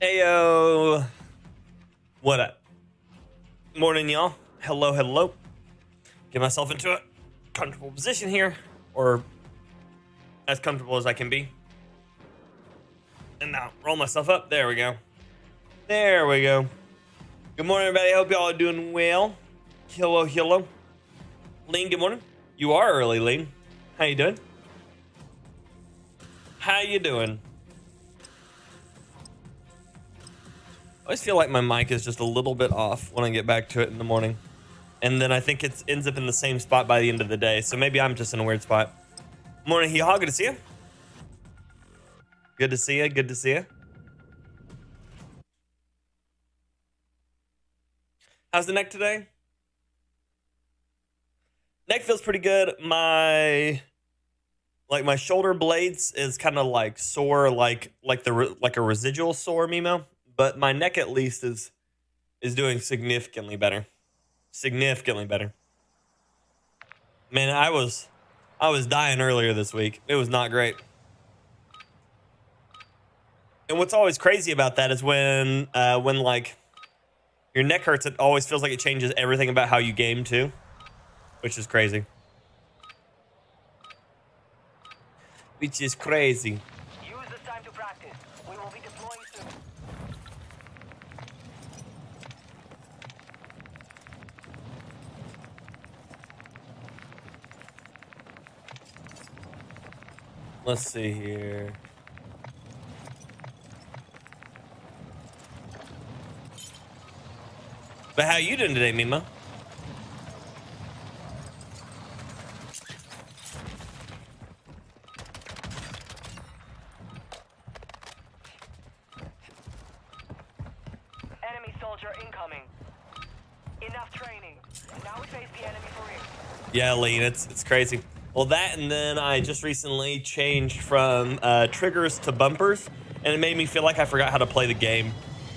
Heyo. What up? Morning, y'all. Hello, hello. Get myself into a comfortable position here, or as comfortable as I can be. And now roll myself up. There we go. There we go. Good morning, everybody. I hope y'all are doing well. Hello, hello. Lean, good morning. You are early, Lean. How you doing? How you doing? I always feel like my mic is just a little bit off when I get back to it in the morning. And then I think it ends up in the same spot by the end of the day. So maybe I'm just in a weird spot. Morning, Hee-Haw. Good to see you. Good to see you. Good to see you. How's the neck today? Neck feels pretty good. My shoulder blades is kind of like sore, like a residual sore, Mimo. But my neck at least is doing significantly better. Significantly better. Man, I was dying earlier this week. It was not great. And what's always crazy about that is when like your neck hurts, it always feels like it changes everything about how you game too, which is crazy. Which is crazy. Use this time to practice. We will be deploying soon. Let's see here. But how you doing today, Mima? Enemy soldier incoming. Enough training. Now we face the enemy for real. Yeah, Lean, it's crazy. Well, that, and then I just recently changed from triggers to bumpers, and it made me feel like I forgot how to play the game,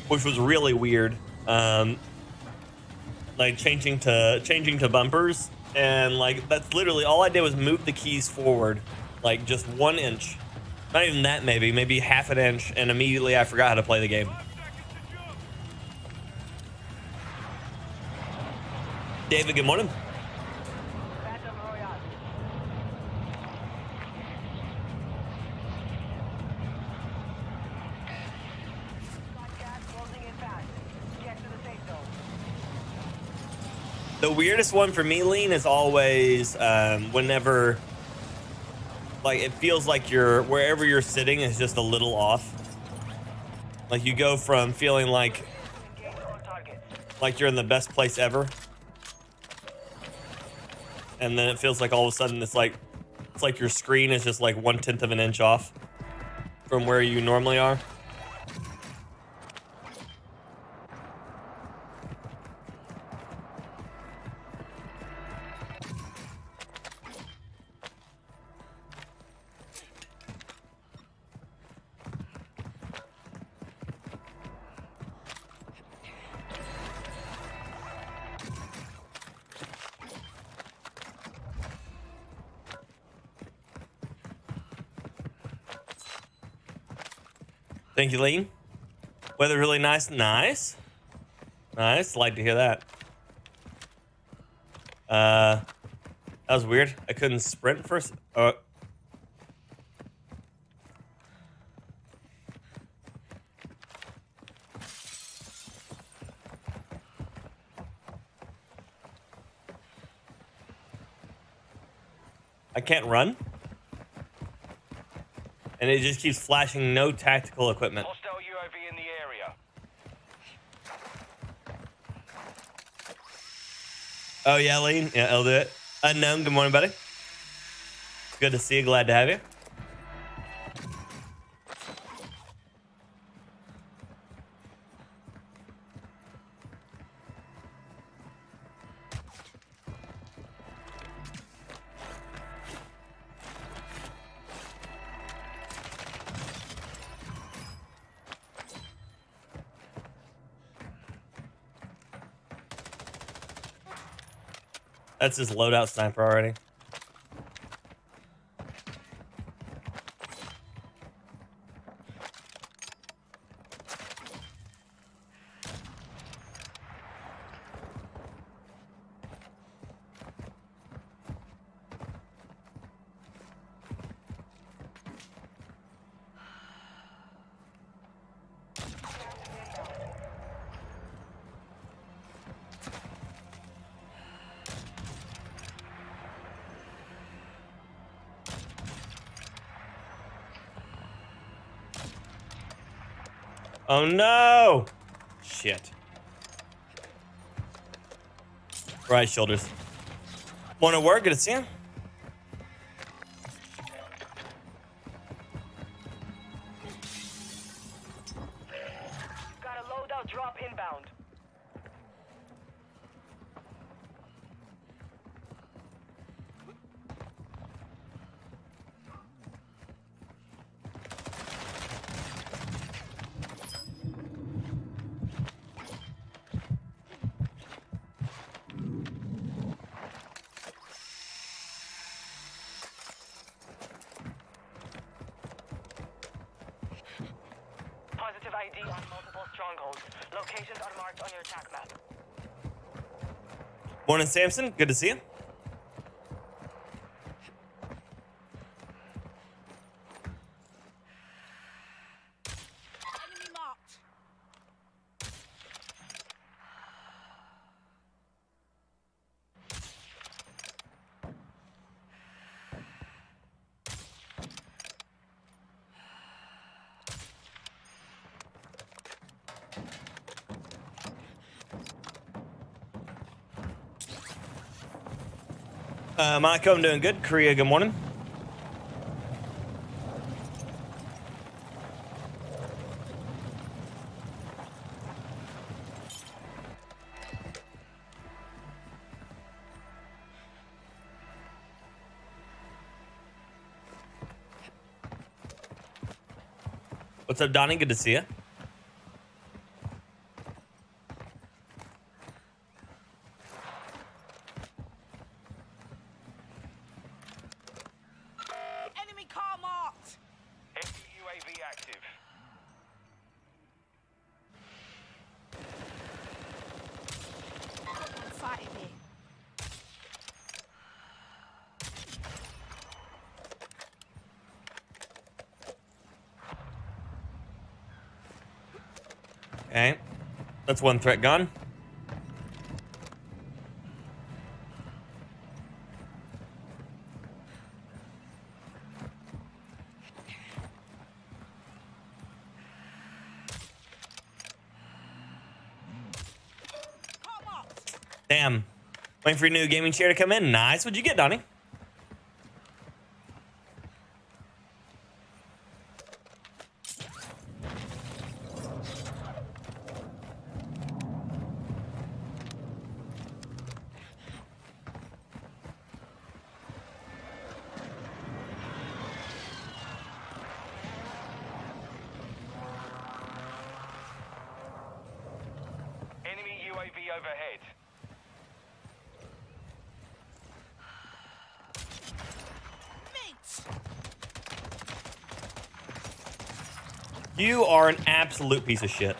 which was really weird. Like changing to bumpers, and like that's literally all I did was move the keys forward, like just 1 inch, not even that, maybe half an inch, and immediately I forgot how to play the game. David, good morning. Phantom royale. Gas closing in fast. Get to the safe zone. The weirdest one for me, Lean, is always whenever, like, it feels like wherever you're sitting is just a little off. Like you go from feeling like you're in the best place ever, and then it feels like all of a sudden it's like your screen is just like 1/10 of an inch off from where you normally are. Thank you, Lean. Weather really nice. Nice. Like to hear that. That was weird. I couldn't sprint first. I can't run. And it just keeps flashing no tactical equipment. Hostile UAV in the area. Oh, yeah, Lean? Yeah, I'll do it. Unknown, good morning, buddy. Good to see you. Glad to have you. That's his loadout sniper already. Oh no! Shit. Right shoulders. Wanna work? Good to see him. Got a loadout drop inbound. Positive ID on multiple strongholds. Locations are marked on your attack map. Morning, Samson. Good to see you. Enemy marked. Monaco, I'm doing good. Korea, good morning. What's up, Donnie? Good to see you. Enemy car marked. UAV active. I'm fighting me. Okay. That's one threat gone. Car marked. Damn. Waiting for your new gaming chair to come in. Nice. What'd you get, Donnie? Enemy UAV overhead. Mate. You are an absolute piece of shit.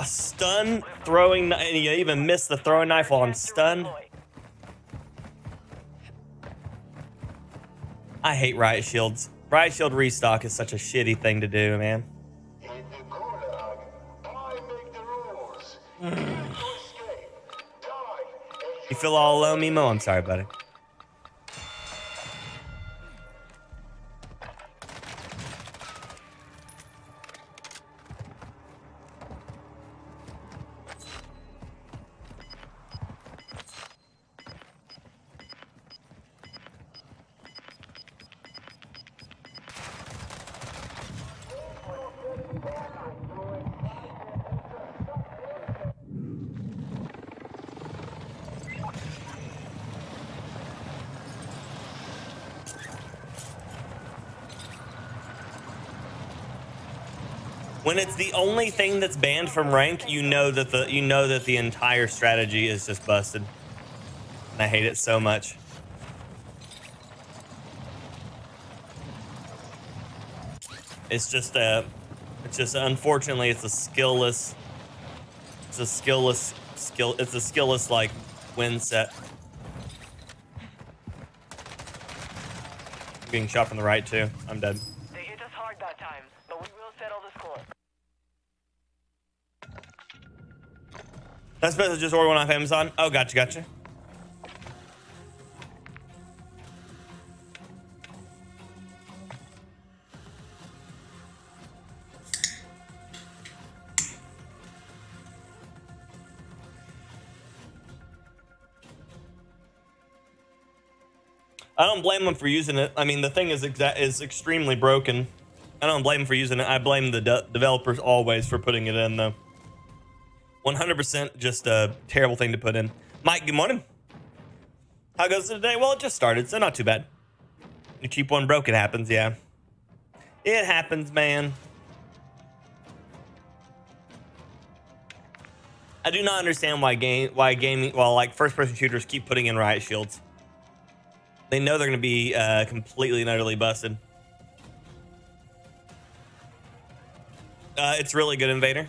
Stun, throwing, you even missed the throwing knife while I'm stunned. I hate Riot Shields. Riot Shield restock is such a shitty thing to do, man. In the Gulag, I make the rules. You escape. Die. You feel all alone, Mimo? I'm sorry, buddy. When it's the only thing that's banned from rank, you know that the entire strategy is just busted. And I hate it so much. It's just unfortunately it's a skillless like win set. Being shot from the right too. I'm dead. They hit us hard that time, but we will settle the score. That's better than just order one off Amazon. Oh, gotcha. I don't blame them for using it. I mean, the thing is extremely broken. I don't blame them for using it. I blame the developers always for putting it in, though. 100% just a terrible thing to put in. Mike, good morning. How goes it today? Well, it just started, so not too bad. You keep one broke, it happens, yeah. It happens, man. I do not understand why first-person shooters keep putting in riot shields. They know they're going to be completely and utterly busted. It's really good, Invader.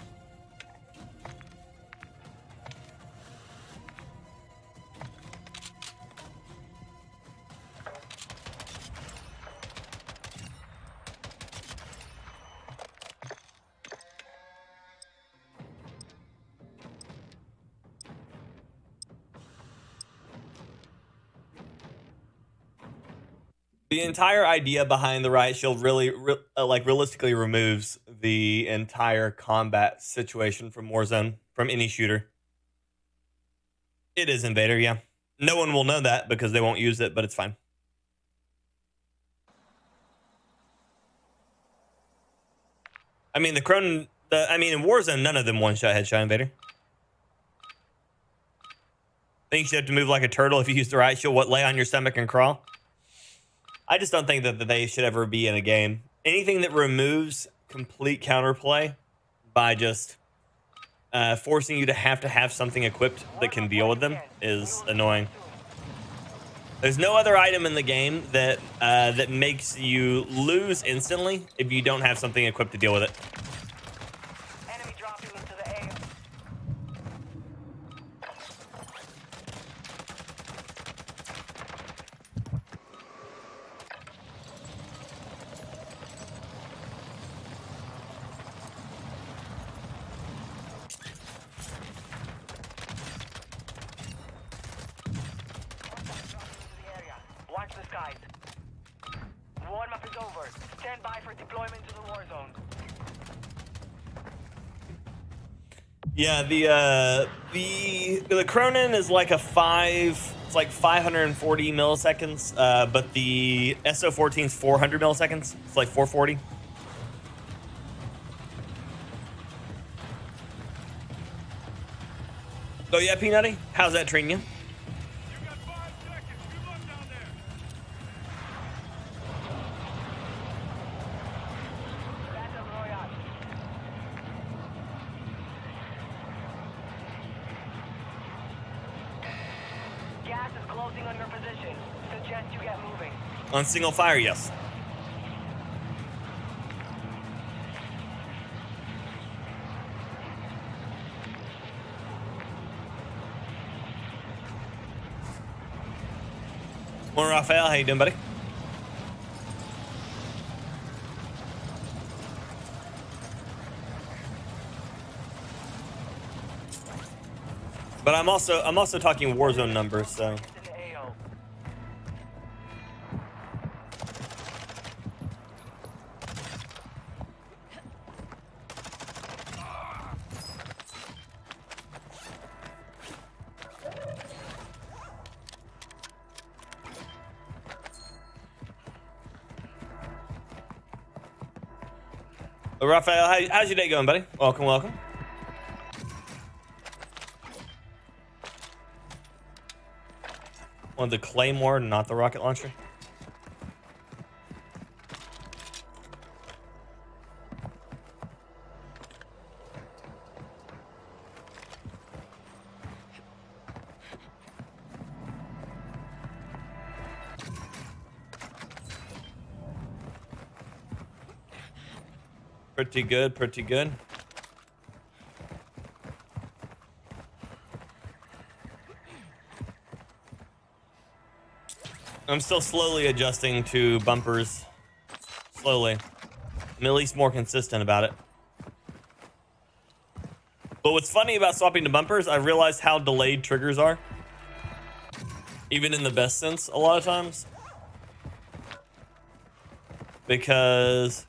The entire idea behind the riot shield realistically removes the entire combat situation from Warzone, from any shooter. It is, Invader, yeah. No one will know that because they won't use it, but it's fine. I mean, in Warzone, none of them one-shot headshot, Invader. Think you should have to move like a turtle if you use the riot shield? What, lay on your stomach and crawl? I just don't think that they should ever be in a game. Anything that removes complete counterplay by just forcing you to have something equipped that can deal with them is annoying. There's no other item in the game that that makes you lose instantly if you don't have something equipped to deal with it. Enemy dropping into the AO. Watch the skies. Warm-up is over. Stand by for deployment to the war zone. Yeah, the Cronin is like it's like 540 milliseconds, but the SO14 is 400 milliseconds. It's like 440. Oh yeah, Peanutty, how's that treating you? Battle Royale. Gas is closing on your position. Suggest you get moving. On single fire, yes. Morning, Raphael. How you doing, buddy? But I'm also talking Warzone numbers, so. In the AO. Raphael, how's your day going, buddy? Welcome. Want the Claymore, not the rocket launcher? Pretty good. I'm still slowly adjusting to bumpers. Slowly. I'm at least more consistent about it. But what's funny about swapping to bumpers, I realized how delayed triggers are. Even in the best sense, a lot of times. Because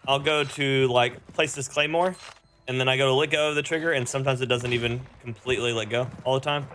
I'll go to, like, place this Claymore, and then I go to let go of the trigger, and sometimes it doesn't even completely let go all the time.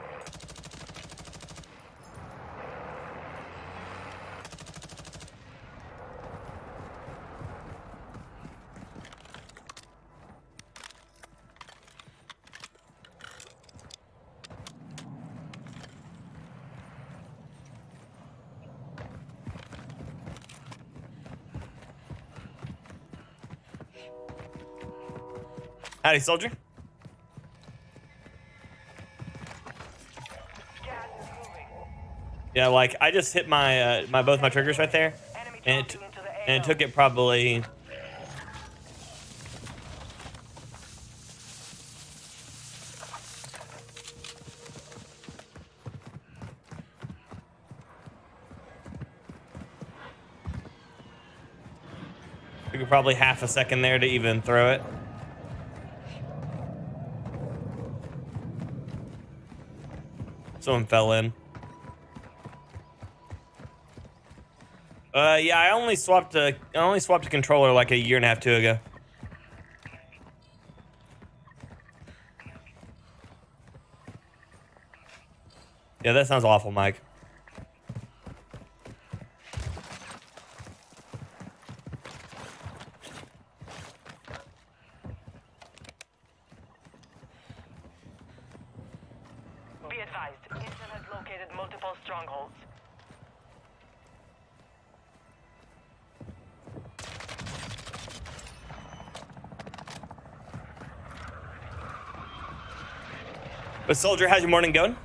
Howdy, soldier. Gas is moving. Yeah, like I just hit my both my triggers right there, Enemy and dropping into the AO. it took it probably. Took it probably half a second there to even throw it. Someone fell in. Yeah, I only swapped a controller like a year and a half, 2 ago. Yeah, that sounds awful, Mike. Be advised, Intel has located multiple strongholds. But soldier, how's your morning going?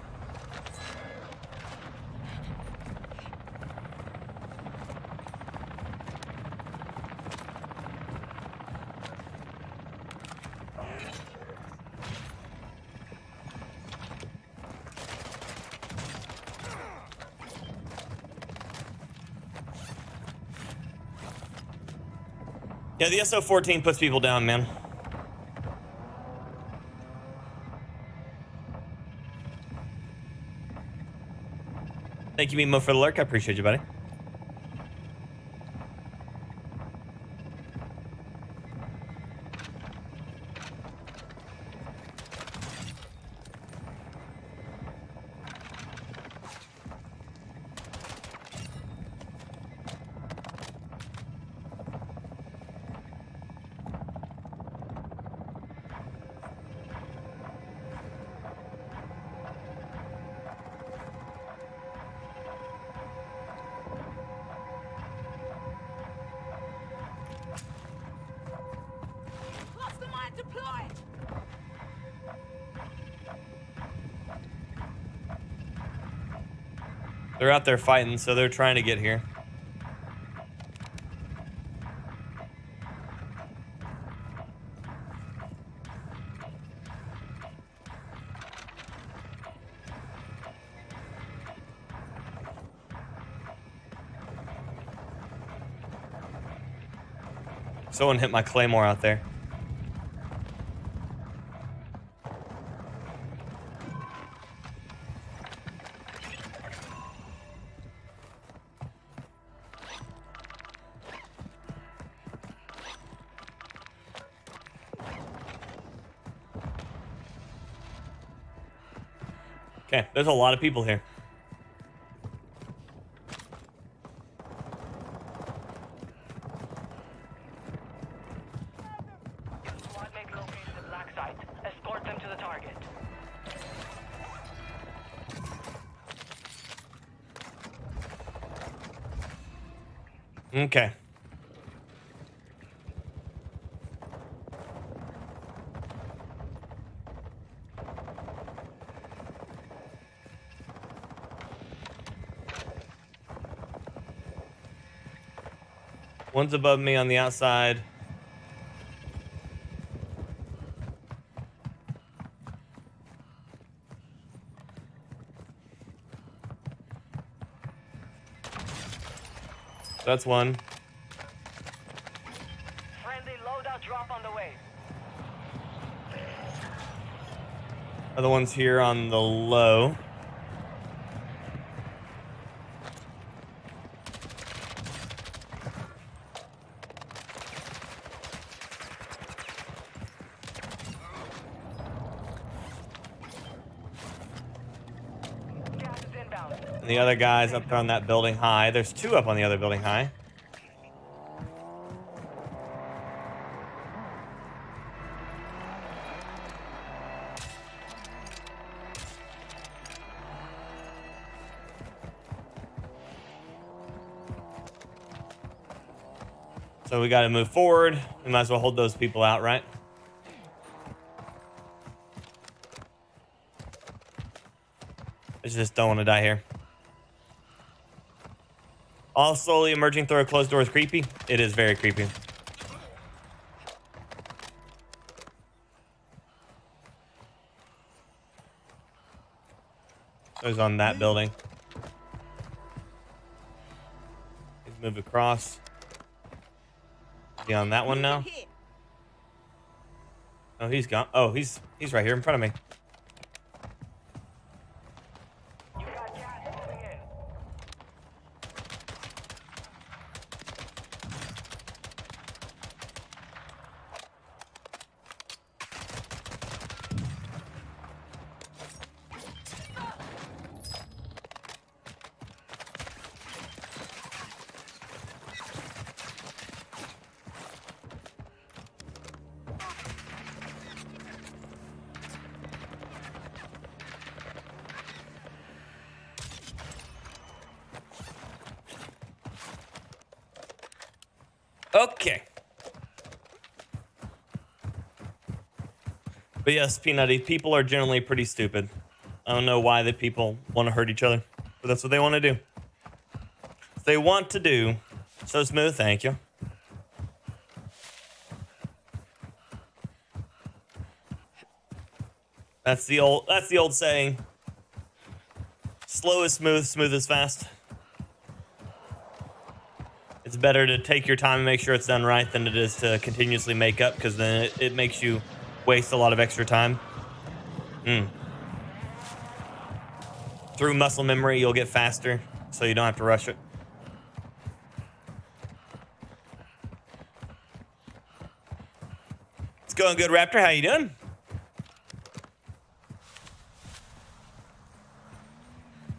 Yeah, the SO-14 puts people down, man. Thank you, Mimo, for the lurk. I appreciate you, buddy. Cluster mine deployed. They're out there fighting, so they're trying to get here. Someone hit my claymore out there. Okay, there's a lot of people here. Squad mate located the black site. Escort them to the target. Okay. One's above me on the outside. That's one. Friendly loadout drop on the way. Other one's here on the low. Gas is inbound. And the other guy's up there on that building high. There's two up on the other building high. So we got to move forward. We might as well hold those people out, right? just don't want to die here. All slowly emerging through a closed door is creepy. It is very creepy. Goes on that building. He's moved across. Is he on that one now? Oh, he's gone. Oh, he's right here in front of me. You got gas moving in. Okay. But yes, Peanutty, people are generally pretty stupid. I don't know why that people want to hurt each other, but that's what they want to do. They want to do. So smooth, thank you. That's the old saying. Slow is smooth, smooth is fast. It's better to take your time and make sure it's done right than it is to continuously make up, because then it makes you waste a lot of extra time. Through muscle memory, you'll get faster, so you don't have to rush it. It's going good, Raptor. How you doing?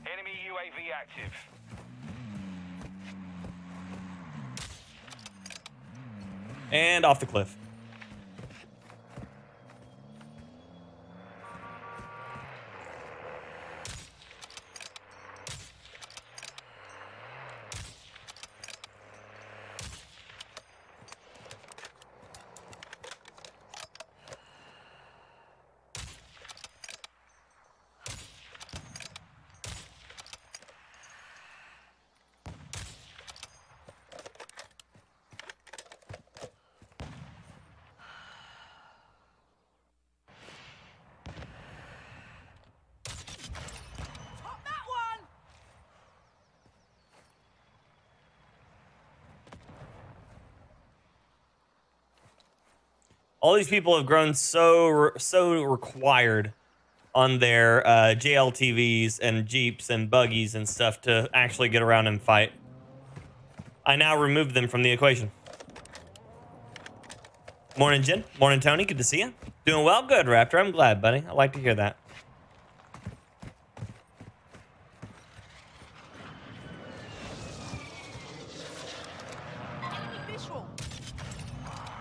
Enemy UAV active. And off the cliff. Top that one! All these people have grown so required on their JLTVs and Jeeps and buggies and stuff to actually get around and fight. I now removed them from the equation. Morning, Jen. Morning, Tony. Good to see you. Doing well? Good, Raptor. I'm glad, buddy. I like to hear that. Enemy visual.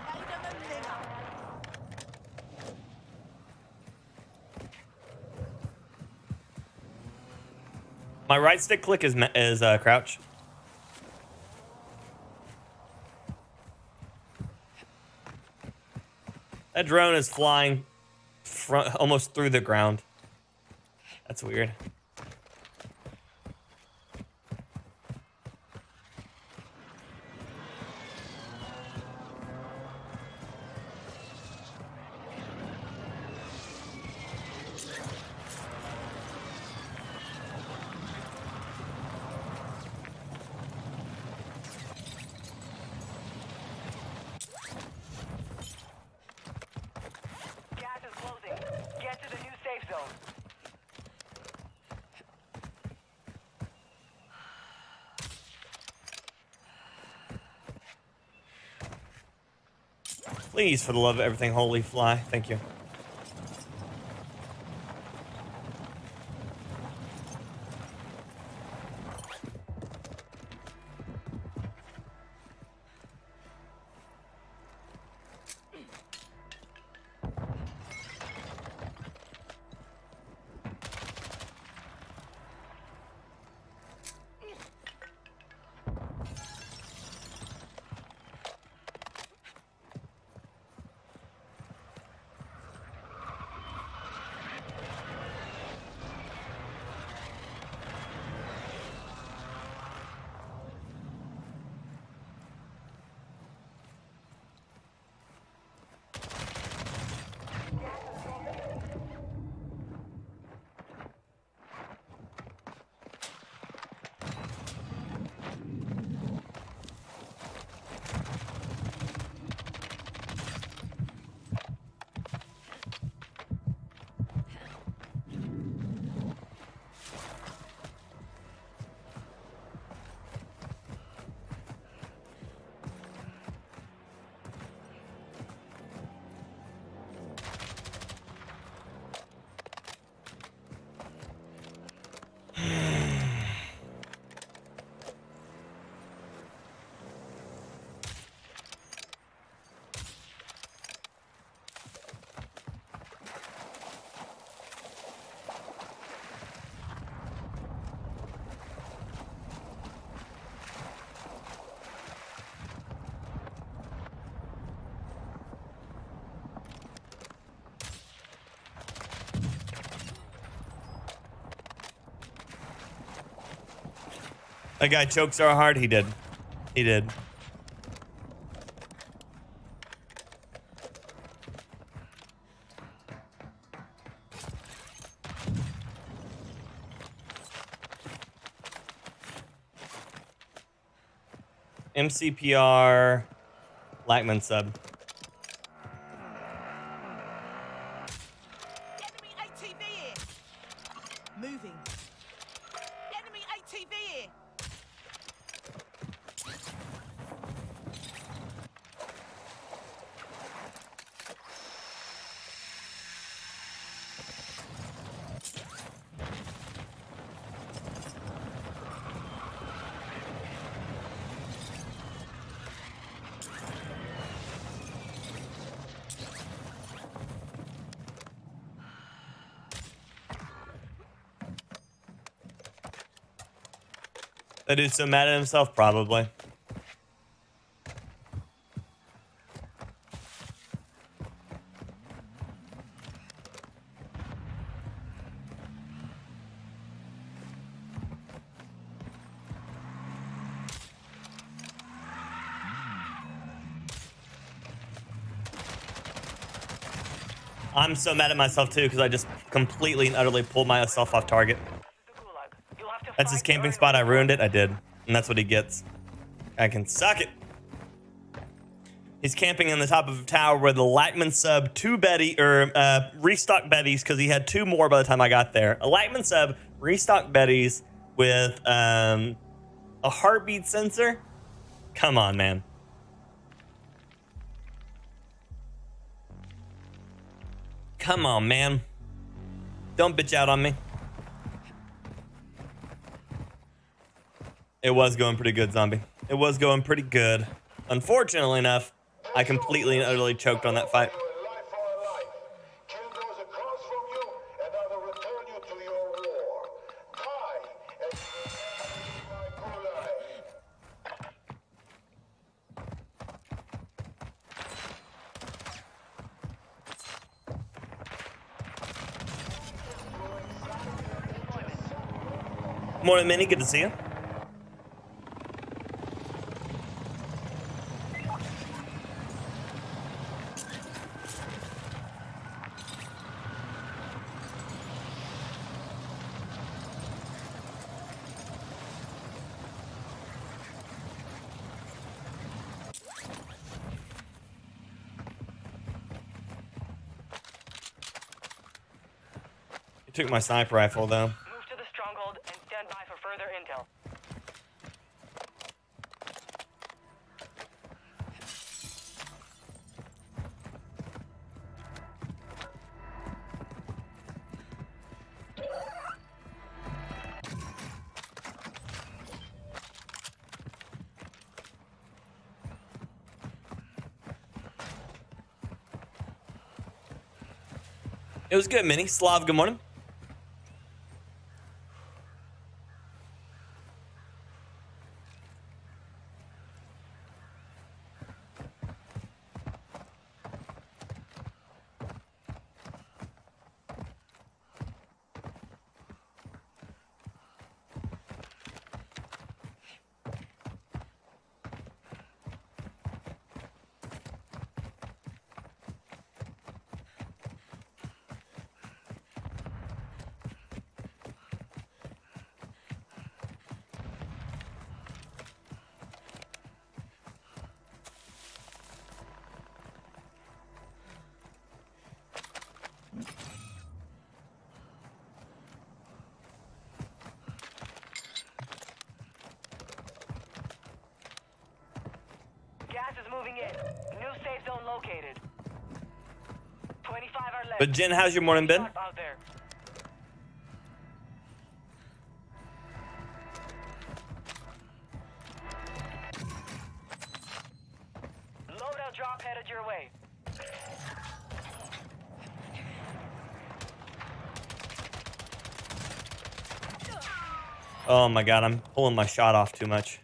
Made them a linger. My right stick click is crouch. That drone is flying almost through the ground. That's weird. Gas is closing. Get to the new safe zone. Please, for the love of everything holy, fly. Thank you. That guy choked so hard. He did. He did. MCPR Lackman sub. Enemy ATV here. Moving. Enemy ATV here. That dude's so mad at himself, probably. I'm so mad at myself too because I just completely and utterly pulled myself off target. That's his camping spot. I ruined it. I did. And that's what he gets. I can suck it. He's camping in the top of a tower where the Lackman sub restock Bettys because he had 2 more by the time I got there. A Lackman sub restock Bettys with a heartbeat sensor. Come on, man. Come on, man. Don't bitch out on me. It was going pretty good, zombie. It was going pretty good. Unfortunately enough, I completely and utterly choked on that fight. Life for a life. Kill those across from you, and I will return you to your war. Die, and you will my gulag. Morning, Minnie. Good to see you. He took my sniper rifle, though. Move to the stronghold and stand by for further intel. It was good, Minnie. Slav, good morning. Gas is moving in. New safe zone located. 25 are left. But Jen, how's your morning been? Out there. Loadout drop headed your way. Oh my god, I'm pulling my shot off too much.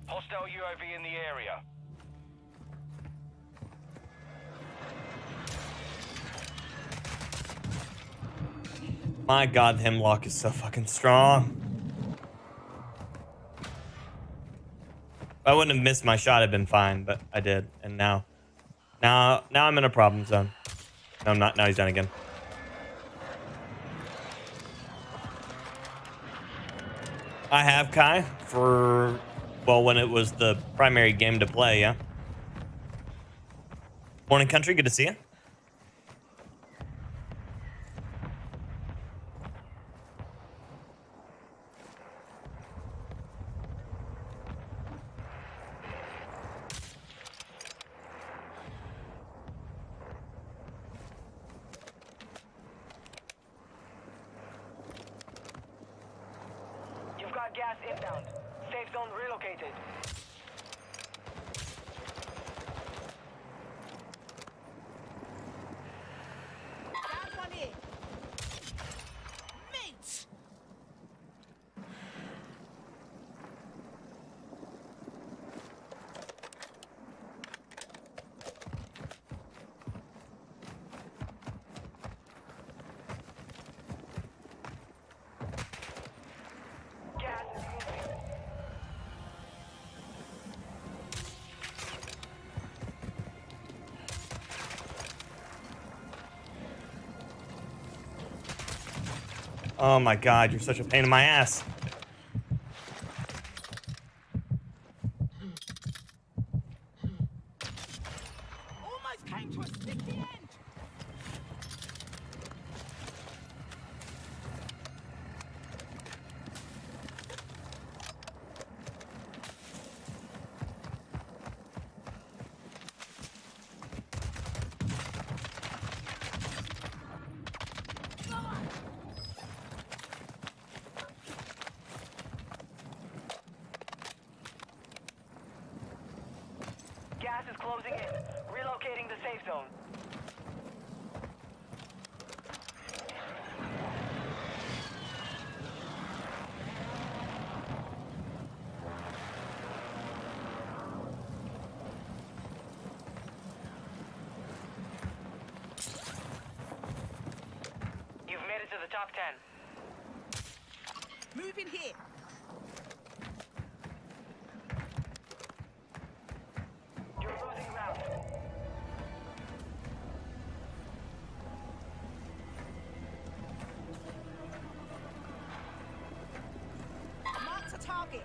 Hostile UAV in the area. My God, the hemlock is so fucking strong. If I wouldn't have missed my shot, I'd been fine, but I did, and now I'm in a problem zone. No, I'm not. Now he's done again. I have Kai for, well, when it was the primary game to play, yeah. Morning, country. Good to see you. You've got gas inbound. Safe zone relocated. Down one here. Mint! Gas is moving. Oh my God, you're such a pain in my ass. Almost came to a sticky end. Gas is closing in. Relocating the safe zone. You've made it to the top 10. Moving here. You're losing ground. Marked a target.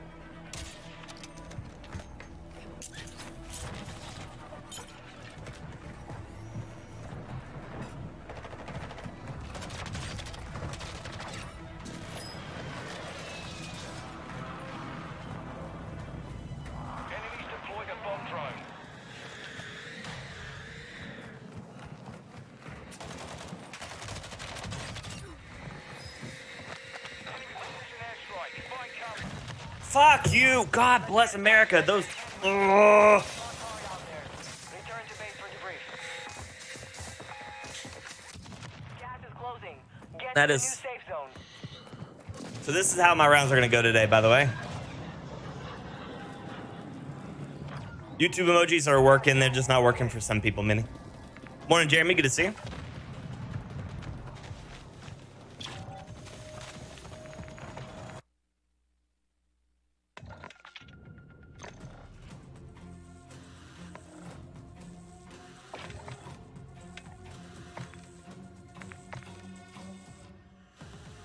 Enemies deployed a bomb drone. Enemy precision airstrike. Find cover. Fuck you. God bless America. Those. Ugh. Out there. Return to base for debrief. Gas is closing. Get That to the is- new safe zone. So this is how my rounds are gonna go today, by the way. YouTube emojis are working. They're just not working for some people, Minnie. Morning, Jeremy. Good to see you.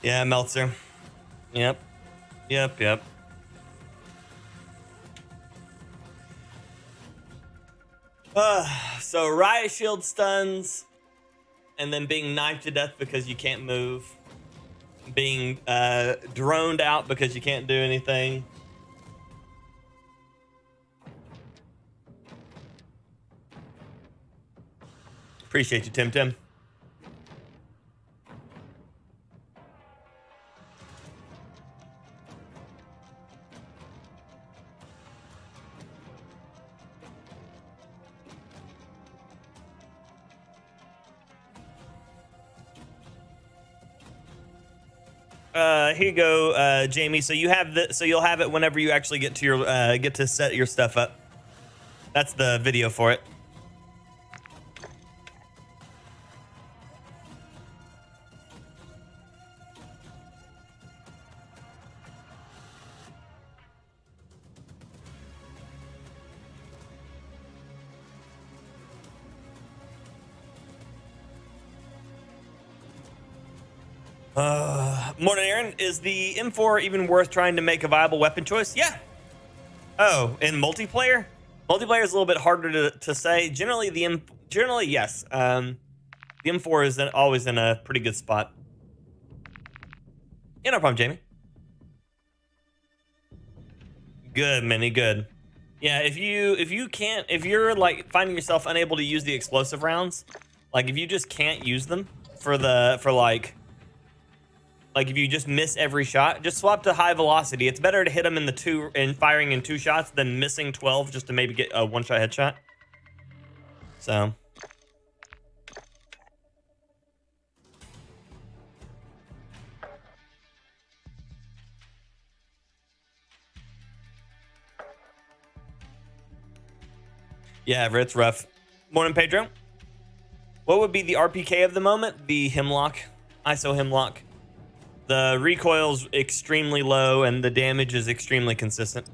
Yeah, Meltzer. Yep. Yep. So riot shield stuns, and then being knifed to death because you can't move, being droned out because you can't do anything. Appreciate you, Tim. Here you go, Jamie. So you have the, so you'll have it whenever you actually get to your get to set your stuff up. That's the video for it. Morning, Aaron. Is the M4 even worth trying to make a viable weapon choice? Yeah. Oh, in multiplayer? Multiplayer is a little bit harder to say. Generally, yes. The M4 is always in a pretty good spot. Yeah, no problem, Jamie. Good, Minnie. Good. Yeah, if you're like finding yourself unable to use the explosive rounds, like if you just can't use them for like if you just miss every shot, just swap to high velocity. It's better to hit them in firing in 2 shots than missing 12 just to maybe get a 1-shot headshot. So. Yeah, it's rough. Morning, Pedro. What would be the RPK of the moment? The Hemlock. ISO Hemlock. The recoil's extremely low and the damage is extremely consistent.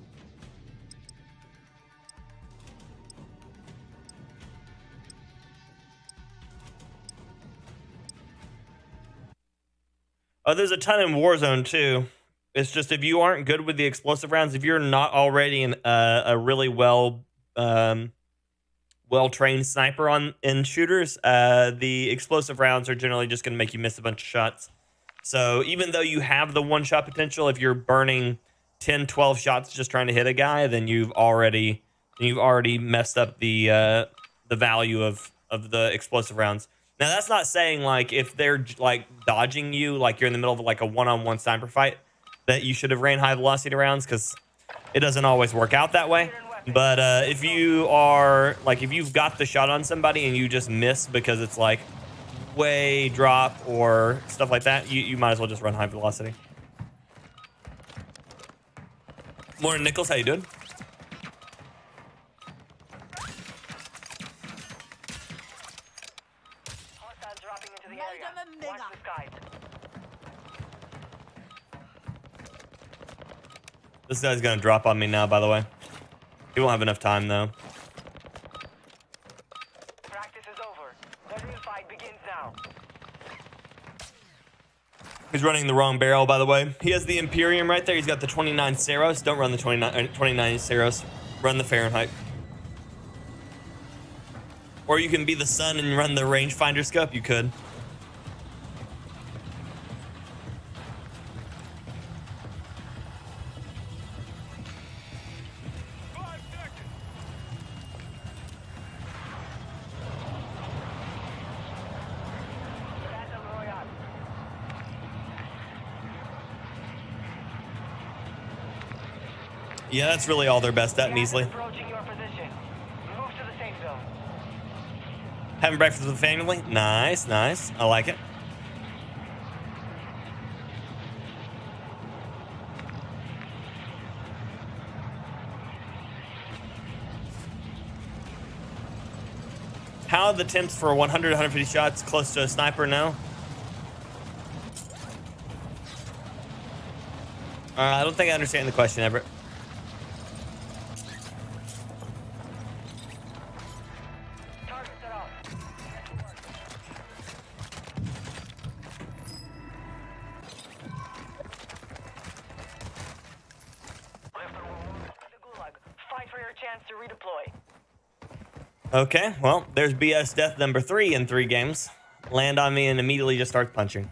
Oh, there's a ton in Warzone too. It's just if you aren't good with the explosive rounds, if you're not already a really well-trained sniper in shooters, the explosive rounds are generally just going to make you miss a bunch of shots. So even though you have the 1-shot potential, if you're burning 10, 12 shots just trying to hit a guy, then you've already messed up the value of the explosive rounds. Now that's not saying like if they're like dodging you, like you're in the middle of like a one-on-one sniper fight, that you should have ran high velocity rounds, because it doesn't always work out that way. But if you are like, if you've got the shot on somebody and you just miss because it's like way drop or stuff like that, you might as well just run high velocity. Morning, Nichols. How you doing? Hostiles dropping into the Made area. them a Watch nigger. the skies. This guy's gonna drop on me now, by the way. He won't have enough time though. Practice is over. The real fight begins now. He's running the wrong barrel, by the way. He has the Imperium right there. He's got the 29 Saros. Don't run the 29 Saros. Run the Fahrenheit. Or you can be the sun and run the rangefinder scope. You could. Battle Royale. Yeah, that's really all they're best at, measly. Approaching your position. Move to the safe zone. Having breakfast with the family? Nice, nice. I like it. How are the temps for 100, 150 shots close to a sniper now? I don't think I understand the question, Everett. Target set off. The Gulag. Fight for your chance to redeploy. Okay, well, there's BS death number 3 in 3 games. Land on me and immediately just starts punching.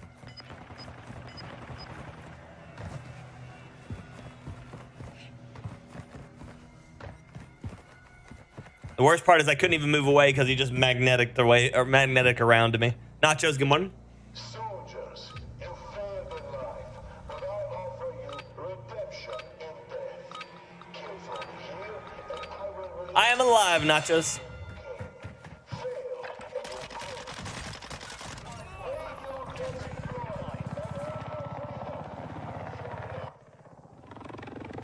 The worst part is I couldn't even move away because he just magnetic around to me. Nachos, good morning. Soldiers, you failed in life, but I offer you redemption in death. Kill from here, and I will release I am alive, Nachos.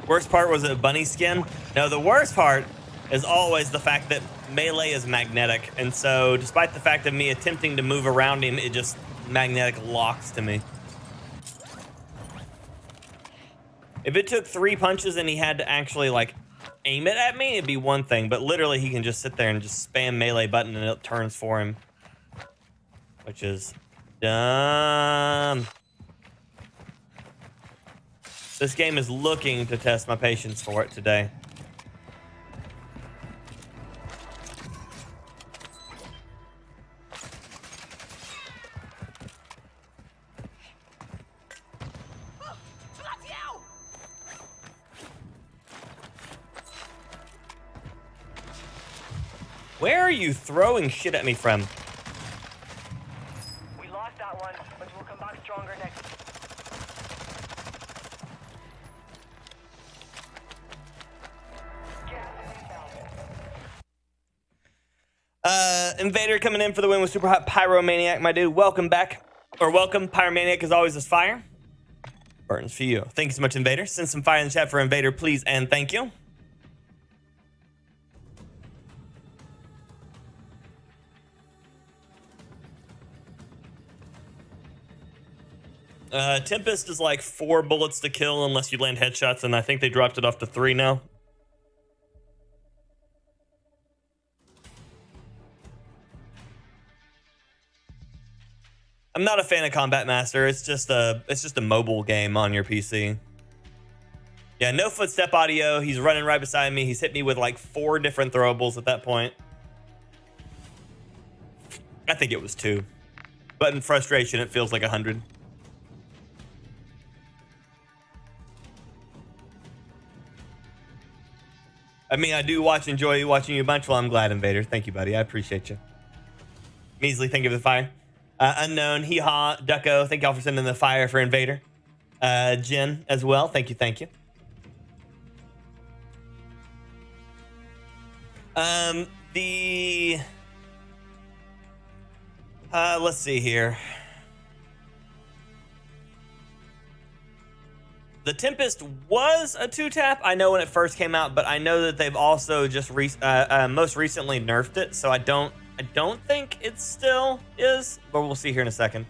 Worst part was a bunny skin. No, the worst part is always the fact that melee is magnetic. And so despite the fact of me attempting to move around him, it just magnetic locks to me. If it took 3 punches and he had to actually like aim it at me, it'd be one thing. But literally he can just sit there and just spam melee button and it turns for him. Which is dumb. This game is looking to test my patience for it today. Bloody hell! Where are you throwing shit at me from? We lost that one, but we'll come back stronger next. Invader coming in for the win with Super Hot Pyromaniac, my dude. Welcome back. Or welcome. Pyromaniac as always is fire. Burns for you. Thank you so much, Invader. Send some fire in the chat for Invader, please, and thank you. Tempest is like 4 bullets to kill unless you land headshots, and I think they dropped it off to 3 now. I'm not a fan of Combat Master. It's just a mobile game on your PC. Yeah, no footstep audio. He's running right beside me. He's hit me with like 4 different throwables at that point. I think it was 2. But in frustration, it feels like 100. I mean, I do enjoy watching you a bunch. Well, I'm glad, Invader. Thank you, buddy. I appreciate you. Measly, thank you for the fire. Unknown, Hee Haw, Ducko, thank y'all for sending the fire for Invader. Jen as well, thank you, thank you. Let's see here. The Tempest was a 2-tap, I know when it first came out, but I know that they've also just most recently nerfed it, so I don't think it still is, but we'll see here in a second.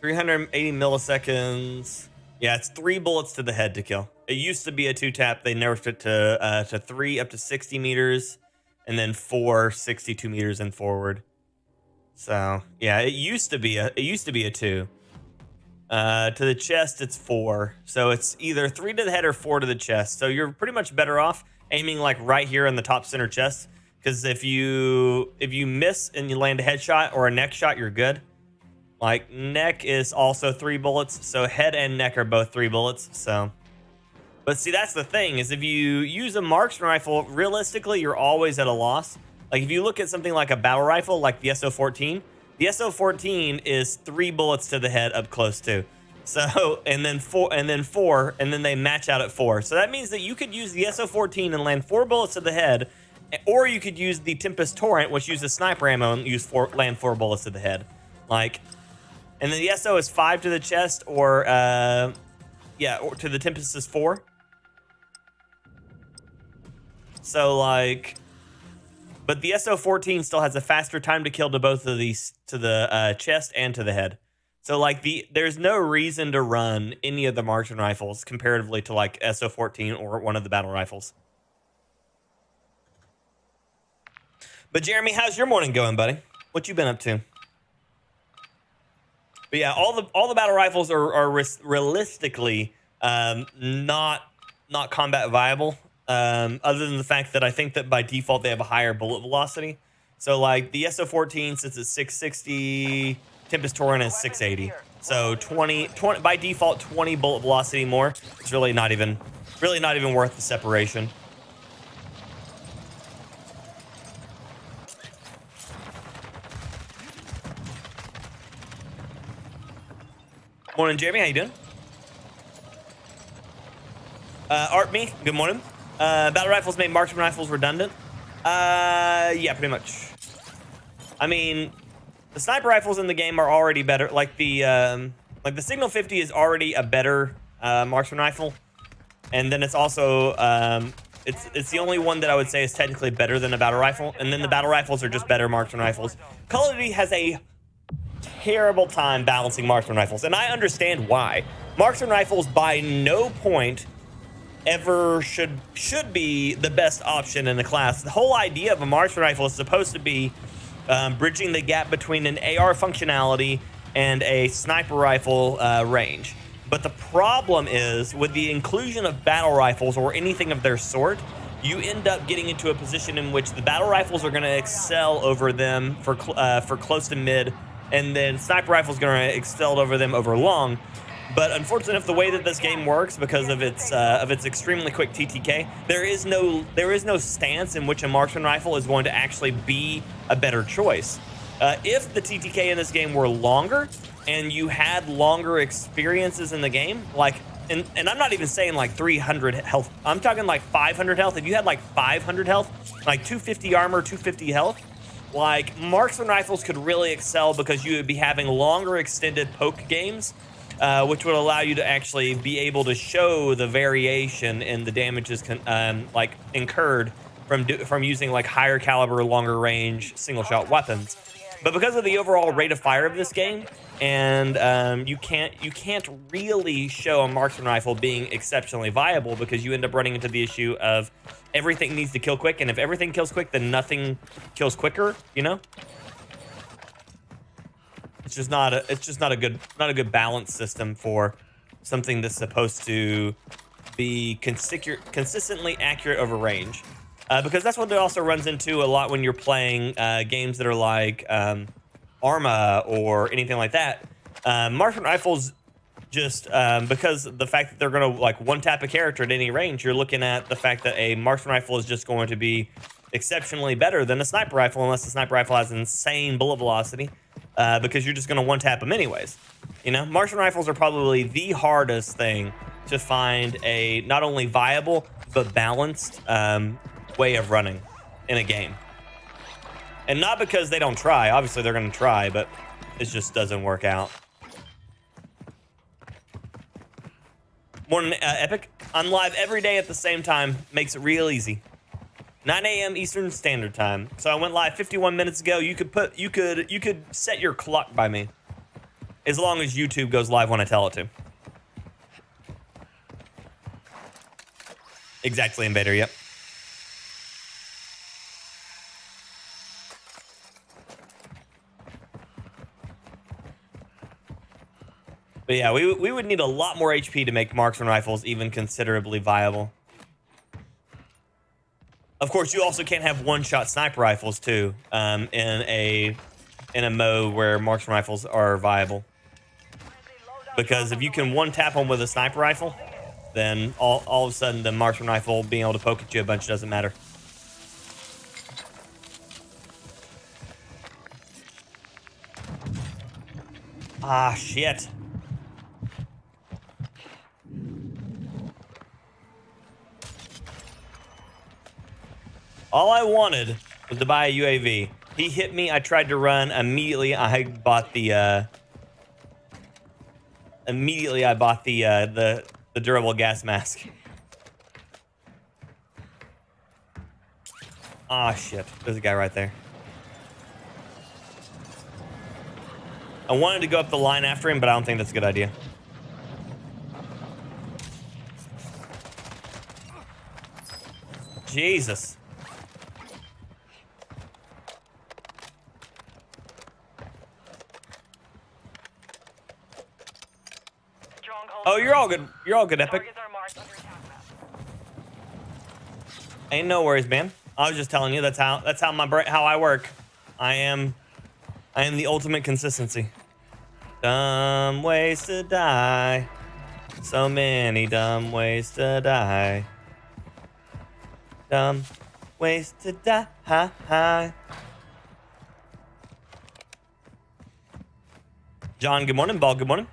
$380 milliseconds. Yeah, it's 3 bullets to the head to kill. It used to be a 2-tap. They nerfed it to 3 up to 60 meters, and then 4 62 meters and forward. So yeah, it used to be a 2. To the chest, it's 4. So it's either 3 to the head or 4 to the chest. So you're pretty much better off aiming like right here in the top center chest. Because if you miss and you land a headshot or a neck shot, you're good. Like neck is also 3 bullets. So head and neck are both 3 bullets. So, but see, that's the thing is if you use a marksman rifle, realistically, you're always at a loss. Like if you look at something like a battle rifle, like the SO14, the SO14 is 3 bullets to the head up close too. So, and then 4, and then they match out at 4. So that means that you could use the SO14 and land 4 bullets to the head, or you could use the Tempest Torrent, which uses sniper ammo and land 4 bullets to the head. Like, and then the SO is 5 to the chest, or or to the Tempest is 4. So like, but the SO14 still has a faster time to kill to both of these, to the chest and to the head. So like there's no reason to run any of the marksman rifles comparatively to like SO14 or one of the battle rifles. But Jeremy, how's your morning going, buddy? What you been up to? But yeah, all the battle rifles are realistically not combat viable. Other than the fact that I think that by default they have a higher bullet velocity. So like the SO14 sits at 660, Tempest Torrent is 680. So 20 by default 20 bullet velocity more. It's really not even worth the separation. Morning, Jeremy. How you doing? Art me. Good morning. Battle rifles made marksman rifles redundant. Yeah, pretty much. I mean, the sniper rifles in the game are already better. Like the Signal 50 is already a better marksman rifle, and then it's also it's the only one that I would say is technically better than a battle rifle, and then the battle rifles are just better marksman rifles. Call of Duty has a terrible time balancing marksman rifles, and I understand why. Marksman rifles by no point ever should be the best option in the class. The whole idea of a marksman rifle is supposed to be bridging the gap between an AR functionality and a sniper rifle range. But the problem is, with the inclusion of battle rifles or anything of their sort, you end up getting into a position in which the battle rifles are going to excel over them for close to mid, and then sniper rifles going to excel over them over long. But unfortunately enough, the way that this game works, because of its extremely quick TTK, there is no stance in which a marksman rifle is going to actually be a better choice. If the TTK in this game were longer and you had longer experiences in the game, like, and I'm not even saying like 300 health, I'm talking like 500 health. If you had like 500 health, like 250 armor, 250 health, like marksman rifles could really excel because you would be having longer extended poke games, which would allow you to actually be able to show the variation in the damages like incurred from using like higher caliber, longer range single shot weapons. But because of the overall rate of fire of this game, and you can't really show a marksman rifle being exceptionally viable, because you end up running into the issue of everything needs to kill quick, and if everything kills quick, then nothing kills quicker. You know, it's just not a good balance system for something that's supposed to be consistently accurate over range. Because that's what it also runs into a lot when you're playing games that are like Arma or anything like that. Marksman rifles, just because the fact that they're going to like one tap a character at any range, you're looking at the fact that a marksman rifle is just going to be exceptionally better than a sniper rifle, unless the sniper rifle has insane bullet velocity, because you're just going to one tap them anyways. You know, marksman rifles are probably the hardest thing to find a not only viable but balanced way of running in a game. And not because they don't try. Obviously they're going to try, but it just doesn't work out. Morning, Epic. I'm live every day at the same time. Makes it real easy. 9 a.m. Eastern Standard Time. So I went live 51 minutes ago. You could set your clock by me, as long as YouTube goes live when I tell it to. Exactly, Invader. Yep. But yeah, we would need a lot more HP to make marksman rifles even considerably viable. Of course, you also can't have one-shot sniper rifles too in a mode where marksman rifles are viable. Because if you can one-tap them with a sniper rifle, then all of a sudden the marksman rifle being able to poke at you a bunch doesn't matter. Ah, shit. All I wanted was to buy a UAV. He hit me. I tried to run. Immediately, I bought the durable gas mask. Ah, shit. There's a guy right there. I wanted to go up the line after him, but I don't think that's a good idea. Jesus. Oh, you're all good. You're all good, Epic. Ain't no worries, man. I was just telling you that's how I work. I am the ultimate consistency. Dumb ways to die. So many dumb ways to die. Dumb ways to die. John, good morning. Ball, good morning.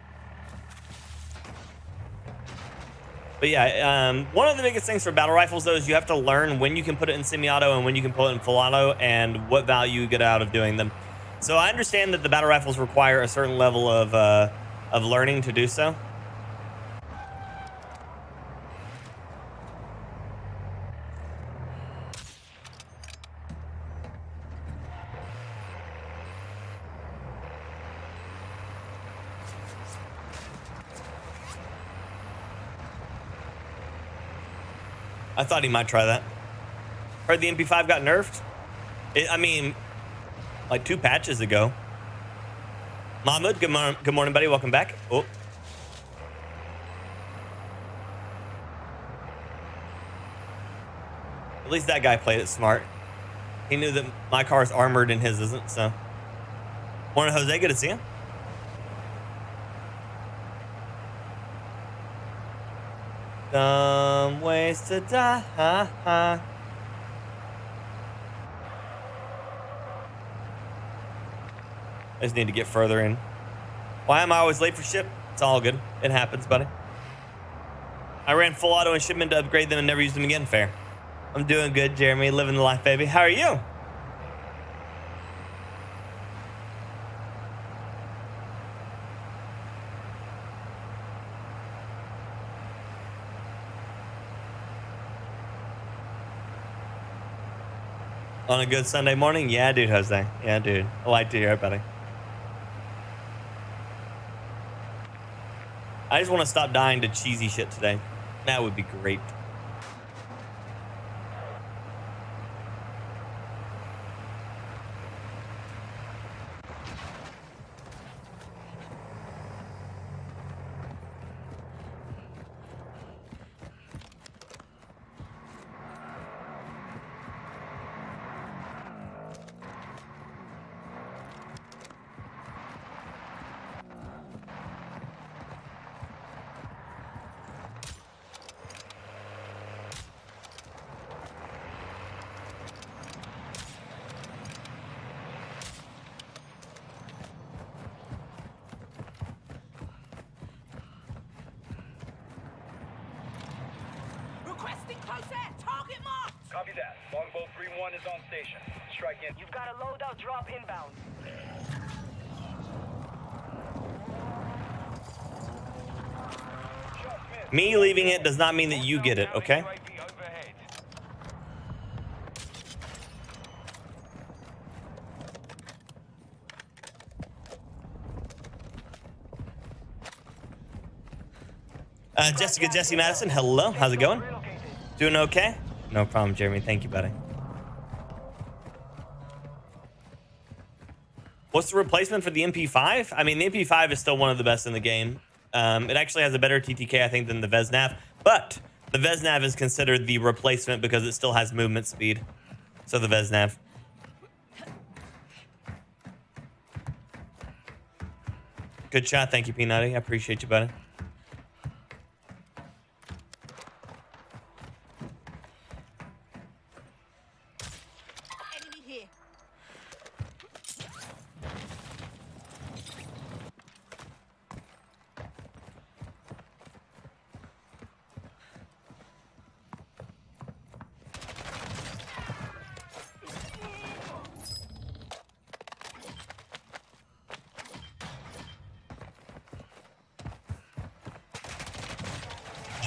But yeah, one of the biggest things for battle rifles, though, is you have to learn when you can put it in semi-auto and when you can put it in full auto, and what value you get out of doing them. So I understand that the battle rifles require a certain level of learning to do so. I thought he might try that. Heard the MP5 got nerfed. I mean, like 2 patches ago. Mahmoud, good morning, buddy. Welcome back. Oh. At least that guy played it smart. He knew that my car is armored and his isn't, so. Morning, Jose. Good to see you. Dumb ways to die. I just need to get further in. Why am I always late for ship? It's all good. It happens, buddy. I ran full auto and shipment to upgrade them and never used them again. Fair. I'm doing good, Jeremy. Living the life, baby. How are you? On a good Sunday morning? Yeah, dude, Jose. Yeah, dude. I like to hear it, buddy. I just want to stop dying to cheesy shit today. That would be great. Requesting close air. Target marked. Copy that. Longbow 3-1 is on station. Strike in. You've got a loadout drop inbound. Me leaving it does not mean that you get it, okay? Jesse Madison, hello. How's it going? Doing okay? No problem, Jeremy. Thank you, buddy. What's the replacement for the MP5? I mean, the MP5 is still one of the best in the game. It actually has a better TTK, I think, than the Vesnav. But the Vesnav is considered the replacement because it still has movement speed. So the Vesnav. Good shot. Thank you, Peanutty. I appreciate you, buddy. Enemy here.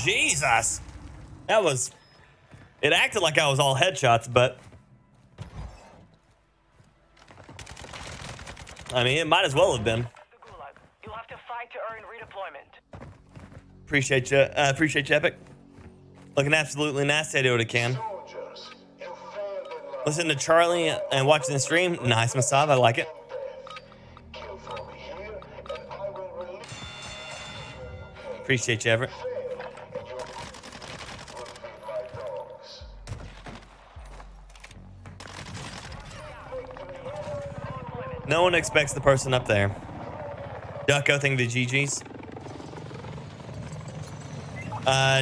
Jesus. That was... It acted like I was all headshots, but... I mean, it might as well have been. You'll have to fight to earn redeployment. Appreciate you, Epic. Looking absolutely nasty. I do what I can. Soldiers, you failed in life. Listen to Charlie and watching the stream. Nice, Masav. I like it. Kill for me here, and I will release Appreciate you, Everett. fail, and your will feed my dogs. No one expects the person up there. Ducko, thank you to GG's.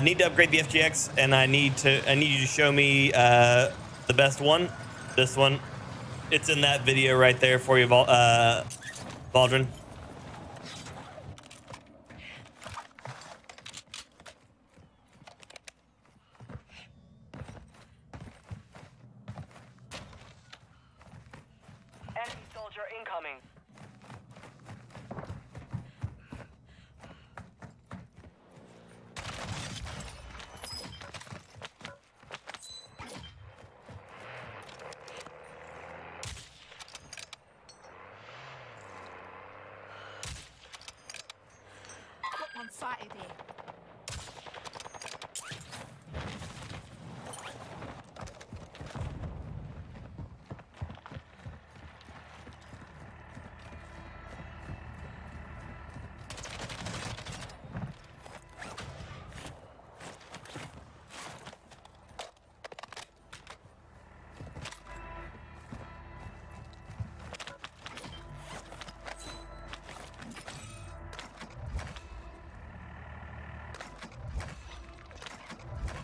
Need to upgrade the FGX, and I need you to show me the best one. This one. It's in that video right there for you, Valdrin. Enemy soldier incoming. Got one sighted here.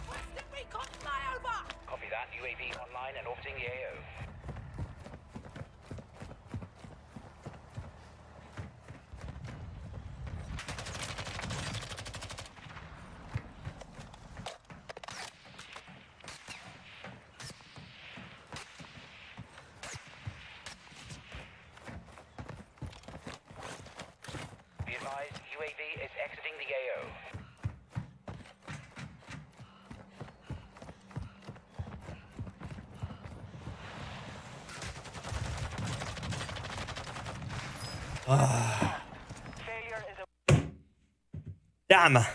Western recon flyover! Copy that. UAV online and orbiting the AO. Be advised, UAV is exiting the AO. Failure is a Damn. The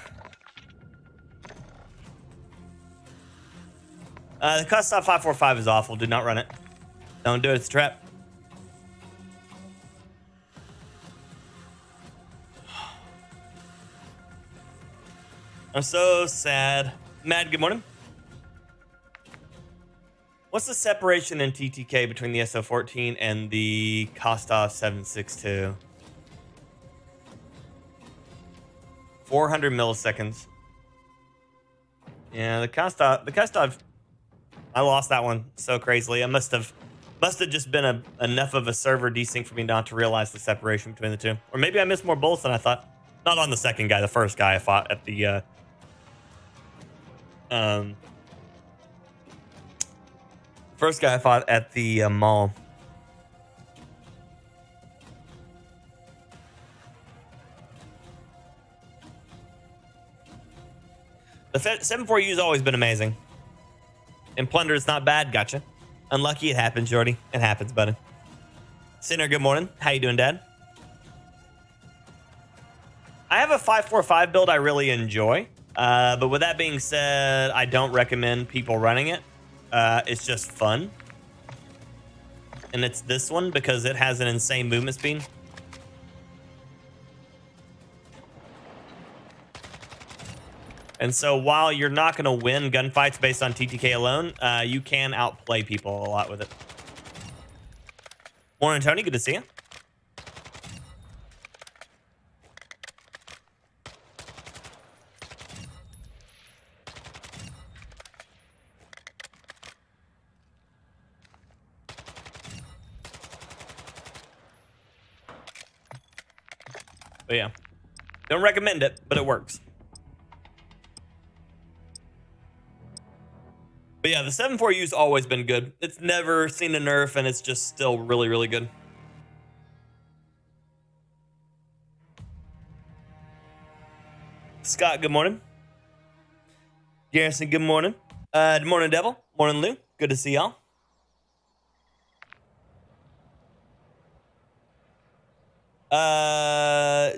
cost stop 545 is awful. Do not run it. Don't do it. It's a trap. I'm so sad. Mad, good morning. What's the separation in TTK between the SO14 and the Kostov 762? 400 milliseconds. Yeah, the Kostov, I lost that one so crazily. I must have just been enough of a server desync for me not to realize the separation between the two. Or maybe I missed more bullets than I thought. Not on the second guy, the first guy I fought at the first guy I fought at the mall. The 7.4U's always been amazing. And Plunder is not bad, gotcha. Unlucky, it happens, Jordy. It happens, buddy. Sinner, good morning. How you doing, Dad? I have a 5.45 build I really enjoy. But with that being said, I don't recommend people running it. It's just fun. And it's this one because it has an insane movement speed. And so while you're not going to win gunfights based on TTK alone, you can outplay people a lot with it. Morning, Tony. Good to see you. But yeah, don't recommend it, but it works. But yeah, the 7.4U's always been good. It's never seen a nerf, and it's just still really, really good. Scott, good morning. Garrison, good morning. Good morning, Devil. Morning, Lou. Good to see y'all.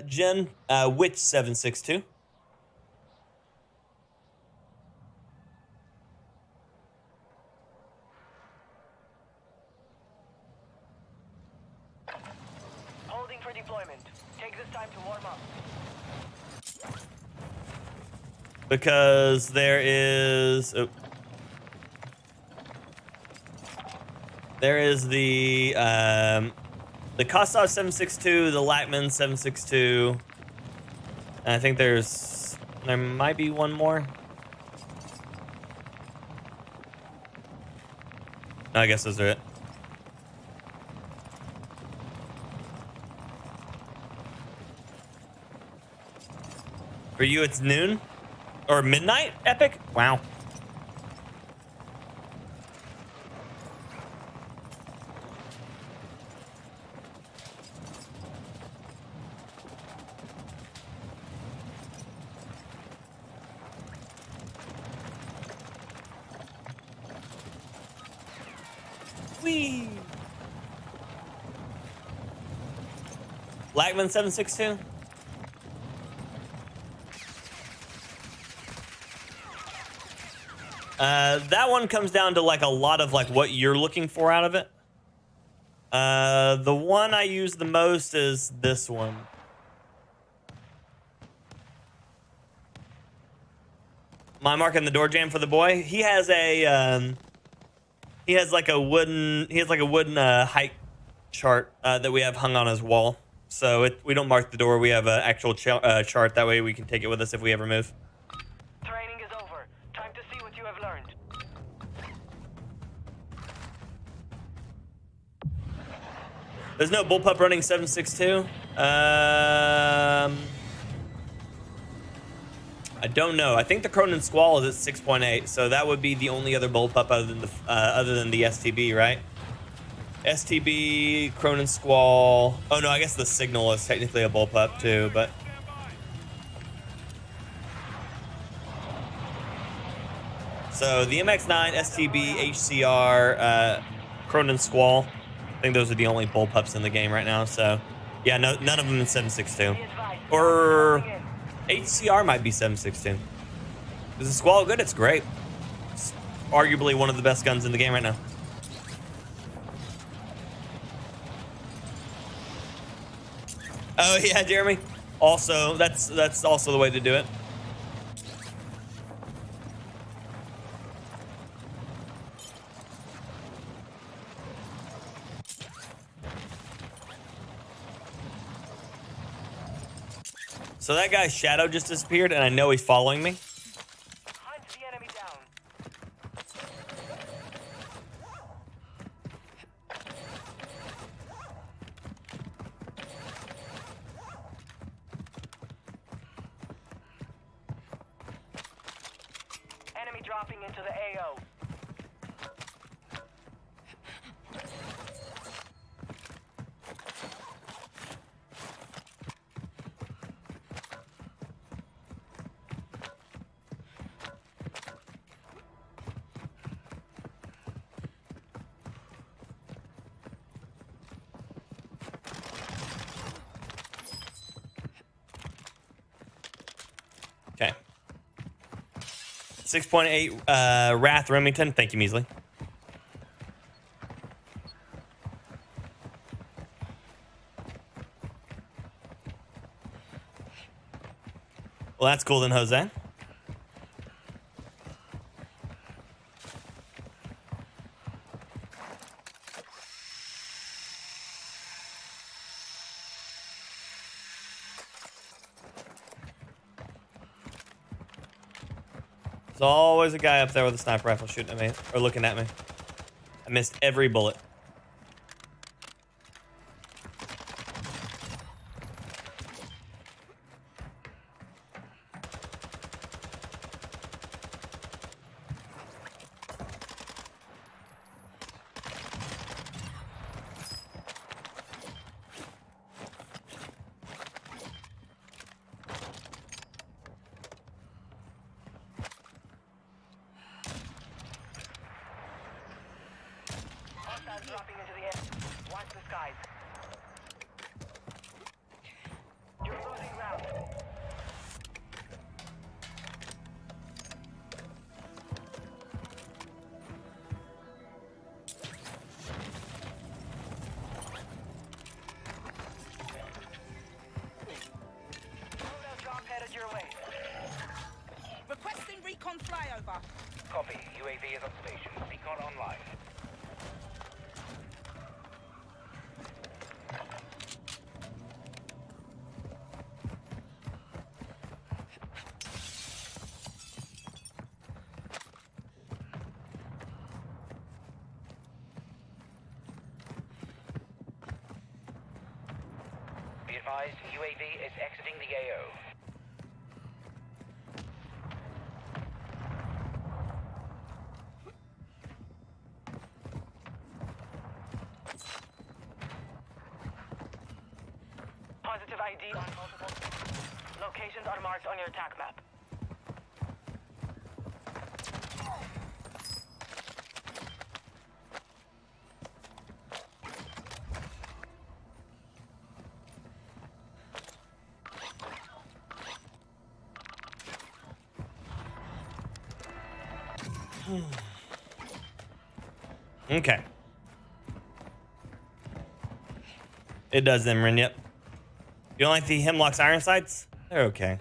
Jen, which 762? holding for deployment. Take this time to warm up. Because there is... Oh. There is the Kostov 762, the Lackman 762. And I think there might be one more. No, I guess those are it. For you, it's noon or midnight. Epic. Wow. Whee! Lagman 762. That one comes down to like a lot of like what you're looking for out of it. The one I use the most is this one. My marking the door jam for the boy. He has a like a wooden height chart that we have hung on his wall. So we don't mark the door. We have an actual chart. That way we can take it with us if we ever move. Training is over. Time to see what you have learned. There's no bullpup running 762. I don't know. I think the Cronin Squall is at 6.8, so that would be the only other bullpup other than the STB, right? STB, Cronin Squall. Oh no, I guess the Signal is technically a bullpup too, but. So the MX9, STB, HCR, Cronin Squall. I think those are the only bullpups in the game right now. So yeah, no, none of them in 762. Or HCR might be 762. Is the Squall good? It's great. It's arguably one of the best guns in the game right now. Oh yeah, Jeremy. Also, that's also the way to do it. So that guy's shadow just disappeared, and I know he's following me. Hunt the enemy down. Enemy dropping into the AO. Okay. 6.8 Wrath Remington. Thank you, Measley. Well, that's cool then, Jose. There's always a guy up there with a sniper rifle shooting at me, or looking at me. I missed every bullet. Hostiles dropping into the air. Watch the skies. You're losing ground. Loadout drop headed your way. Requesting recon flyover. Copy. UAV is on station. Recon online. Be advised, UAV is exiting the AO. Positive ID on multiple. Locations are marked on your attack map. Okay. It does, Imran, yep. You don't like the Hemlock's iron sights? They're okay.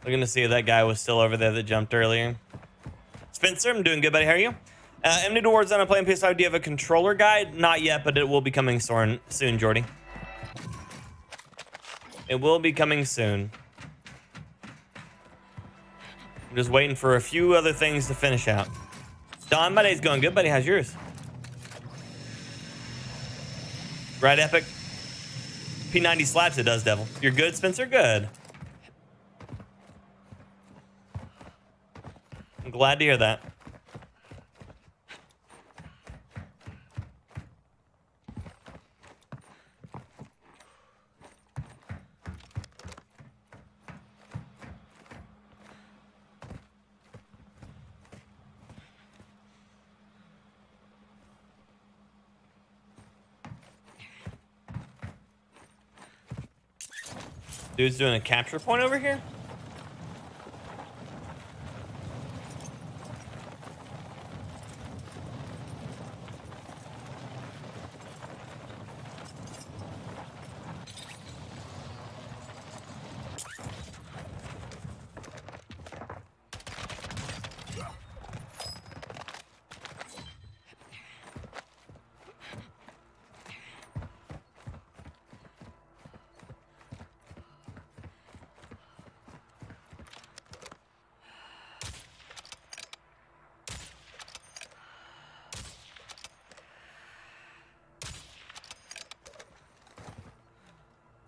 Looking to see if that guy was still over there that jumped earlier. Spencer, I'm doing good, buddy. How are you? I'm new to Warzone. I'm playing PS5. Do you have a controller guide? Not yet, but it will be coming soon, Jordy. It will be coming soon. I'm just waiting for a few other things to finish out. Don, my day's going good, buddy. How's yours? Right, Epic? P90 slaps it does, Devil. You're good, Spencer? Good. I'm glad to hear that. Dude's doing a capture point over here?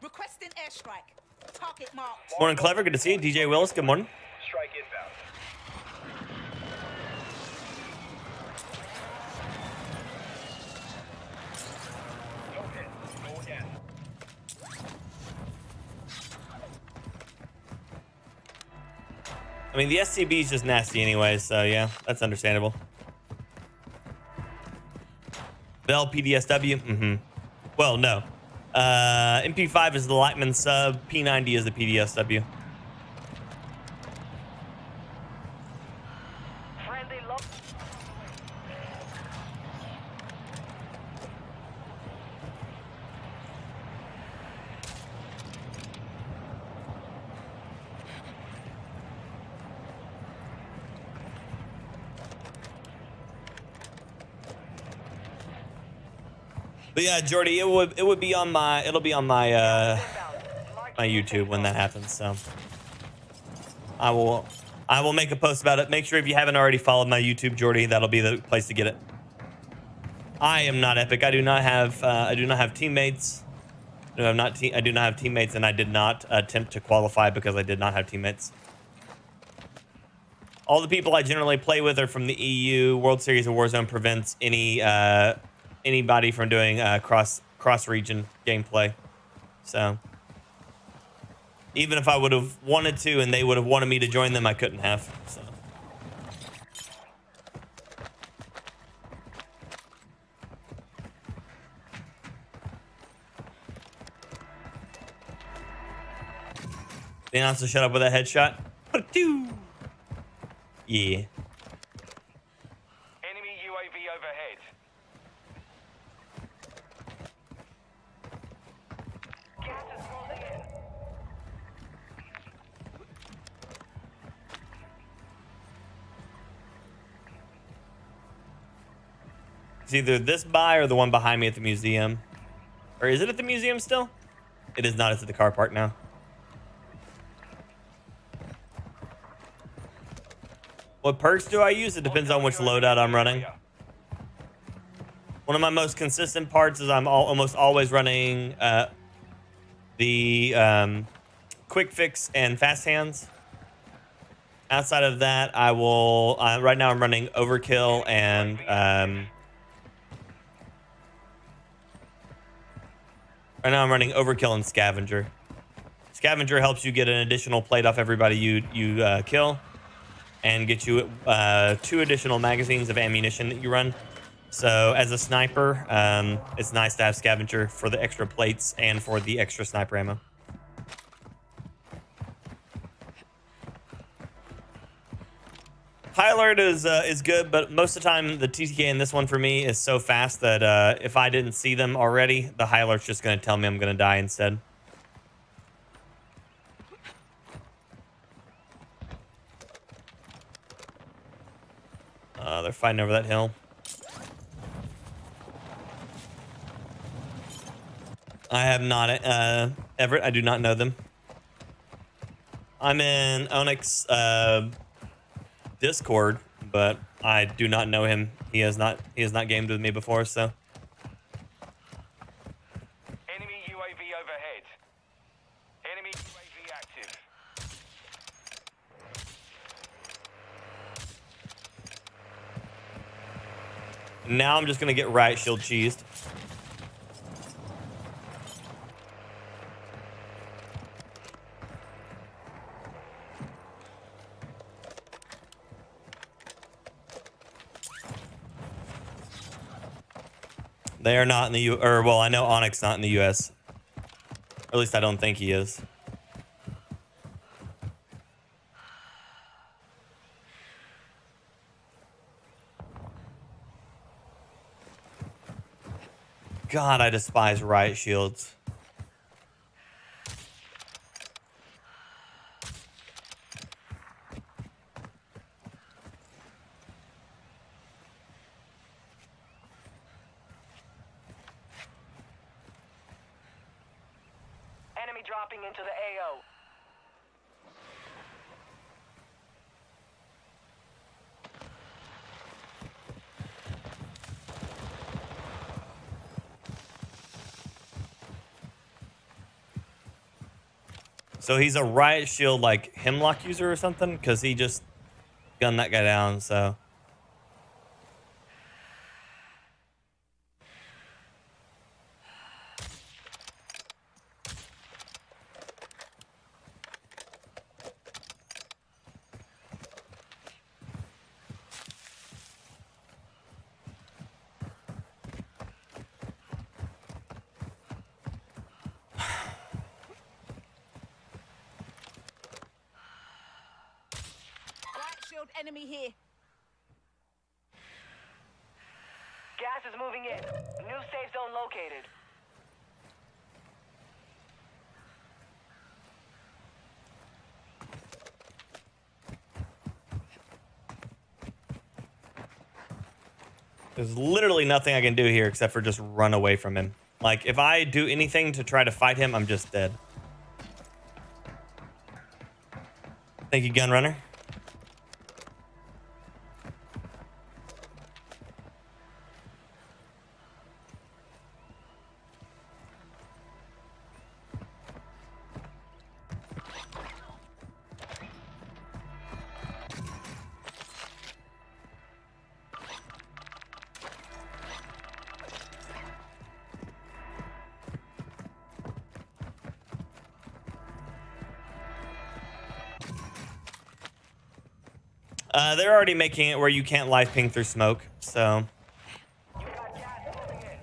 Requesting airstrike. Target marked. Morning, Clever. Good to see you. DJ Willis, good morning. Strike inbound. No hit. Go again. I mean, the SCB is just nasty anyway, so yeah, that's understandable. Bell PDSW? Mm-hmm. Well, no. MP5 is the Lightman sub. P90 is the PDSW. Friendly lock. But yeah, Jordy, it'll be on my my YouTube when that happens. So I will make a post about it. Make sure if you haven't already followed my YouTube, Jordy, that'll be the place to get it. I am not Epic. I do not have teammates. No, I do not have teammates, and I did not attempt to qualify because I did not have teammates. All the people I generally play with are from the EU. World Series of Warzone prevents anybody from doing cross-region gameplay. So even if I would have wanted to and they would have wanted me to join them, I couldn't have. So. The announcer shut up with that headshot. Yeah. Enemy UAV overhead. Gas is closing in. It's either this buy or the one behind me at the museum. Or is it at the museum still? It is not. It's at the car park now. What perks do I use? It depends on which loadout I'm running. One of my most consistent parts is I'm almost always running the quick fix and fast hands. Outside of that, I will. Right now, I'm running overkill and right now I'm running overkill and scavenger. Scavenger helps you get an additional plate off everybody you kill. and get you 2 additional magazines of ammunition that you run. So as a sniper, it's nice to have scavenger for the extra plates and for the extra sniper ammo. High alert is good, but most of the time the TTK in this one for me is so fast that if I didn't see them already, the high alert's just going to tell me I'm going to die instead. They're fighting over that hill. I have not, Everett, I do not know them. I'm in Onyx Discord, but I do not know him. He has not gamed with me before, so. Enemy UAV overhead. Enemy UAV active. Now I'm just gonna get Riot Shield cheesed. They are not in the well, I know Onyx not in the US. Or at least I don't think he is. God, I despise Riot Shields. Enemy dropping into the AO. So he's a Riot Shield like Hemlock user or something, because he just gunned that guy down. So Shield enemy here. Gas is moving in. New safe zone located. there's literally nothing I can do here except for just run away from him. Like, if I do anything to try to fight him, I'm just dead. Thank you, Gunrunner. They're already making it where you can't live ping through smoke, so. You got gas moving in.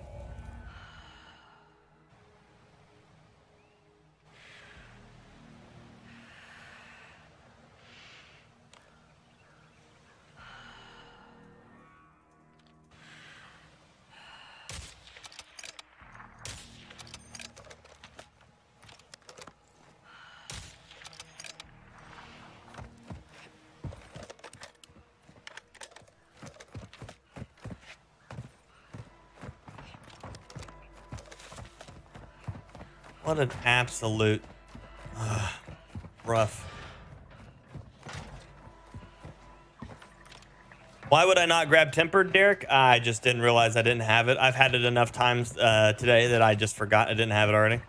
What an absolute rough. Why would I not grab tempered, Derek? I just didn't realize I didn't have it. I've had it enough times today that I just forgot I didn't have it already.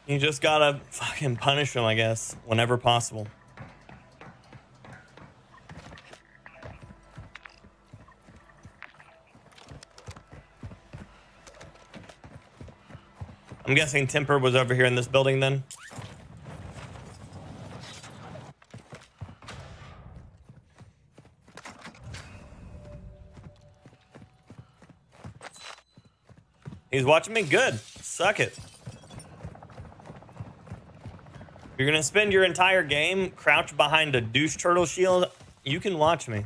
You just gotta fucking punish them, I guess, whenever possible. I'm guessing Temper was over here in this building then. He's watching me? Good. Suck it. If you're gonna spend your entire game crouched behind a douche turtle shield, you can watch me.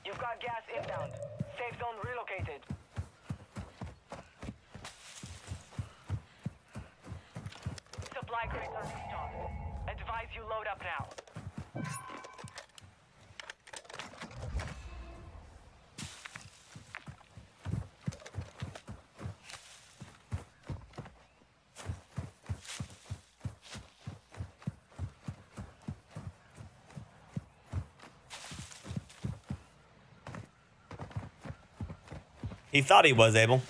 You've got gas inbound. Safe zone relocated. Supply crates are restocked. Advise you load up now. He thought he was, Abel.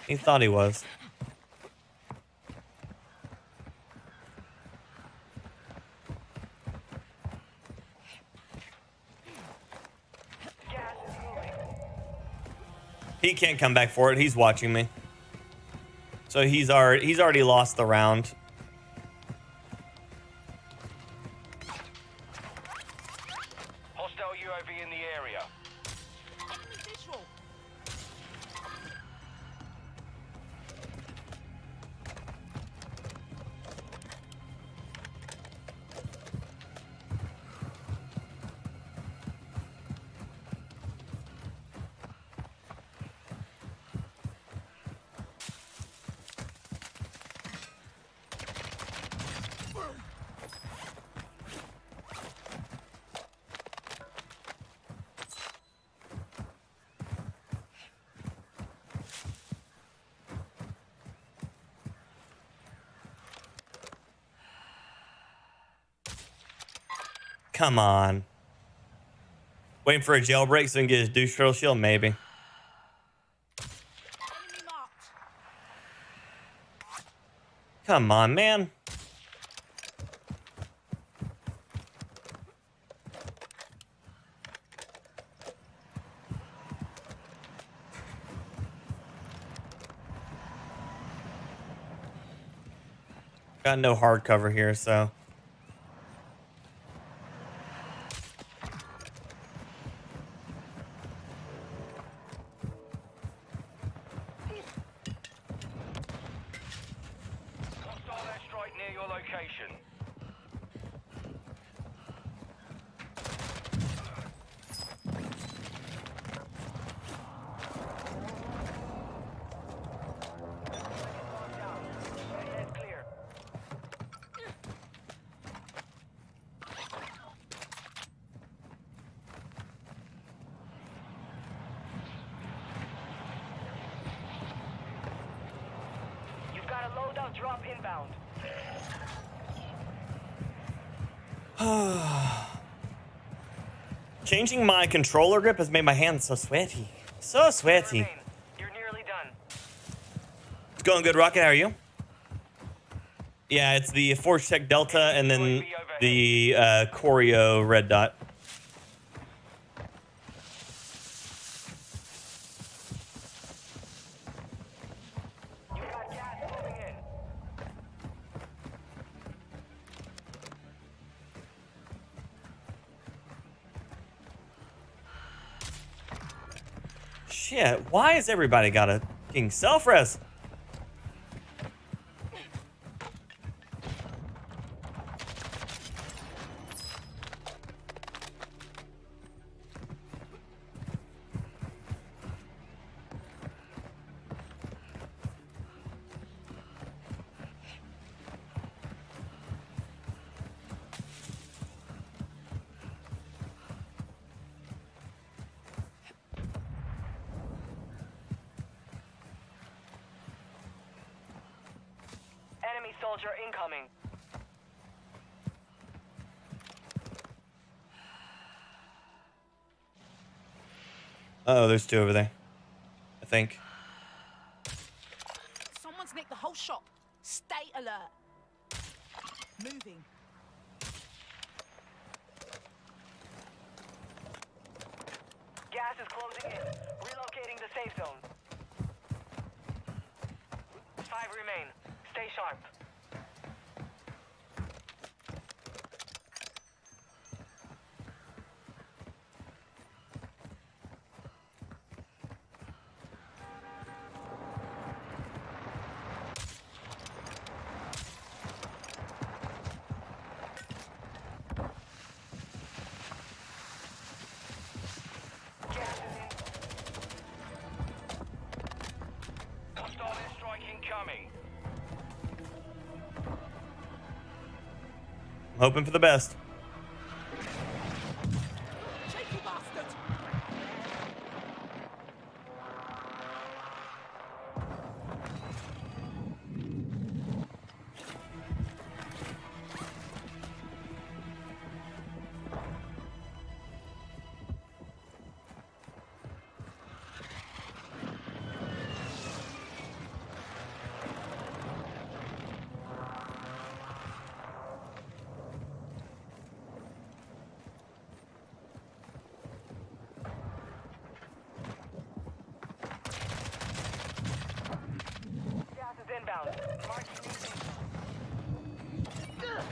He thought he was. Gas is moving. He can't come back for it. He's watching me. So he's already lost the round. Hostile UAV in the area. Enemy visual. Come on. Waiting for a jailbreak so he can get his douche turtle shield? Maybe. Enemy marked. Come on, man. Got no hard cover here, so. Hostile airstrike near your location. Area is clear. You've got a loadout drop inbound. Changing my controller grip has made my hands so sweaty. So sweaty. Remain. You're nearly done. It's going good, Rocket. How are you? Yeah, it's the Force Tech Delta and then the Choreo red dot. You've got gas moving in. Shit, why has everybody got a fucking self-res? Enemy soldier incoming. Oh, there's two over there. I think. Someone's nicked the whole shop. Stay alert. Moving. Gas is closing in. Relocating the safe zone. 5 remain. Stay sharp. Gas is in. Hostile airstrike incoming. I'm hoping for the best. Cheeky bastard. Gas is inbound. Marking new safe zone.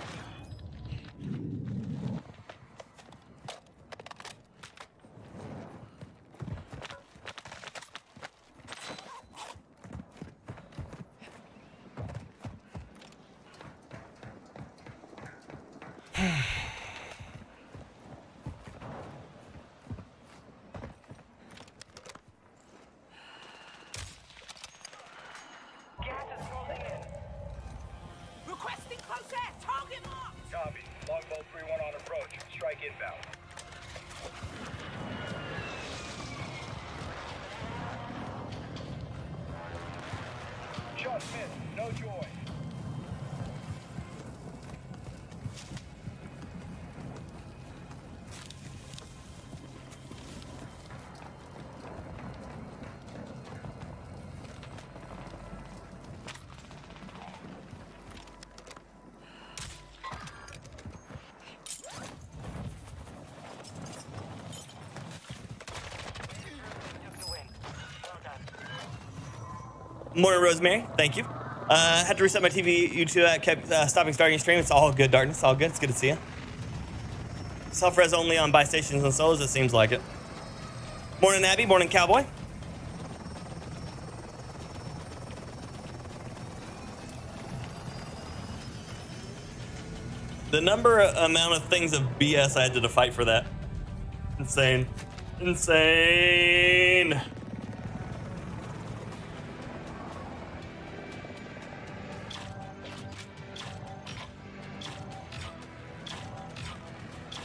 Gas is closing in. Requesting close air. Target marked. Copy. Longbow 3-1 on approach. Strike inbound. Shot missed. No joy. Took the win. Well done. Morning, Rosemary. Thank you. Had to reset my TV. YouTube kept stopping starting stream. It's all good, Darkness. All good. It's good to see you. Self-res only on buy stations and solos. It seems like it. Morning, Abby. Morning, Cowboy. The amount of things of BS I had to fight for that. Insane. Insane.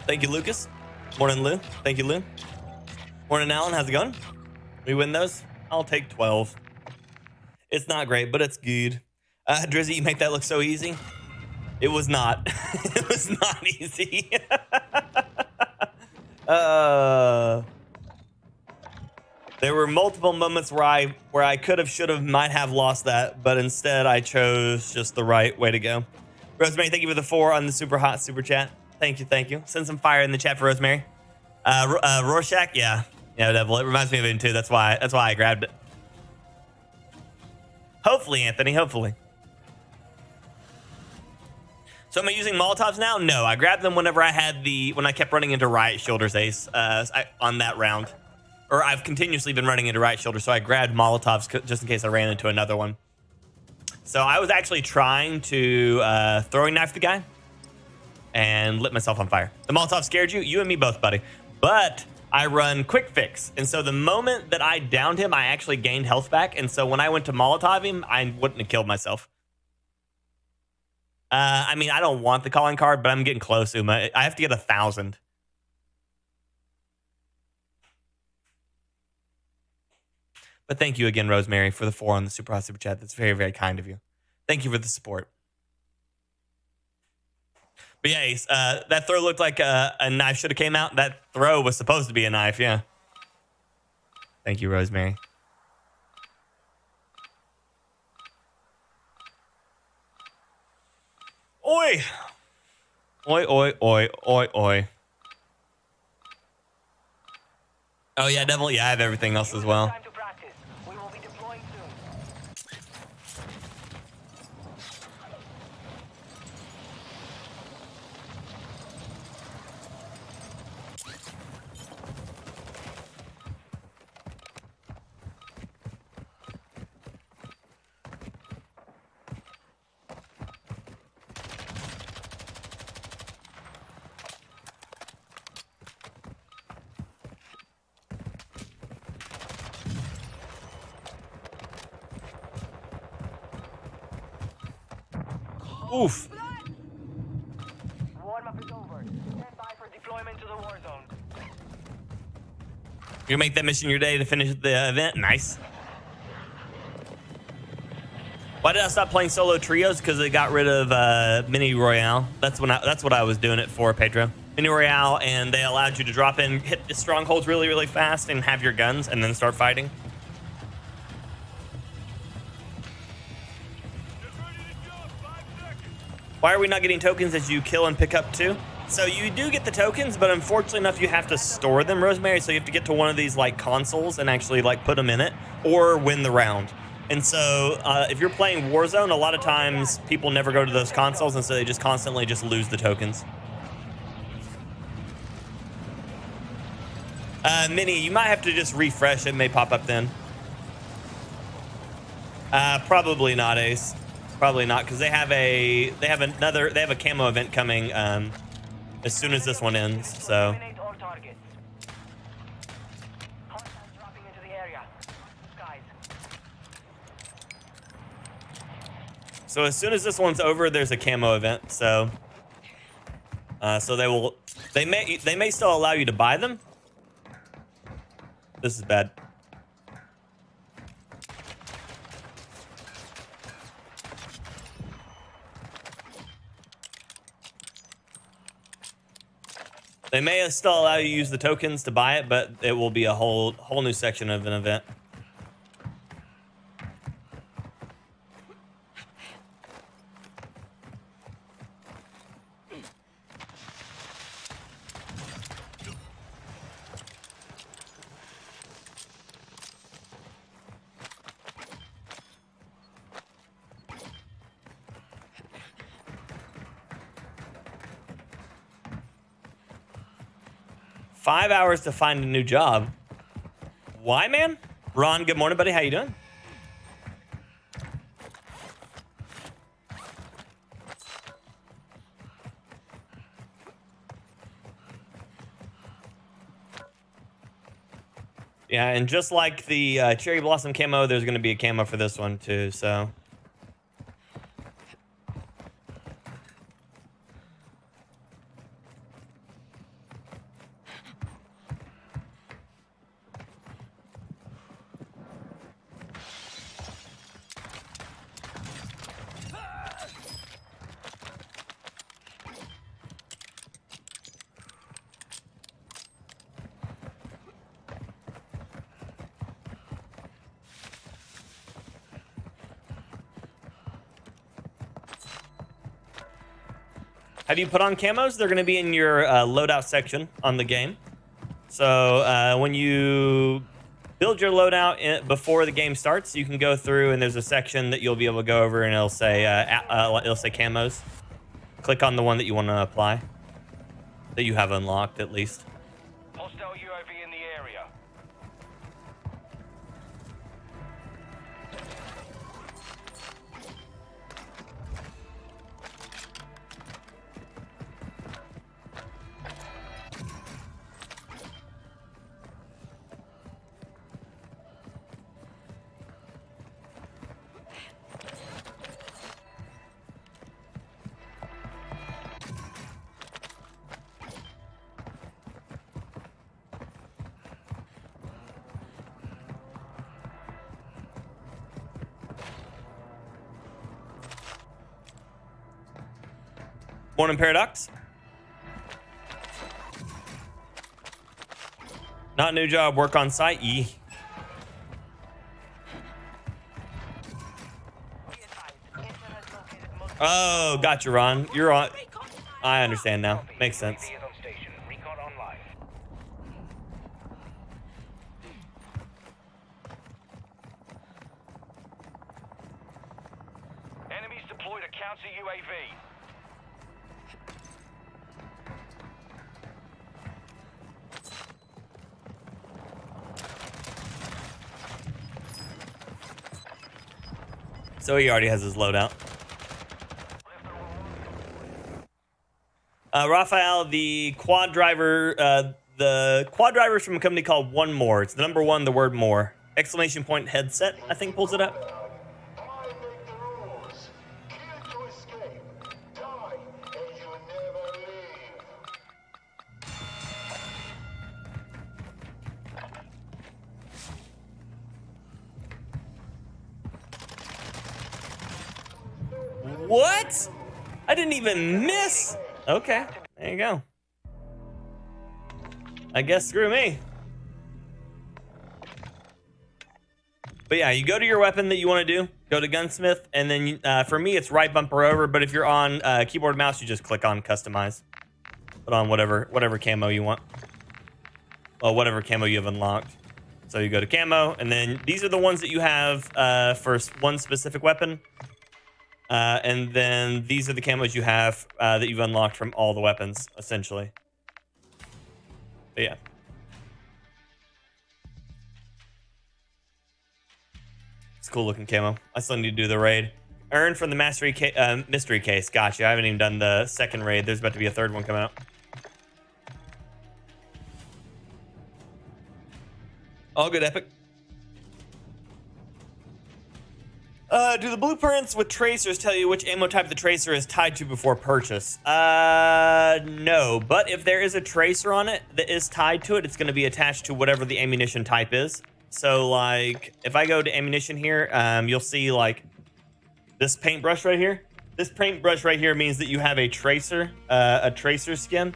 Thank you, Lucas. Morning, Lou. Thank you, Lou. Morning, Alan. How's it going? We win those? I'll take 12. It's not great, but it's good. Drizzy, you make that look so easy. It was not. It was not easy. There were multiple moments where I could have, should have, might have lost that, but instead I chose just the right way to go. Rosemary, thank you for the 4 on the super hot super chat. Thank you, thank you. Send some fire in the chat for Rosemary. Rorschach, yeah, Devil. It reminds me of it too. That's why I grabbed it. Hopefully, Anthony. Hopefully. So am I using Molotovs now? No, I grabbed them whenever I had when I kept running into Riot Shoulders Ace on that round. Or I've continuously been running into Riot Shoulders, so I grabbed Molotovs just in case I ran into another one. So I was actually trying to throwing knife the guy and lit myself on fire. The Molotov scared you? You and me both, buddy. But I run quick fix. And so the moment that I downed him, I actually gained health back. And so when I went to Molotov him, I wouldn't have killed myself. I mean, I don't want the calling card, but I'm getting close, Uma. I have to get 1,000. But thank you again, Rosemary, for the 4 on the Super Hot Super Chat. That's very, very kind of you. Thank you for the support. But yeah, Ace, that throw looked like a knife should have came out. That throw was supposed to be a knife, yeah. Thank you, Rosemary. Oi! Oi, oi, oi, oi, oi. Oh, yeah, definitely. Yeah, I have everything else as well. Time to practice. We will be deploying soon. Oof. Warm-up is over. Stand by for deployment to the war zone. You make that mission your day to finish the event. Nice. Why did I stop playing solo trios? Because they got rid of mini royale. That's what I was doing it for, Pedro. Mini royale, and they allowed you to drop in, hit the strongholds really, really fast, and have your guns, and then start fighting. Why are we not getting tokens as you kill and pick up too? So you do get the tokens, but unfortunately enough, you have to store them, Rosemary. So you have to get to one of these like consoles and actually like put them in it or win the round. And so if you're playing Warzone, a lot of times people never go to those consoles, and so they just constantly just lose the tokens. Mini, you might have to just refresh. It may pop up then. Probably not, Ace. Probably not, because they have a camo event coming as soon as this one ends. So. Eliminate all targets. Hostiles dropping into the area. Skies. So as soon as this one's over, there's a camo event. So. So they may still allow you to buy them. This is bad. They may still allow you to use the tokens to buy it, but it will be a whole new section of an event. $5 hours to find a new job. Why, man? Ron, good morning, buddy. How you doing? Yeah, and just like the cherry blossom camo, there's going to be a camo for this one too, so. Have you put on camos? They're going to be in your loadout section on the game. So when you build your loadout before the game starts, you can go through and there's a section that you'll be able to go over and it'll say camos. Click on the one that you want to apply, that you have unlocked at least. Hostile UAV in the area. Morning, Paradox. Not new job, work on site. Yee. Oh, gotcha, Ron. You're on. I understand now. Makes sense. UAV is on station. Recon online. Enemies deployed a counter UAV. So he already has his loadout. Raphael, the quad driver is from a company called One More. It's the number one, the word more. Exclamation point headset, I think pulls it up. I make the rules. Kill to escape. Die and you never leave. What? I didn't even miss. Okay, there you go. I guess screw me. But yeah, you go to your weapon that you want to do, go to gunsmith, and then you, for me it's right bumper over, but if you're on keyboard and mouse, you just click on customize. Put on whatever camo you want. Well, whatever camo you have unlocked. So you go to camo, and then these are the ones that you have for one specific weapon. And then these are the camos you have that you've unlocked from all the weapons, essentially. But yeah. It's a cool looking camo. I still need to do the raid. Earn from the mystery case. Gotcha. I haven't even done the second raid. There's about to be a third one coming out. All good, Epic. Do the blueprints with tracers tell you which ammo type the tracer is tied to before purchase? No. But if there is a tracer on it that is tied to it, it's going to be attached to whatever the ammunition type is. So, like, if I go to ammunition here, you'll see, like, this paintbrush right here. This paintbrush right here means that you have a tracer skin.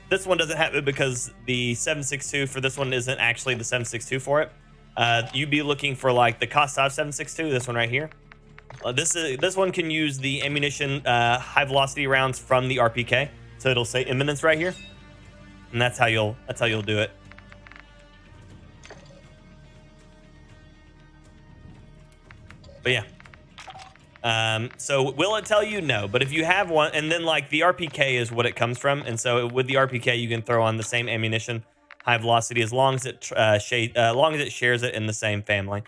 This one doesn't have it because the 7.62 for this one isn't actually the 7.62 for it. You'd be looking for like the Kostov 7.62, this one right here. This one can use the ammunition high velocity rounds from the RPK, so it'll say imminence right here, and that's how you'll do it. But yeah. So will it tell you? No, but if you have one, and then like the RPK is what it comes from, and so with the RPK you can throw on the same ammunition high velocity as long as it shares it in the same family.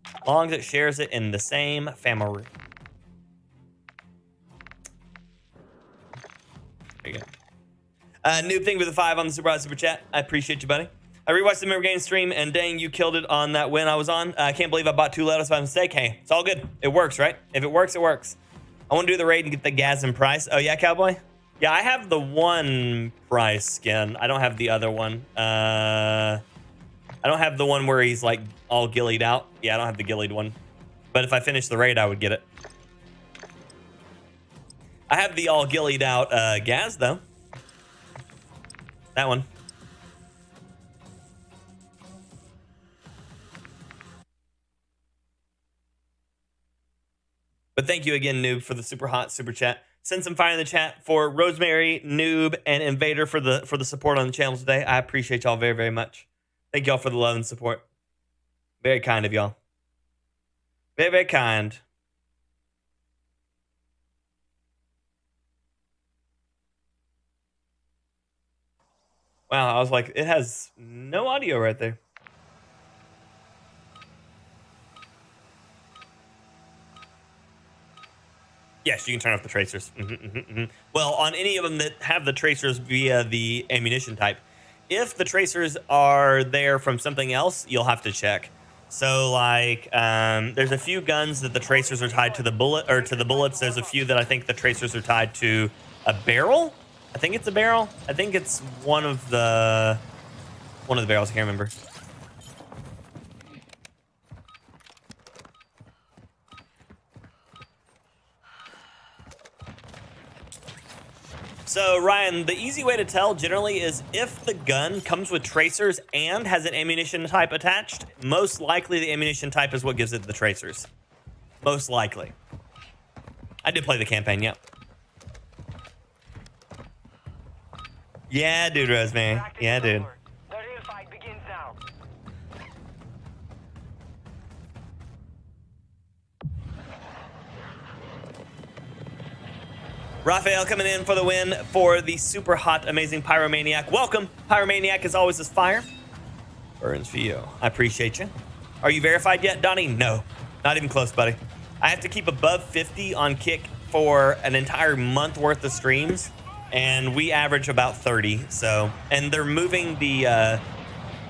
As long as it shares it in the same family. There you go. Noob, thank you for the 5 on the super chat. I appreciate you, buddy. I rewatched the Member Game stream, and dang, you killed it on that win I was on. I can't believe I bought 2 loadoutts by mistake. Hey, it's all good. It works, right? If it works, it works. I want to do the raid and get the Gasm price. Oh, yeah, Cowboy? Yeah, I have the one price skin. I don't have the other one. I don't have the one where he's, like, all gillied out. Yeah, I don't have the gillied one. But if I finish the raid, I would get it. I have the all gillied out Gaz, though. That one. But thank you again, Noob, for the super hot super chat. Send some fire in the chat for Rosemary, Noob, and Invader for the support on the channel today. I appreciate y'all very, very much. Thank y'all for the love and support. Very kind of y'all. Very, very kind. Wow, I was like, it has no audio right there. Yes, you can turn off the tracers. Well, on any of them that have the tracers via the ammunition type. If the tracers are there from something else, you'll have to check. So, like, there's a few guns that the tracers are tied to the bullet or to the bullets. There's a few that I think the tracers are tied to a barrel. I think it's a barrel. I think it's one of the barrels. I can't remember. So, Ryan, the easy way to tell generally is if the gun comes with tracers and has an ammunition type attached, most likely the ammunition type is what gives it the tracers. Most likely. I did play the campaign, yep. Yeah, dude, Rosemary. Yeah, dude. The real fight begins now. Raphael coming in for the win for the super hot, amazing Pyromaniac. Welcome. Pyromaniac, as always, is fire. Burns for you. I appreciate you. Are you verified yet, Donnie? No. Not even close, buddy. I have to keep above 50 on Kick for an entire month worth of streams, and we average about 30. So, and they're moving the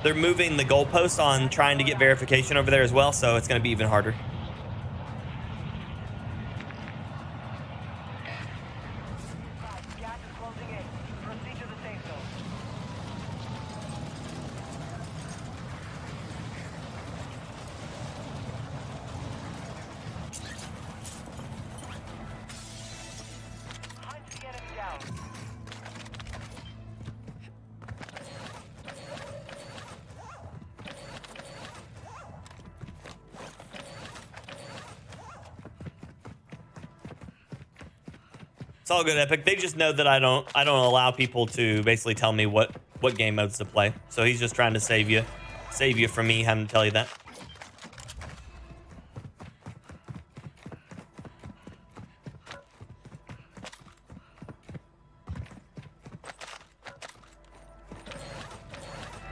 goalpost on trying to get verification over there as well. So it's going to be even harder. Gas is closing in. Proceed to the safe zone. Hunt the enemy down. It's all good, Epic. They just know that I don't allow people to basically tell me what game modes to play. So he's just trying to save you from me having to tell you that.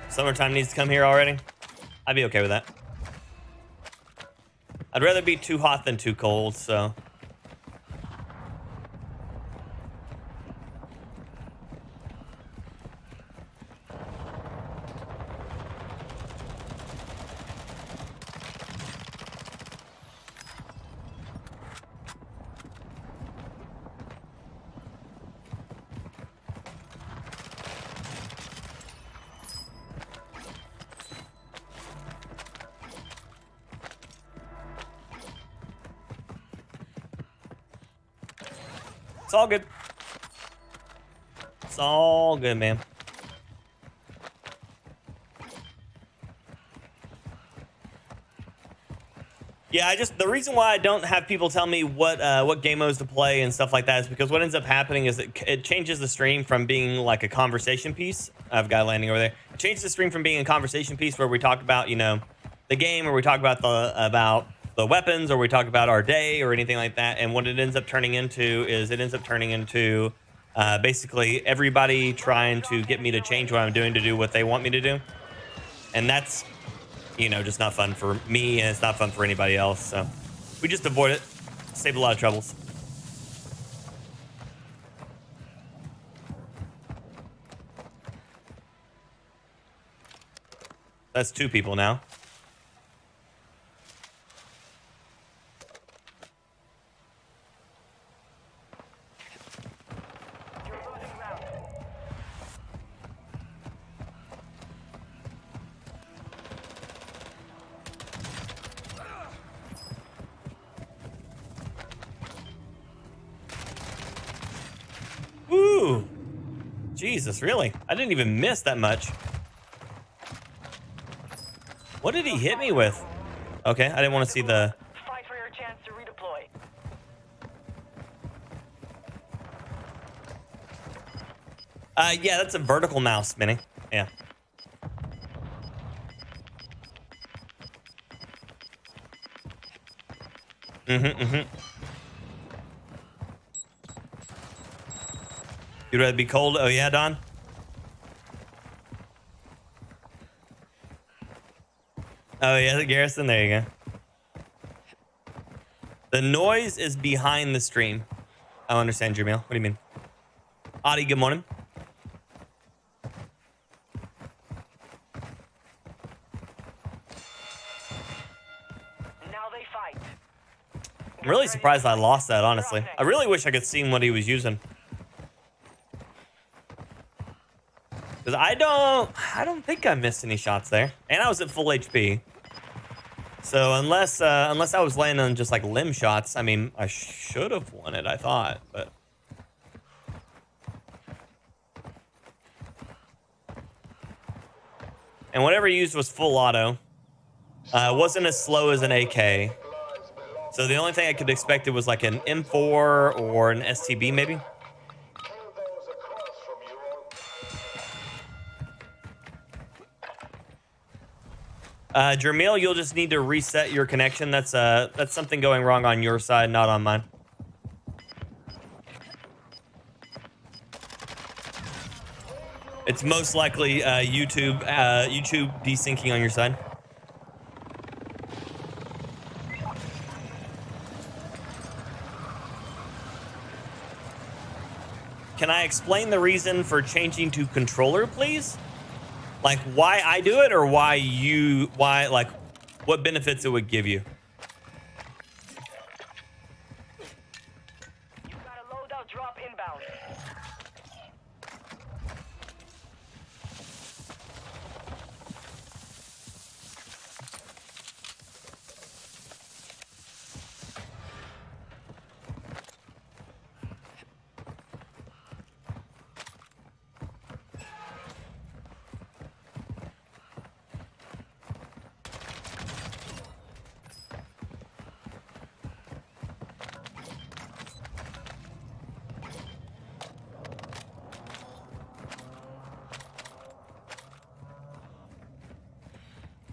Summertime needs to come here already. I'd be okay with that. I'd rather be too hot than too cold, so. It's all good. It's all good, man. Yeah, the reason why I don't have people tell me what game modes to play and stuff like that is because what ends up happening is it changes the stream from being like a conversation piece. I have a guy landing over there. It changes the stream from being a conversation piece where we talk about, you know, the game, or we talk about the weapons, or we talk about our day or anything like that. And what it ends up turning into is basically everybody trying to get me to change what I'm doing to do what they want me to do. And that's, you know, just not fun for me, and it's not fun for anybody else. So we just avoid it. Save a lot of troubles. That's 2 people now. You're losing ground. Ooh. Jesus, really? I didn't even miss that much. What did he hit me with? Okay, I didn't want to see the... Fight for your chance to redeploy. Yeah, that's a vertical mouse, Minnie. Yeah. You'd rather be cold? Oh, yeah, Don? Oh, yeah, the Garrison. There you go. The noise is behind the stream. I don't understand, Jamil. What do you mean? Adi, good morning. Now they fight. I'm really surprised I lost that, honestly. I really wish I could see what he was using. Because I don't think I missed any shots there. And I was at full HP. So unless I was landing on just like limb shots, I mean, I should have won it, I thought, but. And whatever he used was full auto. Wasn't as slow as an AK. So the only thing I could expect it was like an M4 or an STB maybe. Kill those across from you. Jermail, you'll just need to reset your connection. That's something going wrong on your side, not on mine. It's most likely YouTube desyncing on your side. Can I explain the reason for changing to controller, please? Like why I do it or why like what benefits it would give you? You've got a loadout drop inbound.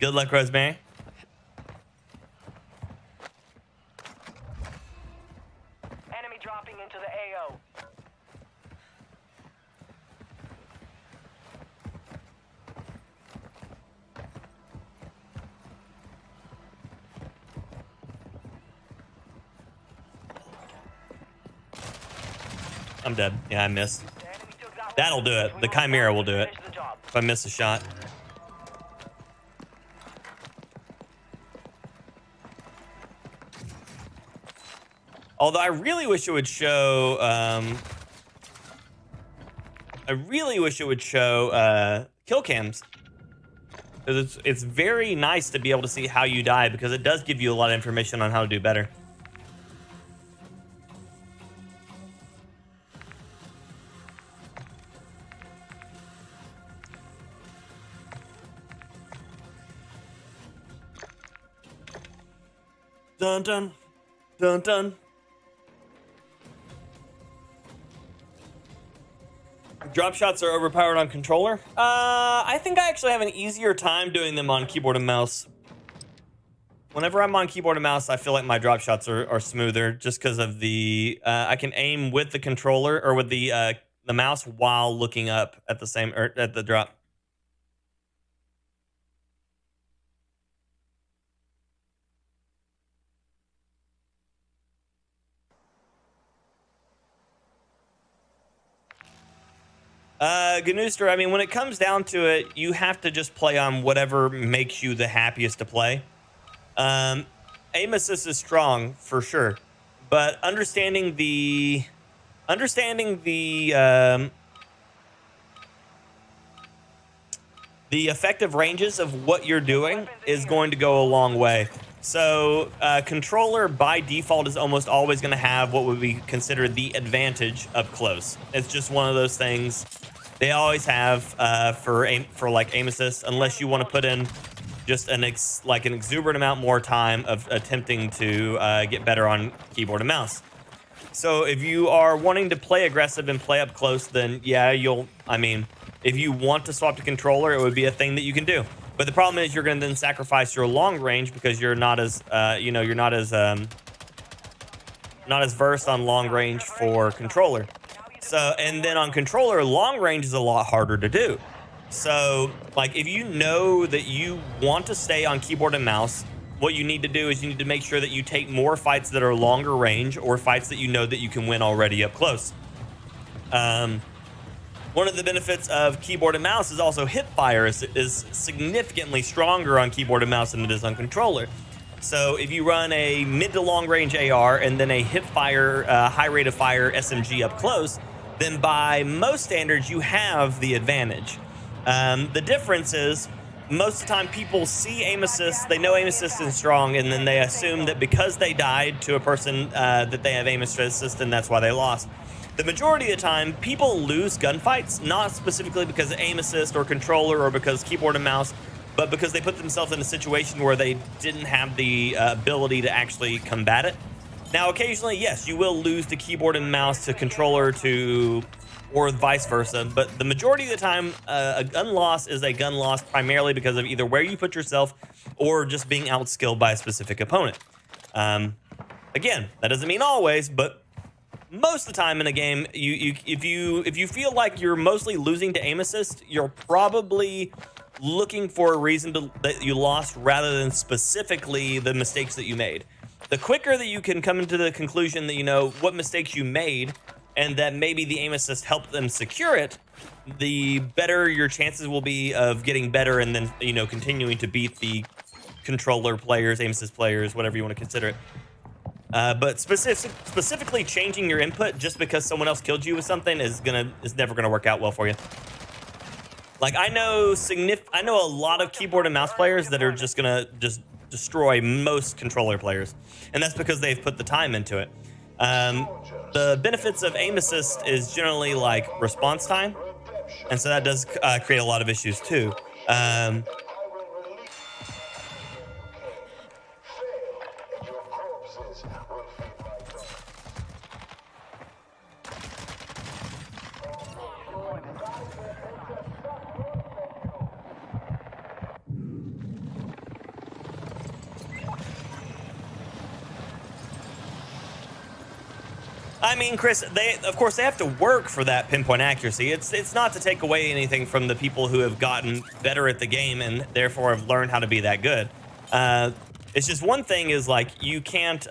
Good luck, Rosemary. Enemy dropping into the AO. I'm dead. Yeah, I missed. The enemy took that one. That'll do it. The Chimera will do it. Finish the job. If I miss a shot. Although I really wish it would show, kill cams. Because it's very nice to be able to see how you die, because it does give you a lot of information on how to do better. Dun dun dun dun. Drop shots are overpowered on controller. I think I actually have an easier time doing them on keyboard and mouse. Whenever I'm on keyboard and mouse, I feel like my drop shots are smoother, just because of the I can aim with the controller or with the mouse while looking up at the drop. Gnooster, I mean, when it comes down to it, you have to just play on whatever makes you the happiest to play. Aim assist is strong for sure, but understanding the effective ranges of what you're doing is going to go a long way. So controller by default is almost always going to have what would be considered the advantage up close. It's just one of those things they always have for like aim assist, unless you want to put in just an exuberant amount more time of attempting to get better on keyboard and mouse. So if you are wanting to play aggressive and play up close, then yeah, if you want to swap to controller, it would be a thing that you can do. But the problem is you're going to then sacrifice your long range, because you're not as not as versed on long range for controller. So, and then on controller, long range is a lot harder to do. So, like, if you know that you want to stay on keyboard and mouse, what you need to do is you need to make sure that you take more fights that are longer range, or fights that you know that you can win already up close. One of the benefits of keyboard and mouse is also hip fire is significantly stronger on keyboard and mouse than it is on controller. So if you run a mid to long range AR and then a hip fire, high rate of fire SMG up close, then by most standards you have the advantage. The difference is most of the time people see aim assist, they know aim assist is strong, and then they assume that because they died to a person that they have aim assist, and that's why they lost. The majority of the time, people lose gunfights, not specifically because of aim assist or controller or because keyboard and mouse. but because they put themselves in a situation where they didn't have the ability to actually combat it. Now, occasionally, yes, you will lose the keyboard and mouse to controller to, or vice versa, but the majority of the time, a gun loss is a gun loss primarily because of either where you put yourself or just being outskilled by a specific opponent. Again, that doesn't mean always, but most of the time in a game, if you feel like you're mostly losing to aim assist, you're probably looking for a reason that you lost rather than specifically the mistakes that you made. The quicker that you can come into the conclusion that you know what mistakes you made and that maybe the aim assist helped them secure it, the better your chances will be of getting better and then, you know, continuing to beat the controller players, aim assist players, whatever you want to consider it. But specifically changing your input just because someone else killed you with something is never gonna work out well for you. Like I know a lot of keyboard and mouse players that are just gonna destroy most controller players, and that's because they've put the time into it. The benefits of aim assist is generally like response time, and so that does create a lot of issues too. I mean, Chris, of course they have to work for that pinpoint accuracy. It's not to take away anything from the people who have gotten better at the game and therefore have learned how to be that good. It's just one thing is like you can't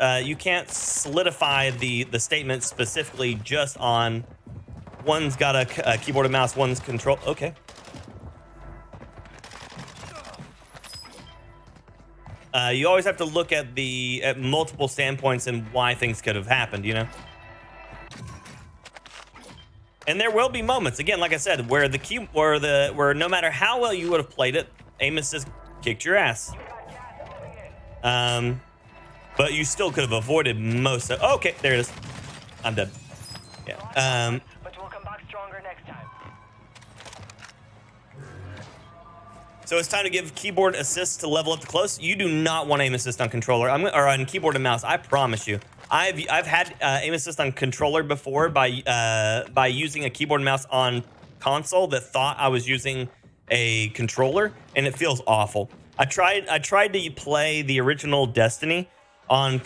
solidify the statement specifically just on one's got a keyboard and mouse, one's control. Okay. You always have to look at multiple standpoints and why things could have happened, you know. And there will be moments, again, like I said, where where no matter how well you would have played it, aim assist kicked your ass. But you still could have avoided most of. Oh, okay, there it is. I'm dead. Yeah. But we'll come back stronger next time. So it's time to give keyboard assist to level up the close. You do not want aim assist on controller, or on keyboard and mouse. I promise you. I've had aim assist on controller before by using a keyboard and mouse on console that thought I was using a controller, and it feels awful. I tried to play the original Destiny on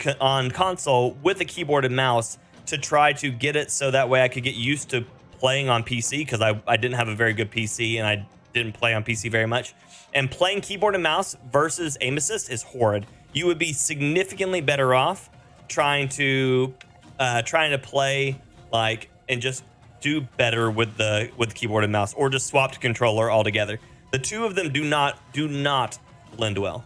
console with a keyboard and mouse to try to get it so that way I could get used to playing on PC, because I didn't have a very good PC and I didn't play on PC very much. And playing keyboard and mouse versus aim assist is horrid. You would be significantly better off trying to play like and just do better with the keyboard and mouse, or just swap to controller altogether. The two of them do not blend well.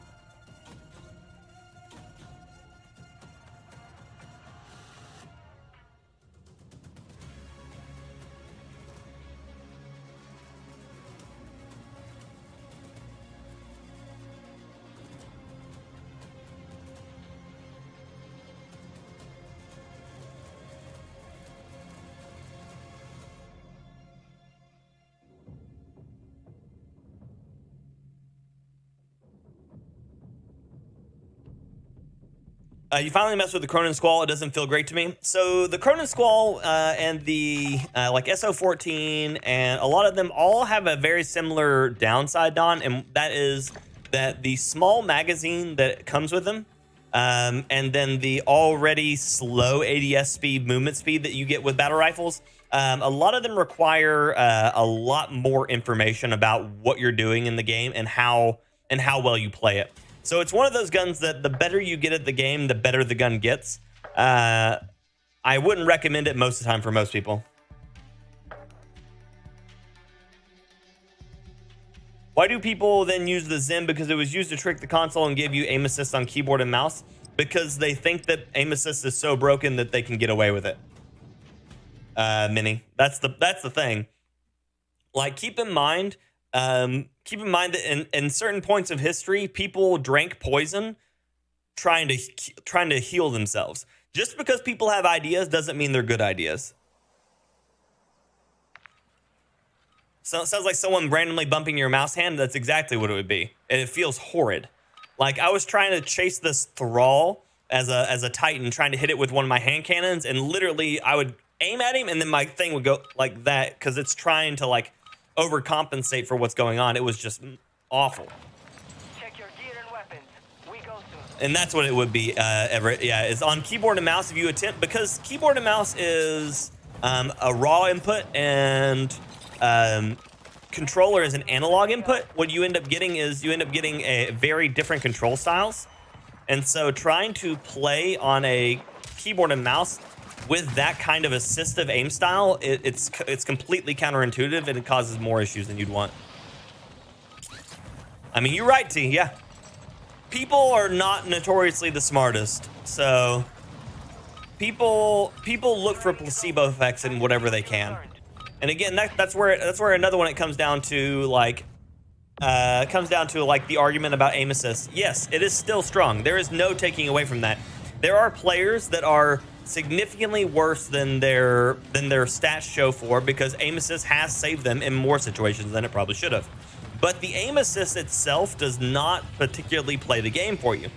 You finally mess with the Cronin Squall. It doesn't feel great to me. So the Cronin Squall and the like SO14 and a lot of them all have a very similar downside, Don, and that is that the small magazine that comes with them, and then the already slow ADS speed, movement speed that you get with battle rifles, a lot of them require a lot more information about what you're doing in the game and how well you play it. So it's one of those guns that the better you get at the game, the better the gun gets. I wouldn't recommend it most of the time for most people. Why do people then use the Zim? Because it was used to trick the console and give you aim assist on keyboard and mouse. Because they think that aim assist is so broken that they can get away with it. Mini. That's the thing. Like, keep in mind that in certain points of history, people drank poison trying to heal themselves. Just because people have ideas doesn't mean they're good ideas. So it sounds like someone randomly bumping your mouse hand. That's exactly what it would be. And it feels horrid. Like I was trying to chase this thrall as a Titan, trying to hit it with one of my hand cannons, and literally I would aim at him and then my thing would go like that because it's trying to like overcompensate for what's going on. It was just awful. Check your gear and weapons. We go soon. And that's what it would be, Everett. Yeah, is on keyboard and mouse if you attempt, because keyboard and mouse is a raw input and controller is an analog input. What you end up getting is a very different control styles. And so trying to play on a keyboard and mouse with that kind of assistive aim style, it's completely counterintuitive and it causes more issues than you'd want. I mean, you're right, T. Yeah. People are not notoriously the smartest. So people look for placebo effects in whatever they can. And again, that's where another one it comes down to like the argument about aim assist. Yes, it is still strong. There is no taking away from that. There are players that are significantly worse than their stats show for, because aim assist has saved them in more situations than it probably should have. But the aim assist itself does not particularly play the game for you.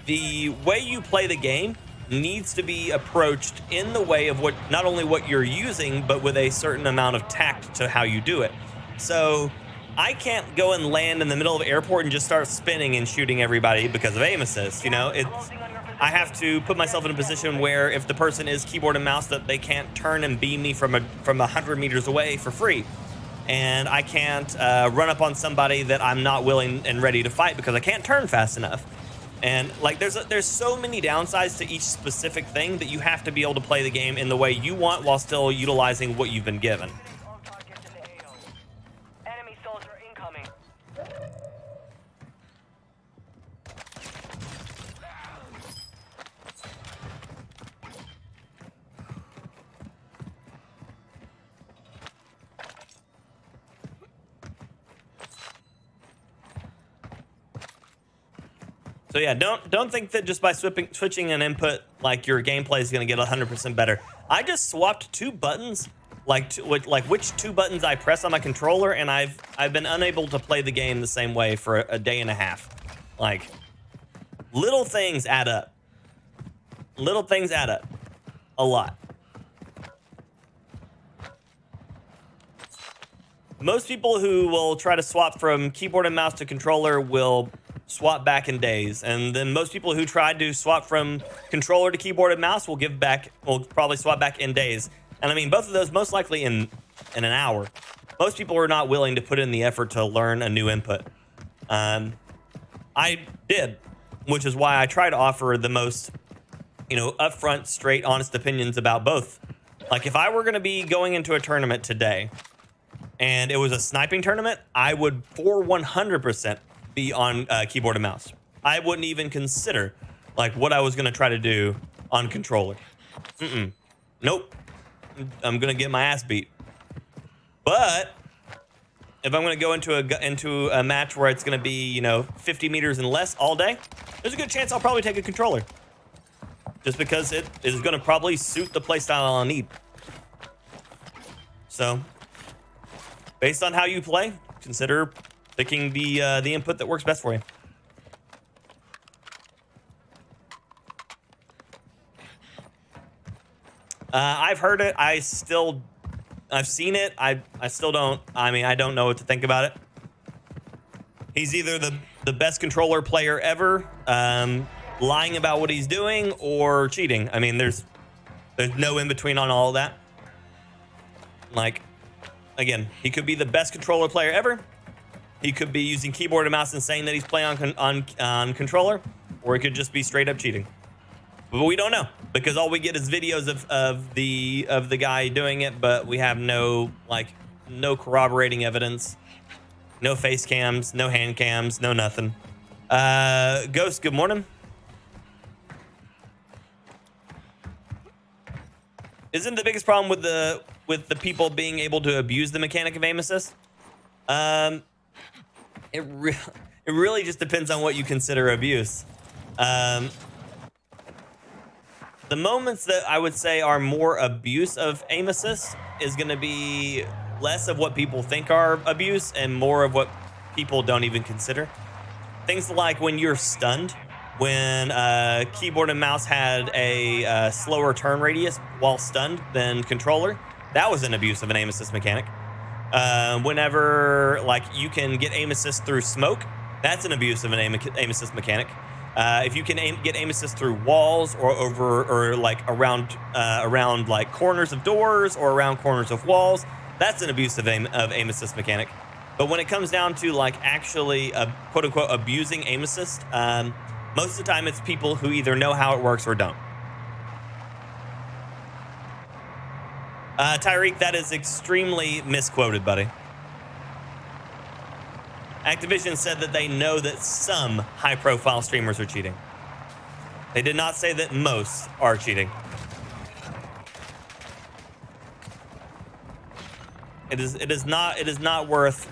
The way you play the game needs to be approached in the way of what, not only what you're using, but with a certain amount of tact to how you do it. So I can't go and land in the middle of the airport and just start spinning and shooting everybody because of aim assist. You know, I have to put myself in a position where if the person is keyboard and mouse, that they can't turn and beam me from 100 meters away for free. And I can't run up on somebody that I'm not willing and ready to fight because I can't turn fast enough. And like there's so many downsides to each specific thing that you have to be able to play the game in the way you want while still utilizing what you've been given. All targets in the AO. Enemy soldier incoming. So yeah, don't think that just by switching an input, like your gameplay is going to get 100% better. I just swapped two buttons, like which two buttons I press on my controller, and I've been unable to play the game the same way for a day and a half. Like, little things add up. Little things add up. A lot. Most people who will try to swap from keyboard and mouse to controller will swap back in days, and then most people who tried to swap from controller to keyboard and mouse will probably swap back in days. And I mean, both of those most likely in an hour. Most people are not willing to put in the effort to learn a new input. I did, which is why I try to offer the most, upfront, straight, honest opinions about both. Like if I were going to be going into a tournament today and it was a sniping tournament, I would for 100% be on keyboard and mouse. I wouldn't even consider like what I was going to try to do on controller. Nope. I'm going to get my ass beat. But if I'm going to go into a match where it's going to be, 50 meters and less all day, there's a good chance I'll probably take a controller. Just because it is going to probably suit the playstyle I'll need. So, based on how you play, consider picking the input that works best for you. I've heard it. I've seen it. I still don't. I mean, I don't know what to think about it. He's either the best controller player ever, lying about what he's doing, or cheating. I mean, there's no in between on all of that. Like, again, he could be the best controller player ever. He could be using keyboard and mouse and saying that he's playing on controller, or he could just be straight up cheating. But we don't know, because all we get is videos of the guy doing it, but we have no corroborating evidence, no face cams, no hand cams, no nothing. Ghost, good morning. Isn't the biggest problem with the people being able to abuse the mechanic of aim assist? It really just depends on what you consider abuse. The moments that I would say are more abuse of aim assist is going to be less of what people think are abuse and more of what people don't even consider. Things like when you're stunned, when keyboard and mouse had a slower turn radius while stunned than controller, that was an abuse of an aim assist mechanic. Whenever like you can get aim assist through smoke, that's an abuse of an aim assist mechanic. If you can get aim assist through walls or over or like around like corners of doors or around corners of walls, that's an abuse of aim assist mechanic. But when it comes down to like actually quote unquote abusing aim assist, most of the time it's people who either know how it works or don't. Tyreek, that is extremely misquoted, buddy. Activision said that they know that some high-profile streamers are cheating. They did not say that most are cheating. It is not worth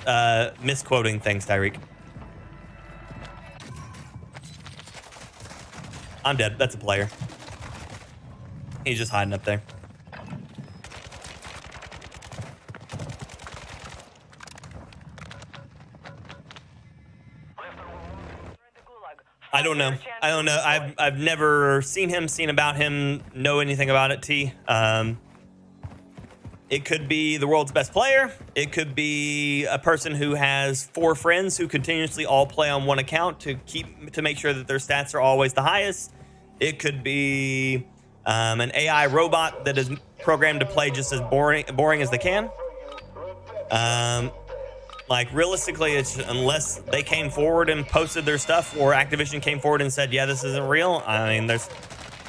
misquoting things, Tyreek. I'm dead. That's a player. He's just hiding up there. I don't know. I've never seen about him, know anything about it, T. It could be the world's best player. It could be a person who has 4 friends who continuously all play on one account to make sure that their stats are always the highest. It could be an AI robot that is programmed to play just as boring as they can. Like realistically, it's unless they came forward and posted their stuff, or Activision came forward and said, "Yeah, this isn't real." I mean, there's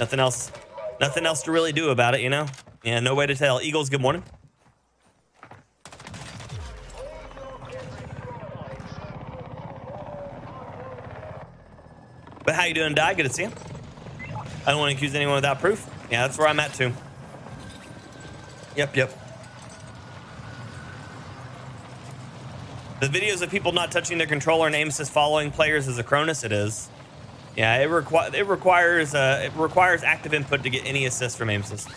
nothing else to really do about it, you know. Yeah, no way to tell. Eagles, good morning. But how you doing, Di? Good to see you. I don't want to accuse anyone without proof. Yeah, that's where I'm at too. Yep. The videos of people not touching their controller and aim assist following players is a Cronus. It is. Yeah, it requires active input to get any assist from aim assist.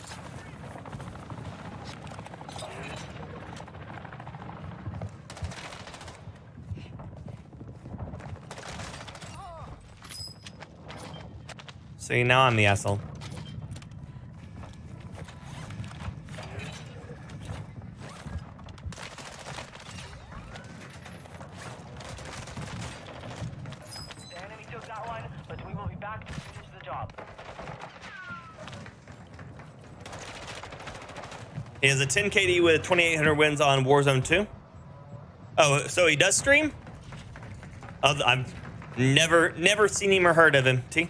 See, now I'm the asshole. He has a 10 KD with 2,800 wins on Warzone 2. Oh, so he does stream? Oh, I've never seen him or heard of him. T.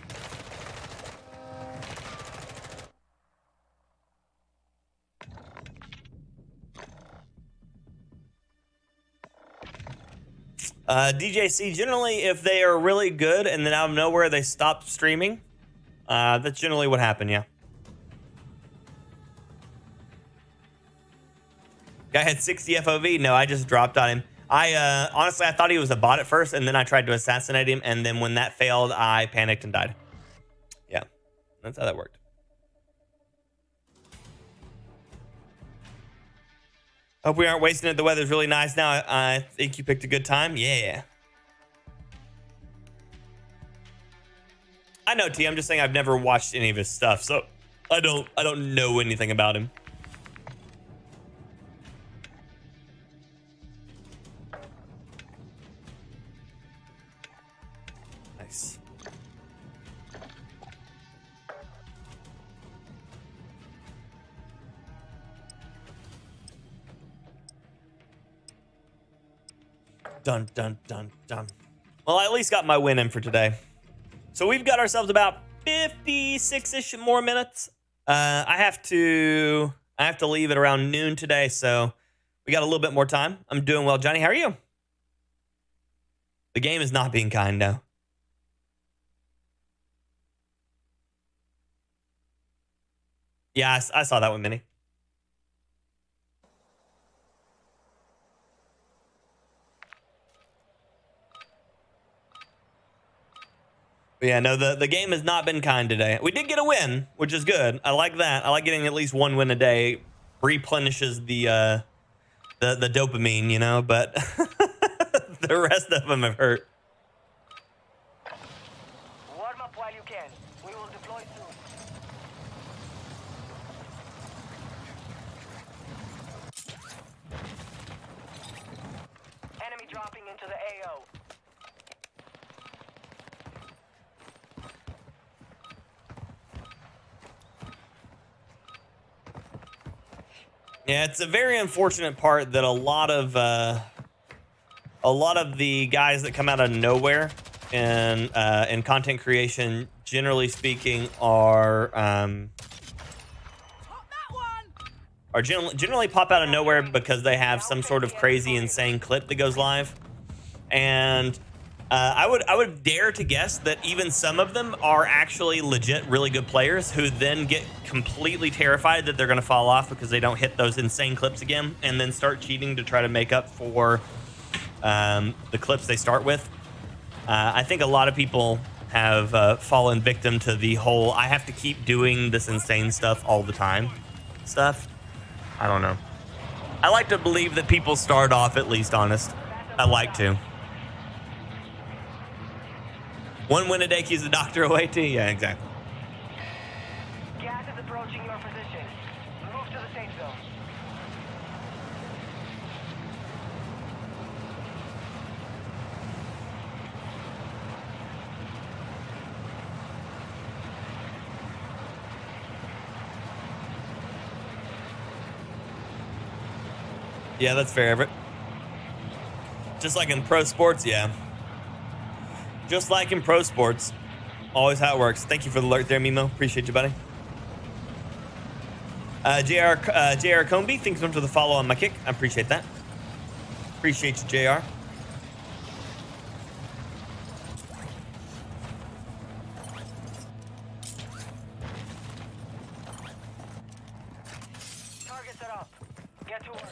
DJC, generally, if they are really good and then out of nowhere they stop streaming, that's generally what happened, yeah. Guy had 60 FOV. No, I just dropped on him. Honestly, I thought he was a bot at first, and then I tried to assassinate him, and then when that failed, I panicked and died. Yeah, that's how that worked. Hope we aren't wasting it. The weather's really nice now. I think you picked a good time. Yeah. I know, T. I'm just saying I've never watched any of his stuff, so I don't know anything about him. Nice. Dun, dun, dun, dun. Well, I at least got my win in for today. So we've got ourselves about 56-ish more minutes. I have to leave at around noon today, so we got a little bit more time. I'm doing well. Johnny, how are you? The game is not being kind now. Yeah, I saw that one, Minnie. But yeah, no, the game has not been kind today. We did get a win, which is good. I like that. I like getting at least one win a day. Replenishes the the dopamine, you know, but the rest of them have hurt. Warm up while you can. We will deploy soon. Enemy dropping into the AO. Yeah, it's a very unfortunate part that a lot of the guys that come out of nowhere in content creation, generally speaking, are generally pop out of nowhere because they have some sort of crazy, insane clip that goes live, and I would dare to guess that even some of them are actually legit really good players who then get completely terrified that they're going to fall off because they don't hit those insane clips again, and then start cheating to try to make up for the clips they start with. I think a lot of people have fallen victim to the whole I have to keep doing this insane stuff all the time stuff. I don't know. I like to believe that people start off at least honest. I like to. One win a day keeps the doctor away too. Yeah, exactly. Gas is approaching your position. Move to the safe zone. Yeah, that's fair, Everett. Just like in pro sports, yeah. Just like in pro sports. Always how it works. Thank you for the alert there, Mimo. Appreciate you, buddy. JR Comby, thanks so much for the follow on my kick. I appreciate that. Appreciate you, JR. Target set up. Get to work.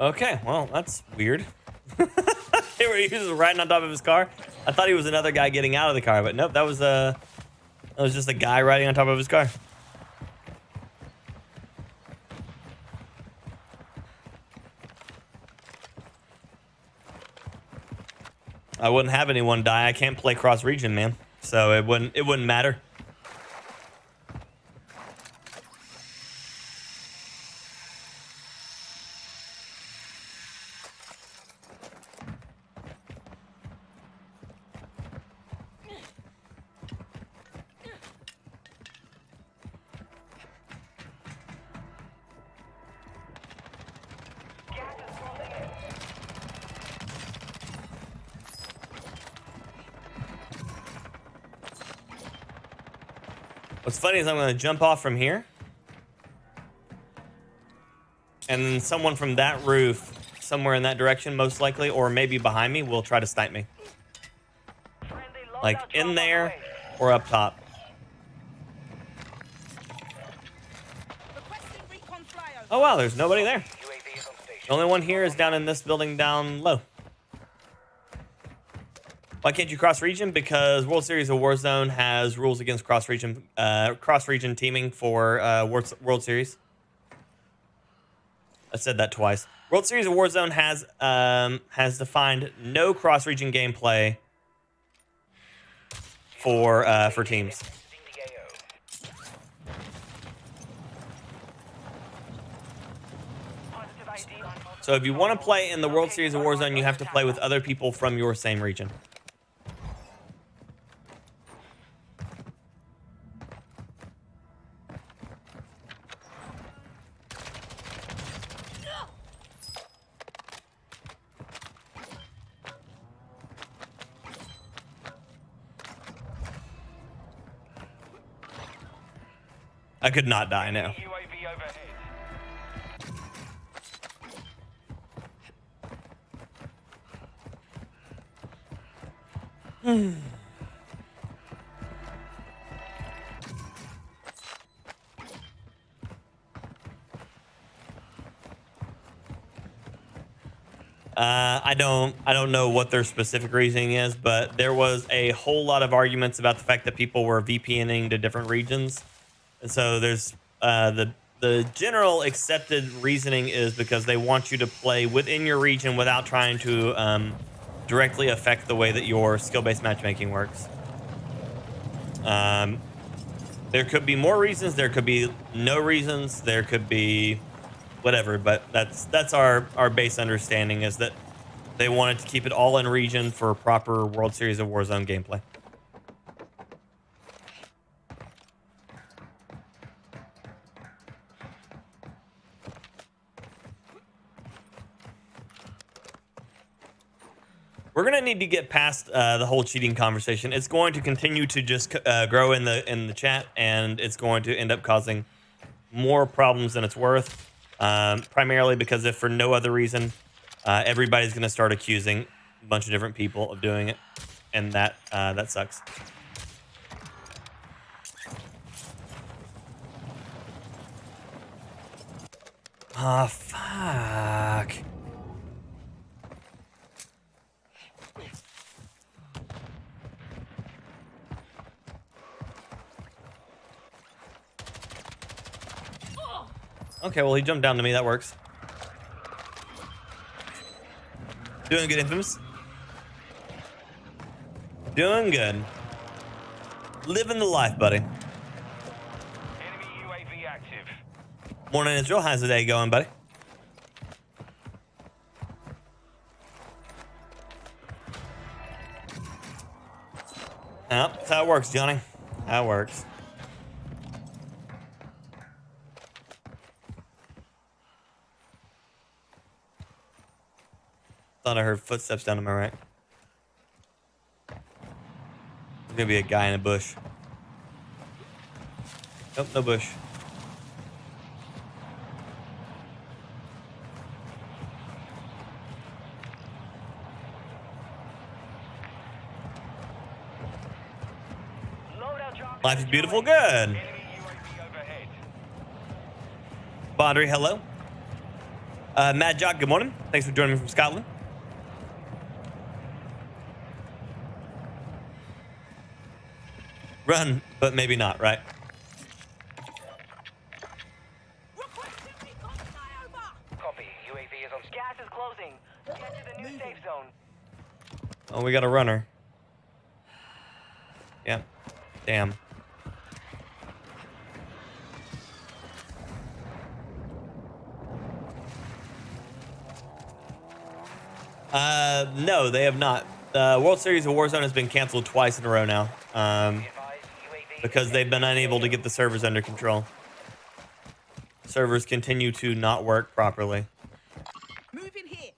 Okay, well, that's weird. He was riding on top of his car. I thought he was another guy getting out of the car, but nope, that was just a guy riding on top of his car. I wouldn't have anyone die. I can't play cross region, man. So it wouldn't matter. What's funny is I'm going to jump off from here. And then someone from that roof, somewhere in that direction, most likely, or maybe behind me, will try to snipe me. Like in there or up top. Oh wow, there's nobody there. The only one here is down in this building down low. Why can't you cross region? Because World Series of Warzone has rules against cross region teaming for World Series. I said that twice. World Series of Warzone has defined no cross region gameplay for teams. So if you want to play in the World Series of Warzone, you have to play with other people from your same region. I could not die now. UAV overhead. I don't know what their specific reasoning is, but there was a whole lot of arguments about the fact that people were VPNing to different regions, and so there's the general accepted reasoning is because they want you to play within your region without trying to directly affect the way that your skill-based matchmaking works. There could be more reasons. There could be no reasons. There could be whatever, but that's our base understanding is that they wanted to keep it all in region for proper World Series of Warzone gameplay. We're gonna need to get past the whole cheating conversation. It's going to continue to just grow in the chat, and it's going to end up causing more problems than it's worth. Primarily because if for no other reason, everybody's gonna start accusing a bunch of different people of doing it, and that sucks. Ah, fuck. Okay, well, he jumped down to me. That works. Doing good, Infamous. Doing good. Living the life, buddy. Enemy UAV active. Morning, Israel. How's the day going, buddy? That's how it works, Johnny. How it works. Thought I heard footsteps down to my right. There's gonna be a guy in a bush. Nope, no bush. Loadout drop. Life is beautiful. Good. Enemy UAV overhead. Bondry, hello. Mad Jock, good morning. Thanks for joining me from Scotland. Run, but maybe not, right? Requesting recon flyover. Copy. UAV is on scan. Gas is closing. Get to the new safe zone. Oh, we got a runner. Yeah. Damn. No, they have not. The World Series of Warzone has been canceled twice in a row now. Because they've been unable to get the servers under control. Servers continue to not work properly. Moving here.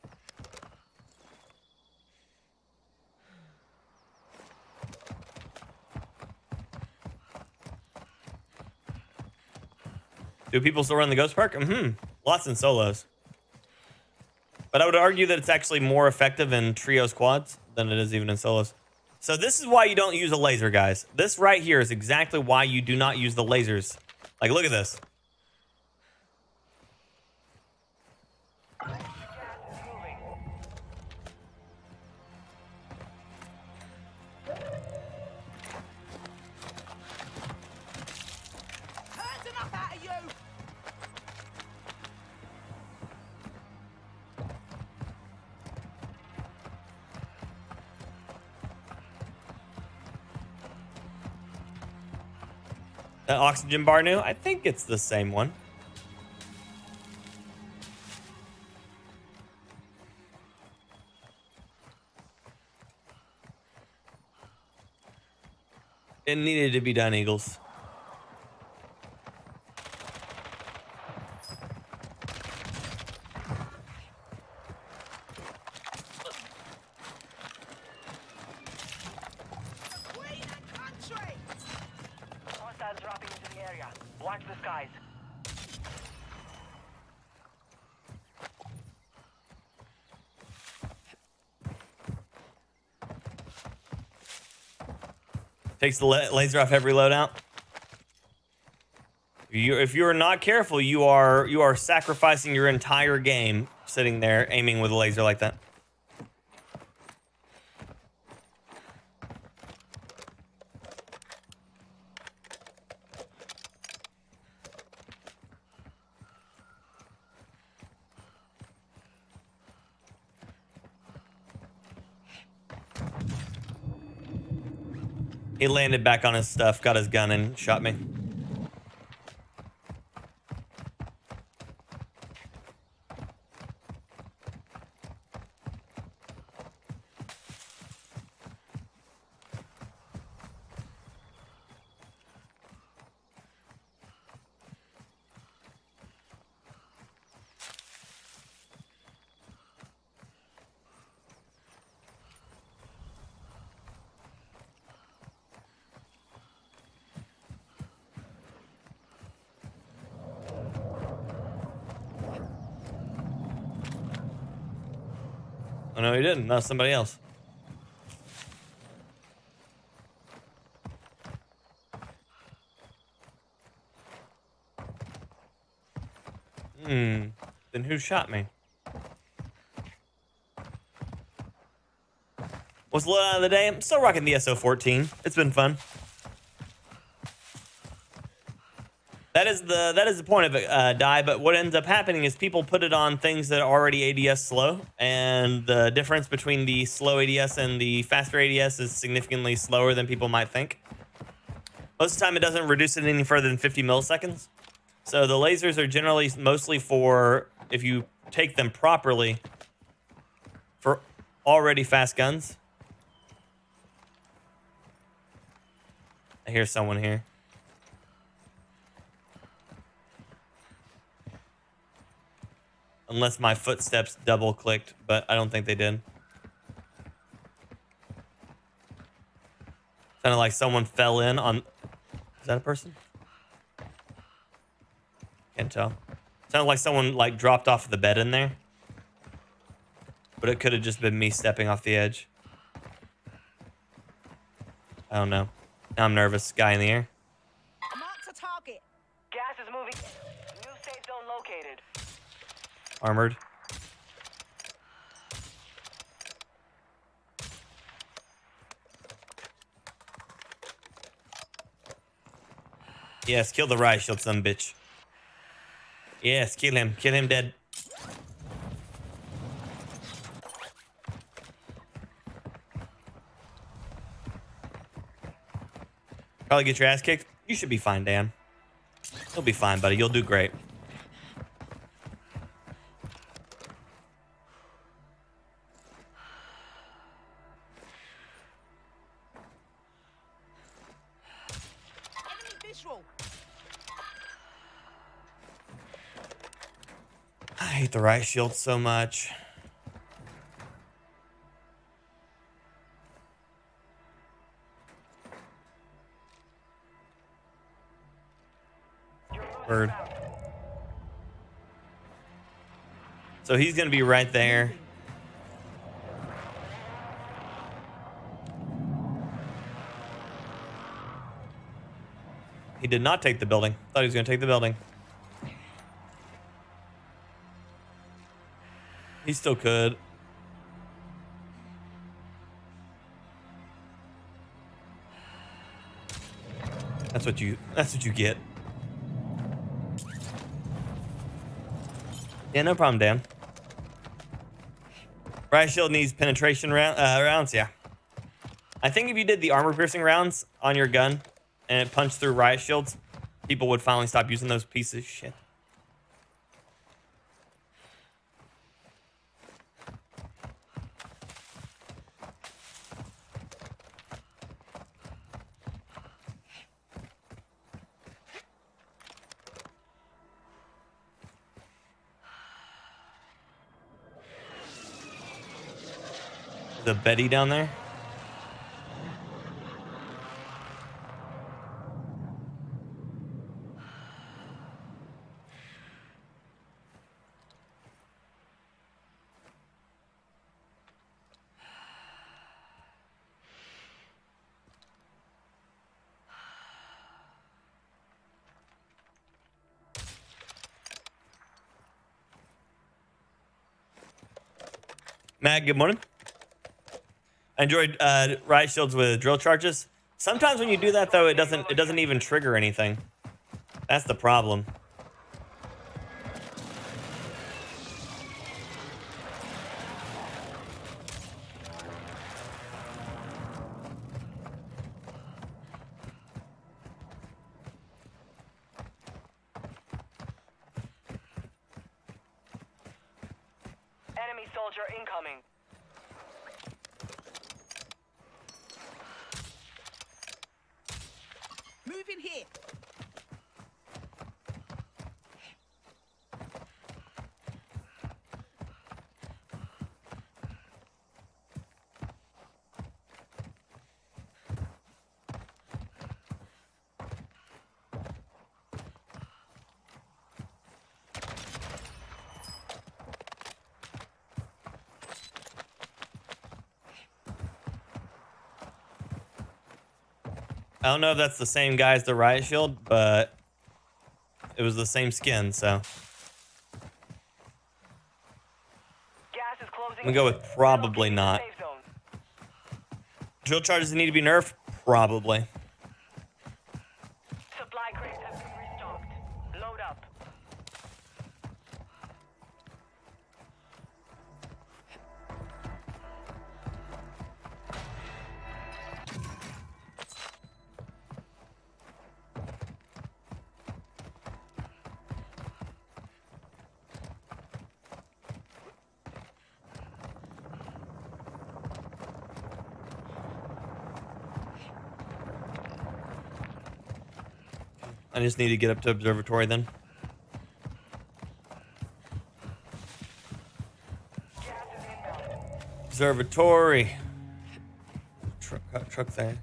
Do people still run the Ghost Park? Lots in solos. But I would argue that it's actually more effective in trio squads than it is even in solos. So this is why you don't use a laser, guys. This right here is exactly why you do not use the lasers. Like, look at this. Gas is moving. Heard enough out of you. That oxygen bar new? I think it's the same one. It needed to be done, Eagles. Queen and country. Hostiles dropping into the area. Black Watch the skies. Takes the laser off every loadout. If you are not careful, you are sacrificing your entire game sitting there aiming with a laser like that. He landed back on his stuff, got his gun, and shot me. Oh, no, he didn't. That's somebody else. Then who shot me? What's the loadout of the day? I'm still rocking the SO14. It's been fun. That is the point of it, die. But what ends up happening is people put it on things that are already ADS slow, and the difference between the slow ADS and the faster ADS is significantly slower than people might think. Most of the time, it doesn't reduce it any further than 50 milliseconds. So the lasers are generally mostly for, if you take them properly, for already fast guns. I hear someone here. Unless my footsteps double clicked, but I don't think they did. Sounded like someone fell in on... Is that a person? Can't tell. Sounded like someone like dropped off the bed in there. But it could have just been me stepping off the edge. I don't know. Now I'm nervous. Guy in the air. Mark's a target. Gas is moving. New safe zone located. Armored. Yes, kill the riot shield, son bitch. Yes, kill him. Kill him dead. Probably get your ass kicked. You should be fine, Dan. You'll be fine, buddy. You'll do great. Enemy visual. I hate the riot shield so much. Bird. So he's gonna be right there. He did not take the building. Thought he was gonna take the building. He still could. That's what you get. Yeah, no problem, Dan. Riot shield needs penetration rounds, yeah. I think if you did the armor piercing rounds on your gun and it punched through riot shields, people would finally stop using those pieces of shit. The Betty down there. Mag, good morning. I enjoyed riot shields with drill charges. Sometimes when you do that though, it doesn't even trigger anything. That's the problem. Enemy soldier incoming. Move in here. I don't know if that's the same guy as the riot shield, but it was the same skin, so Gas is closing. I'm gonna go with probably Relocating to not. safe zone. Drill charges need to be nerfed? Probably. Supply crates have been restocked. Load up. I just need to get up to observatory then. Gas is inbound. Observatory. Truck there.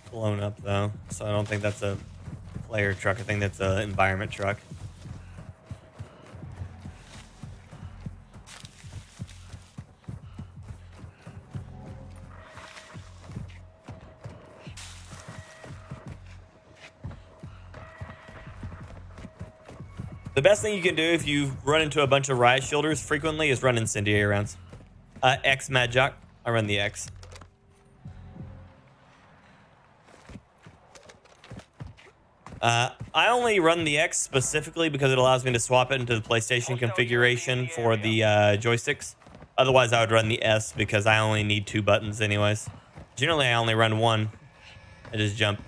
Blown up though, so I don't think that's a player truck. I think that's an environment truck. The best thing you can do if you run into a bunch of riot shielders frequently is run incendiary rounds. X Madjock. I run the X. I only run the X specifically because it allows me to swap it into the PlayStation configuration for the joysticks. Otherwise, I would run the S because I only need 2 buttons anyways. Generally, I only run 1. I just jump.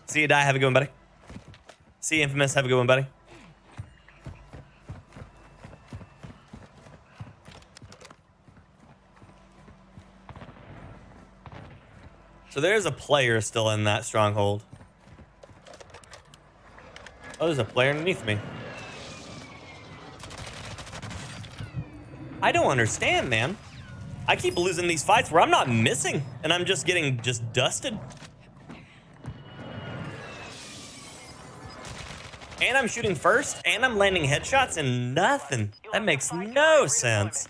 See you, Die. Have a good one, buddy. See you, Infamous. Have a good one, buddy. So there's a player still in that stronghold. Oh, there's a player underneath me. I don't understand, man. I keep losing these fights where I'm not missing, and I'm just getting dusted. And I'm shooting first, and I'm landing headshots, and nothing. That makes no sense.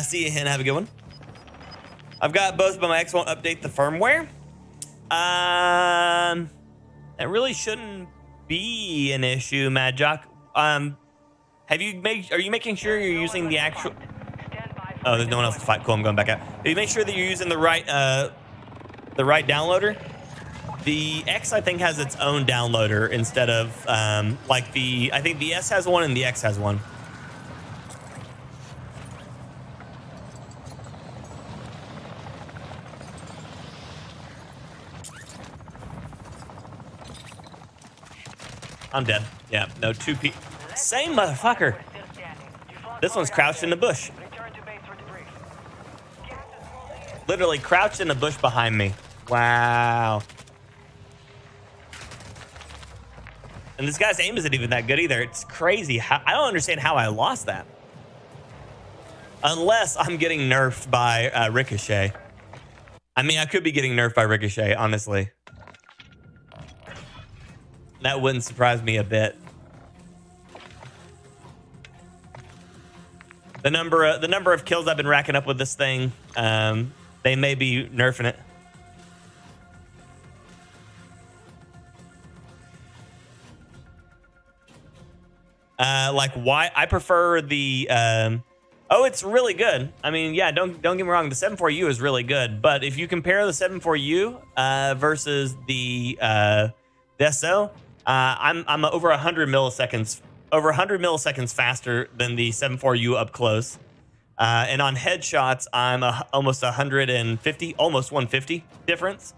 See you, Hen. Have a good one. I've got both, but my ex won't update the firmware. That really shouldn't be an issue, Madjock. Are you making sure you're using the actual? Oh, there's no one else to fight. Cool, I'm going back out. Have you make sure that you're using the right downloader? The X, I think, has its own downloader instead of like I think the S has one and the X has one. I'm dead. Yeah, no, 2 people. Same motherfucker. This one's crouched in the bush. Return to base for debrief. Gas is closing in. Literally crouched in the bush behind me. Wow. And this guy's aim isn't even that good either. It's crazy. I don't understand how I lost that. Unless I'm getting nerfed by Ricochet. I mean, I could be getting nerfed by Ricochet, honestly. That wouldn't surprise me a bit. The number of kills I've been racking up with this thing, they may be nerfing it. Like why I prefer the oh, it's really good. I mean, yeah, don't get me wrong, the 7.4U is really good, but if you compare the 7.4U versus the SO, I'm over 100 milliseconds faster than the 7.4U up close. And on headshots, I'm almost 150, almost 150 difference,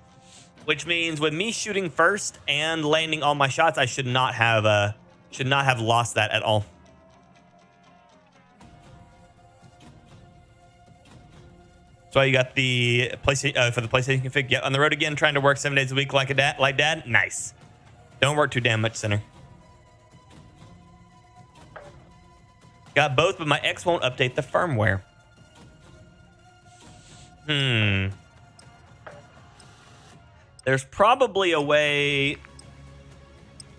which means with me shooting first and landing all my shots, I should not have lost that at all. So you got the PlayStation for the PlayStation config. Yeah, on the road again, trying to work 7 days a week like dad. Nice. Don't work too damn much, Center. Got both, but my X won't update the firmware. There's probably a way.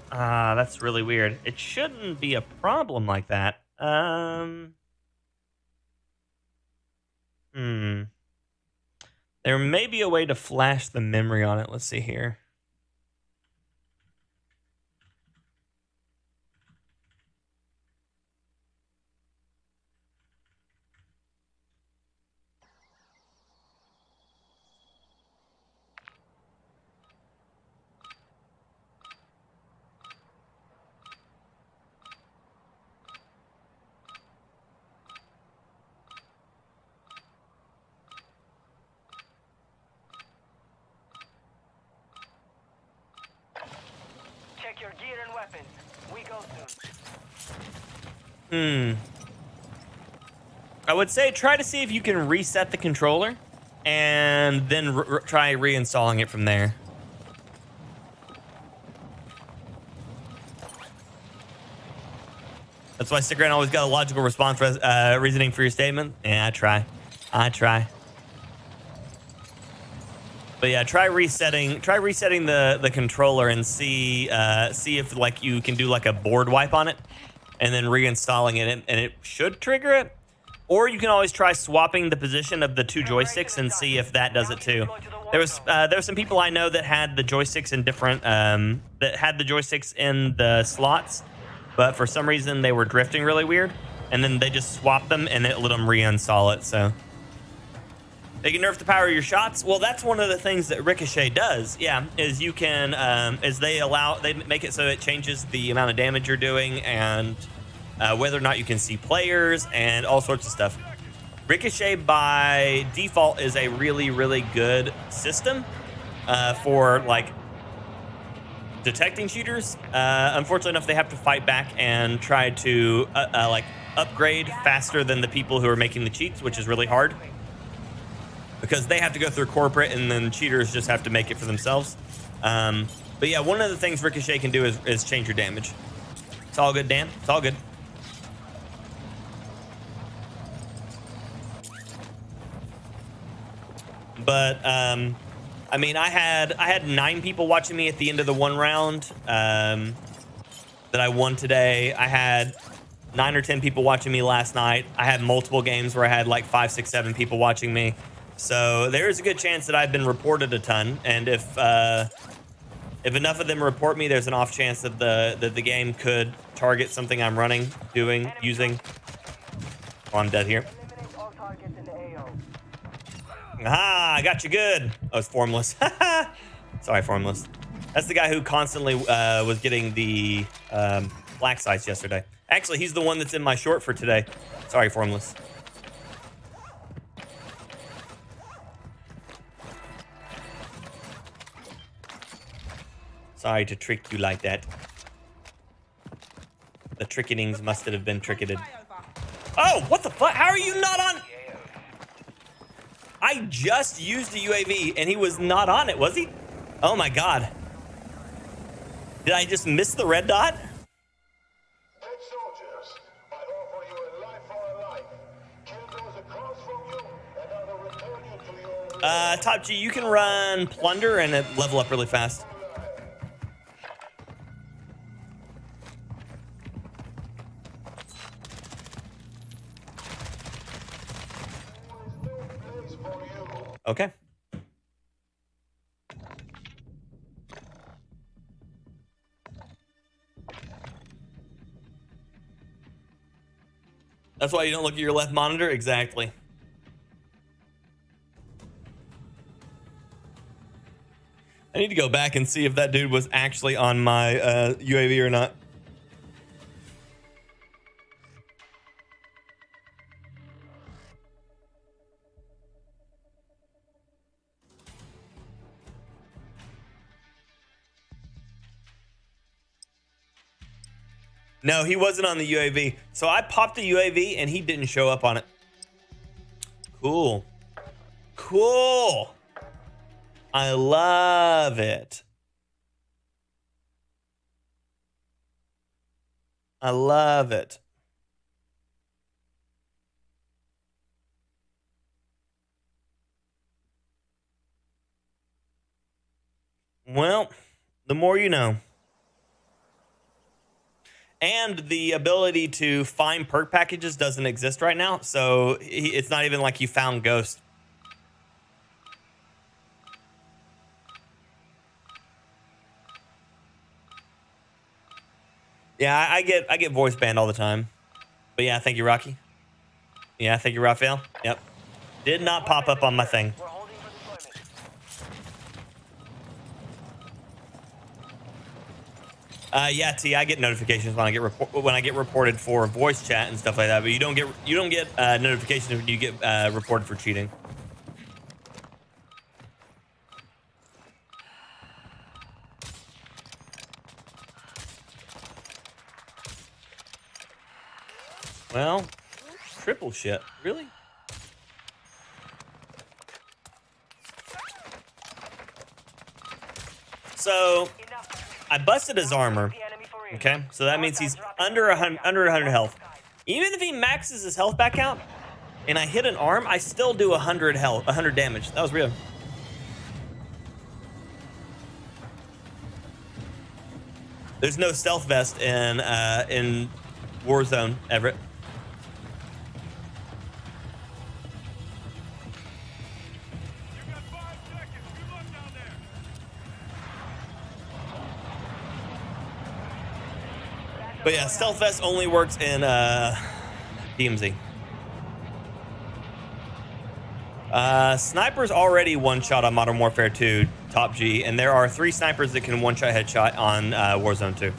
That's really weird. It shouldn't be a problem like that. There may be a way to flash the memory on it. Let's see here. Check your gear and weapons. We go soon. I would say try to see if you can reset the controller and then try reinstalling it from there. That's why Stick Around always got a logical response reasoning for your statement. Yeah, I try. But yeah, try resetting the controller and see if like you can do like a board wipe on it and then reinstalling it, and it should trigger it. Or you can always try swapping the position of the two joysticks and see if that does it too. There was some people I know that had the joysticks in different in the slots, but for some reason they were drifting really weird, and then they just swapped them and it let them reinstall it. So they can nerf the power of your shots. Well, that's one of the things that Ricochet does. Yeah, is you can they make it so it changes the amount of damage you're doing and whether or not you can see players and all sorts of stuff. Ricochet by default is a really, really good system for like detecting cheaters. Unfortunately enough, they have to fight back and try to like upgrade faster than the people who are making the cheats, which is really hard because they have to go through corporate and then cheaters just have to make it for themselves. But yeah, one of the things Ricochet can do is change your damage. It's all good, Dan. It's all good. But I mean, I had 9 people watching me at the end of the one round that I won today. I had 9 or 10 people watching me last night. I had multiple games where I had like 5, 6, 7 people watching me. So there is a good chance that I've been reported a ton, and if enough of them report me, there's an off chance that the game could target something I'm running, doing, using. Oh, I'm dead here. Eliminate all targets in the AO. Ah, I got you good. Oh, it's Formless. Sorry, Formless. That's the guy who constantly was getting the black sites yesterday. Actually, he's the one that's in my short for today. Sorry, Formless. Sorry to trick you like that. The tricketings must have been tricketed. Oh, what the fuck? How are you not on? I just used a UAV and he was not on it, was he? Oh my god. Did I just miss the red dot? Dead soldiers, I offer you a life for a life. Kill those across from you, and I will return you to your Top G, you can run Plunder and it level up really fast. Okay. That's why you don't look at your left monitor? Exactly. I need to go back and see if that dude was actually on my UAV or not. No, he wasn't on the UAV. So I popped the UAV and he didn't show up on it. Cool. Cool. I love it. I love it. Well, the more you know. And the ability to find perk packages doesn't exist right now, so it's not even like you found Ghost. Yeah, I get voice banned all the time. But yeah, thank you, Rocky. Yeah, thank you, Raphael. Yep. Did not pop up on my thing. We're holding for deployment. Yeah, T, I get notifications when I get reported for voice chat and stuff like that, but you don't get notifications when you get reported for cheating. Well, triple shit, really? So I busted his armor. Okay, so that means he's under 100 health. Even if he maxes his health back out, and I hit an arm, I still do 100 damage. That was real. There's no stealth vest in Warzone, Everett. But yeah, stealth vest only works in DMZ. Snipers already one-shot on Modern Warfare 2 Top G, and there are 3 snipers that can one-shot headshot on Warzone 2.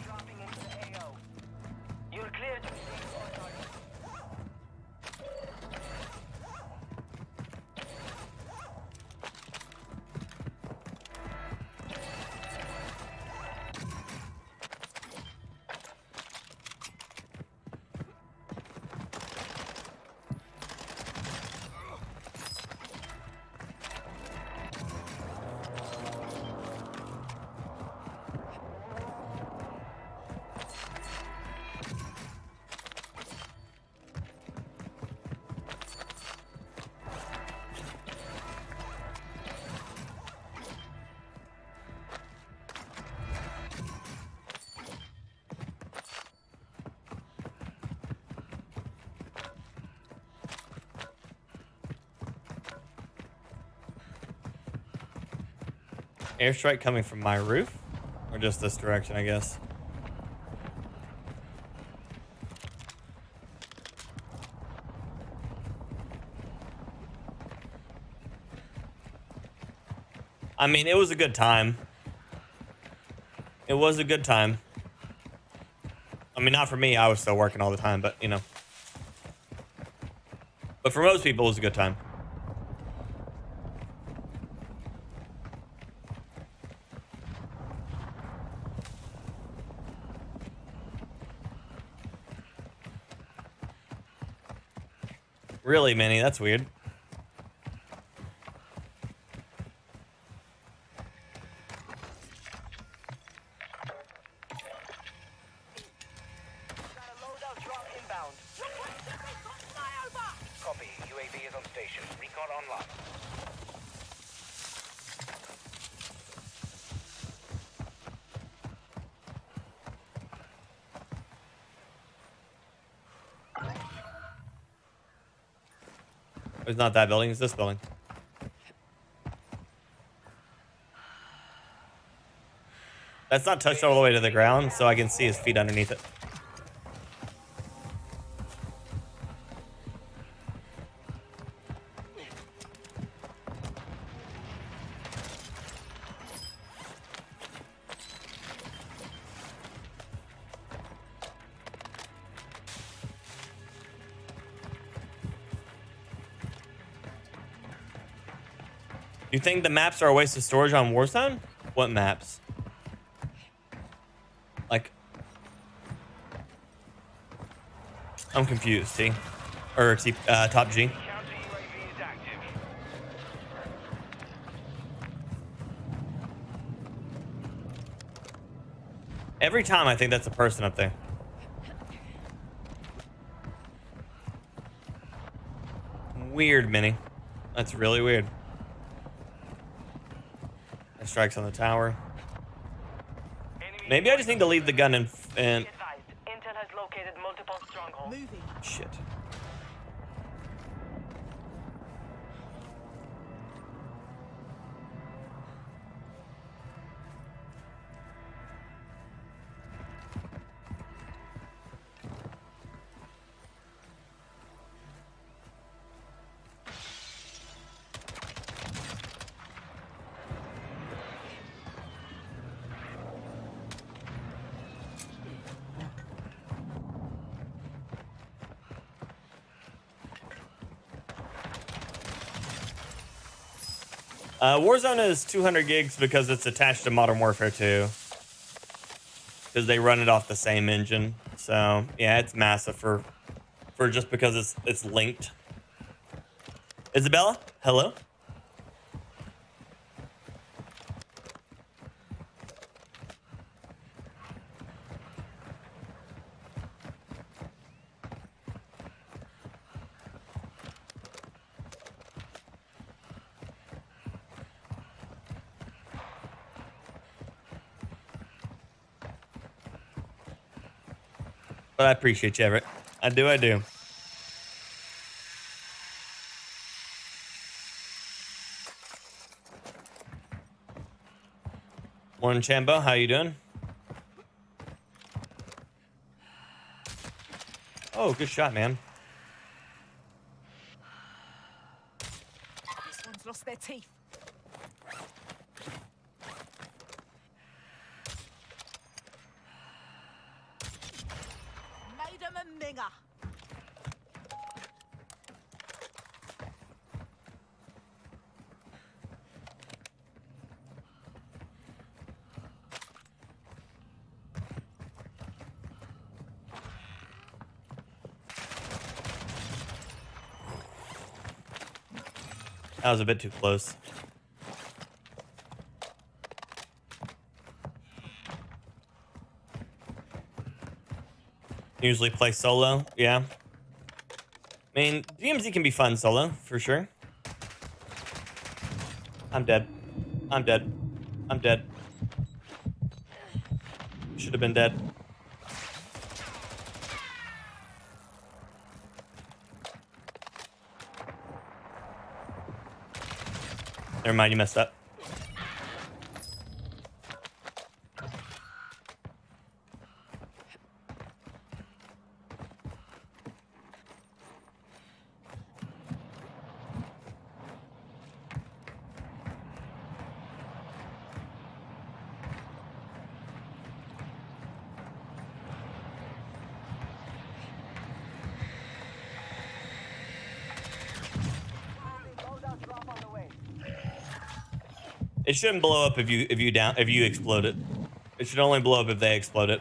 Dropping into the AO. You're clear to proceed on target. Airstrike coming from my roof? Or just this direction, I guess. I mean, it was a good time. It was a good time. I mean, not for me. I was still working all the time, but, you know. But for most people, it was a good time. Really, Manny? That's weird. Got a loadout drop inbound. Copy. UAV is on station. Recon online. It's not that building, it's this building. That's not touched all the way to the ground, so I can see his feet underneath it. You think the maps are a waste of storage on Warzone? What maps? Like, I'm confused, T. Or T, Top G. Counter UAV is active. Every time I think that's a person up there. Weird, Minnie. That's really weird. Strikes on the tower. Maybe I just need to leave the gun in. Be advised, Intel has located multiple strongholds. Moving. Shit. Warzone is 200 gigs because it's attached to Modern Warfare 2. Because they run it off the same engine. So, yeah, it's massive for just because it's linked. Isabella, hello? But I appreciate you, Everett. I do. Morning, Chambo. How you doing? Oh, good shot, man. This one's lost their teeth. Made 'em a minger. That was a bit too close. Usually play solo, yeah. I mean, DMZ can be fun solo, for sure. I'm dead. I'm dead. I'm dead. Should have been dead. Never mind, you messed up. Loadout drop on the way. It shouldn't blow up if you explode it. It should only blow up if they explode it.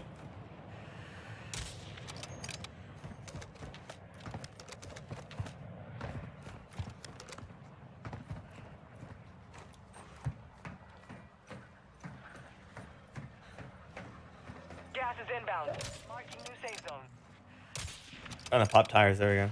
Gas is inbound. Marking new safe zone. Trying to pop tires. There we go.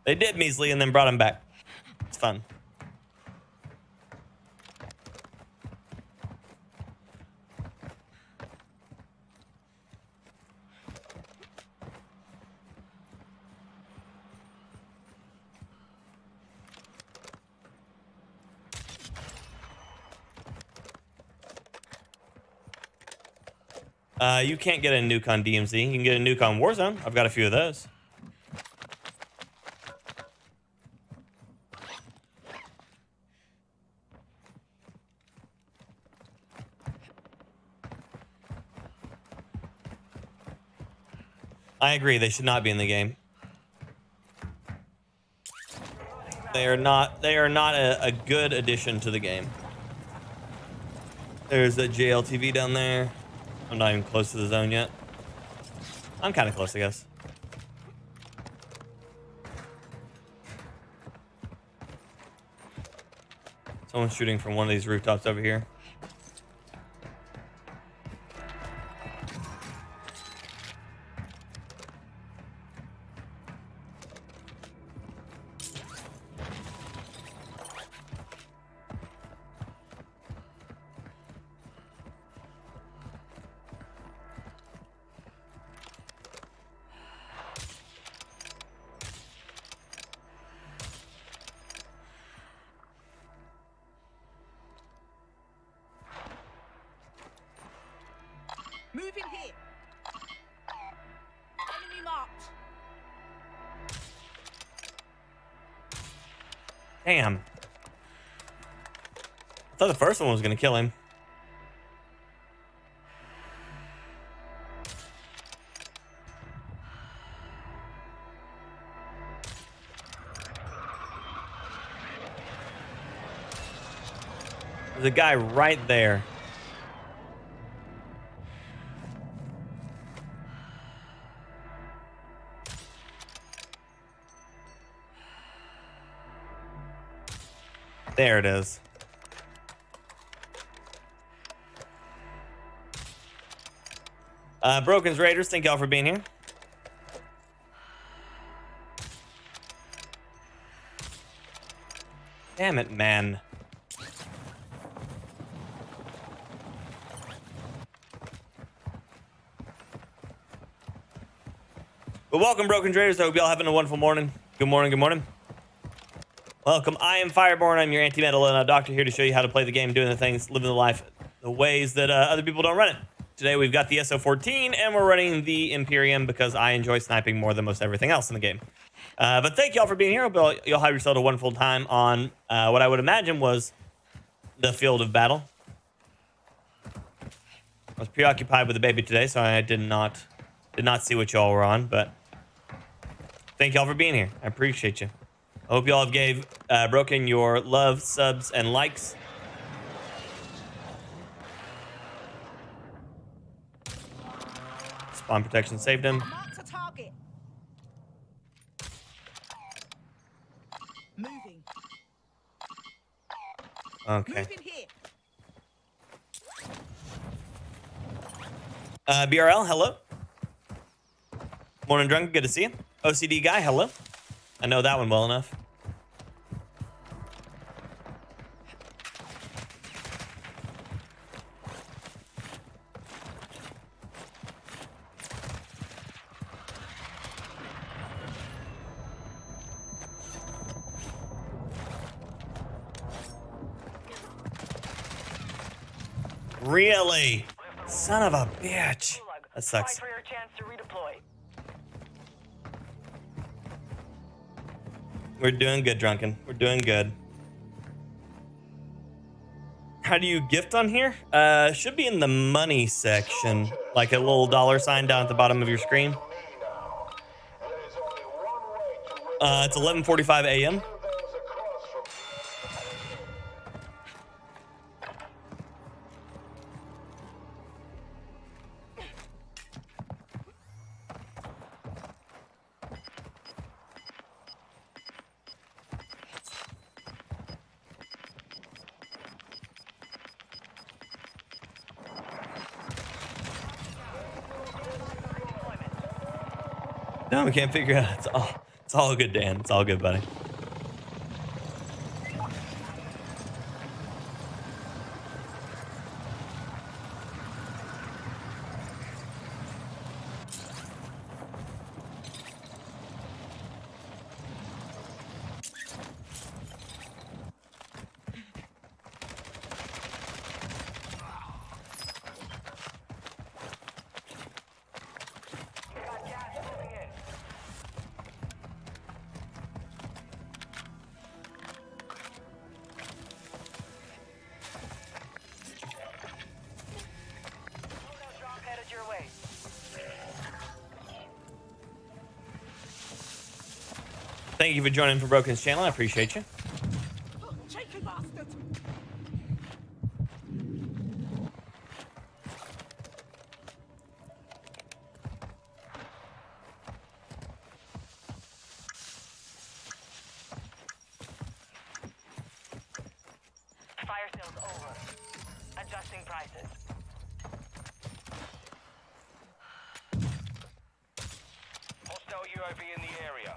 They did measly and then brought him back. It's fun. You can't get a nuke on DMZ. You can get a nuke on Warzone. I've got a few of those. I agree. They should not be in the game. They are not a good addition to the game. There's a JLTV down there. I'm not even close to the zone yet. I'm kind of close, I guess. Someone's shooting from one of these rooftops over here. Moving here. Enemy marked. Damn. I thought the first one was going to kill him. There's a guy right there. There it is. Broken's Raiders, thank y'all for being here. Damn it, man. But welcome, Broken Traders. I hope y'all having a wonderful morning. Good morning, good morning. Welcome. I am FyrBorne. I'm your anti-metal doctor here to show you how to play the game, doing the things, living the life, the ways that other people don't run it. Today we've got the SO14 and we're running the Imperium because I enjoy sniping more than most everything else in the game. But thank y'all for being here. Hope you'll have yourself a wonderful time on what I would imagine was the field of battle. I was preoccupied with the baby today, so I did not see what y'all were on, but thank y'all for being here. I appreciate you. I hope y'all have gave Broken your love, subs, and likes. Spawn protection saved him. Marked a target. Moving. Okay. Moving here. BRL, hello. Morning, Drunk. Good to see you. OCD guy, hello. I know that one well enough. Really? Son of a bitch. That sucks. Fight for your chance to redeploy. We're doing good, Drunken. We're doing good. How do you gift on here? Should be in the money section. Like a little $sign down at the bottom of your screen. It's 11:45 a.m. No, we can't figure it out. It's all good, Dan. It's all good, buddy. way. Thank you for joining for Broken's channel. I appreciate you. Oh, cheeky bastard. Fire sales over. Adjusting prices. Hostile UAV in the area.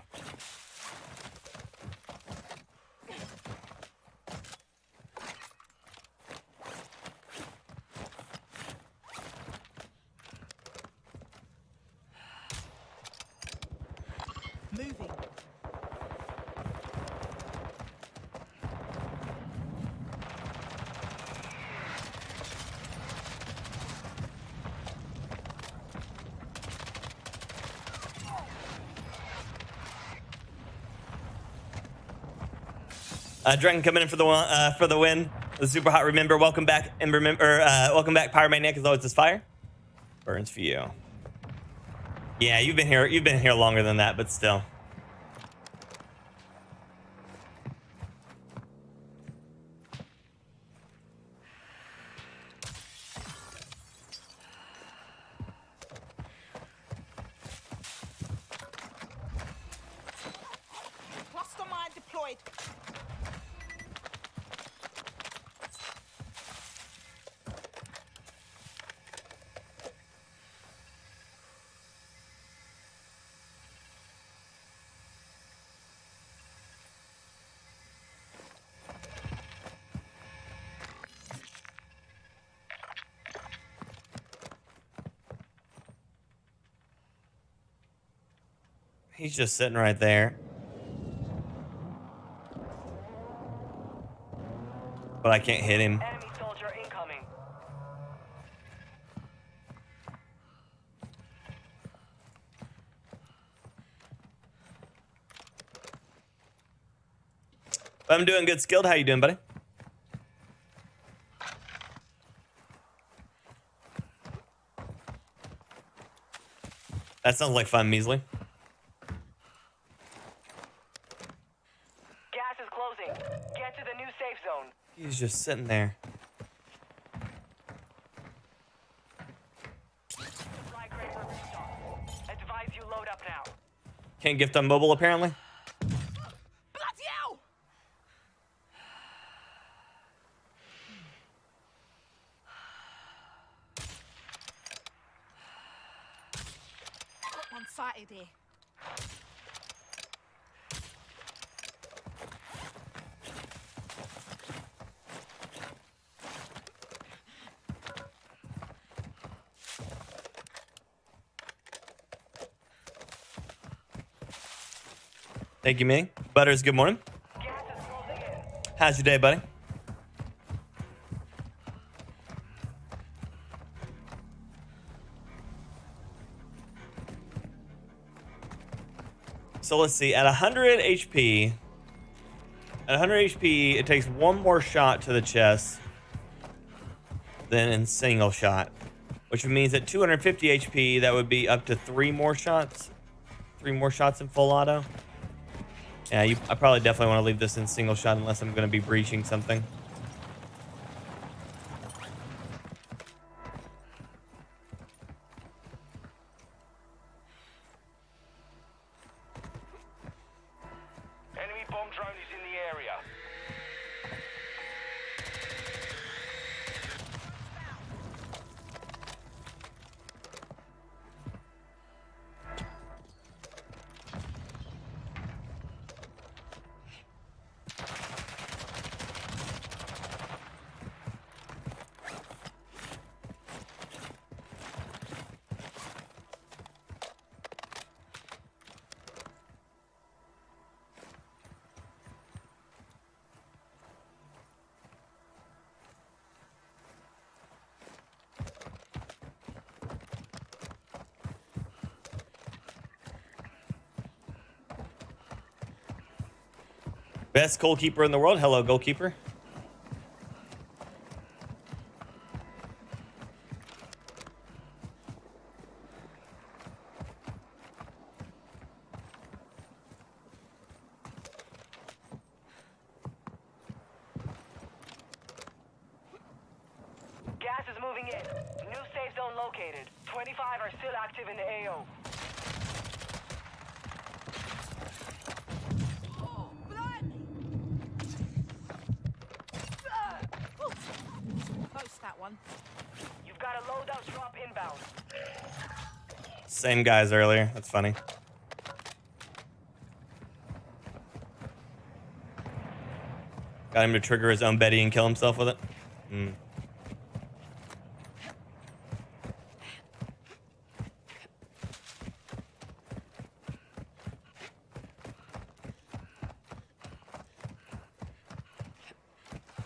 Moving. Dragon coming in for the win. The super hot. Remember, welcome back and welcome back, Pyromaniac. As always, this fire burns for you. Yeah, you've been here. You've been here longer than that, but still. Cluster mine deployed. He's just sitting right there. But I can't hit him. Enemy soldier incoming. I'm doing good, Skilled. How you doing, buddy? That sounds like fun, Measly. Gas is closing. Get to the new safe zone. He's just sitting there. Supply crates are restocked. Advise you load up now. Can't gift on mobile, apparently. Bloody hell! Got one sighted here. Thank you, Ming. Butters, good morning. Gas is closing in. How's your day, buddy? So let's see. At 100 HP, it takes one more shot to the chest than in single shot, which means at 250 HP, that would be up to 3 more shots. 3 more shots in full auto. Yeah, I probably definitely want to leave this in single shot unless I'm going to be breaching something. Enemy bomb drone is in the area. Best goalkeeper in the world. Hello, goalkeeper. Moving in. New safe zone located. 25 are still active in the AO. Oh, blimey! Close that one. You've got a loadout drop inbound. Same guys earlier. That's funny. Got him to trigger his own Betty and kill himself with it. Hmm.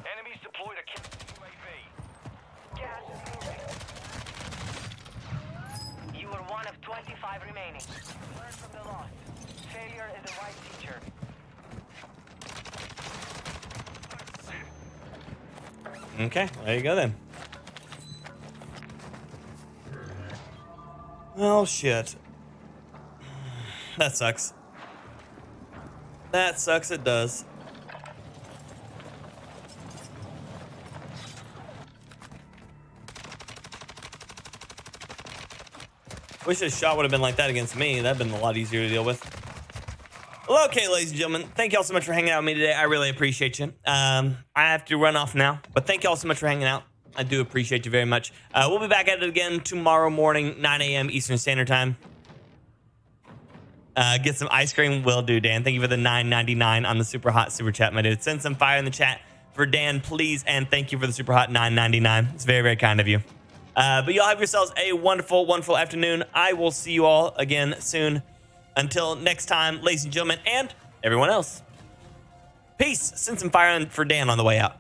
Enemies deployed a UAV. Gas is moving. You were one of 25 remaining. Learn from the loss. Failure is a wise teacher. Okay, there you go then. Oh shit. That sucks. That sucks, it does. Wish a shot would have been like that against me. That'd been a lot easier to deal with. Well, okay, ladies and gentlemen, thank y'all so much for hanging out with me today. I really appreciate you. I have to run off now, but thank y'all so much for hanging out. I do appreciate you very much. We'll be back at it again tomorrow morning, 9 a.m. Eastern Standard Time. Get some ice cream. Will do, Dan. Thank you for the $9.99 on the super hot super chat, my dude. Send some fire in the chat for Dan, please, and thank you for the super hot $9.99. It's very, very kind of you. But y'all have yourselves a wonderful, wonderful afternoon. I will see you all again soon. Until next time, ladies and gentlemen, and everyone else. Peace. Send some fire for Dan on the way out.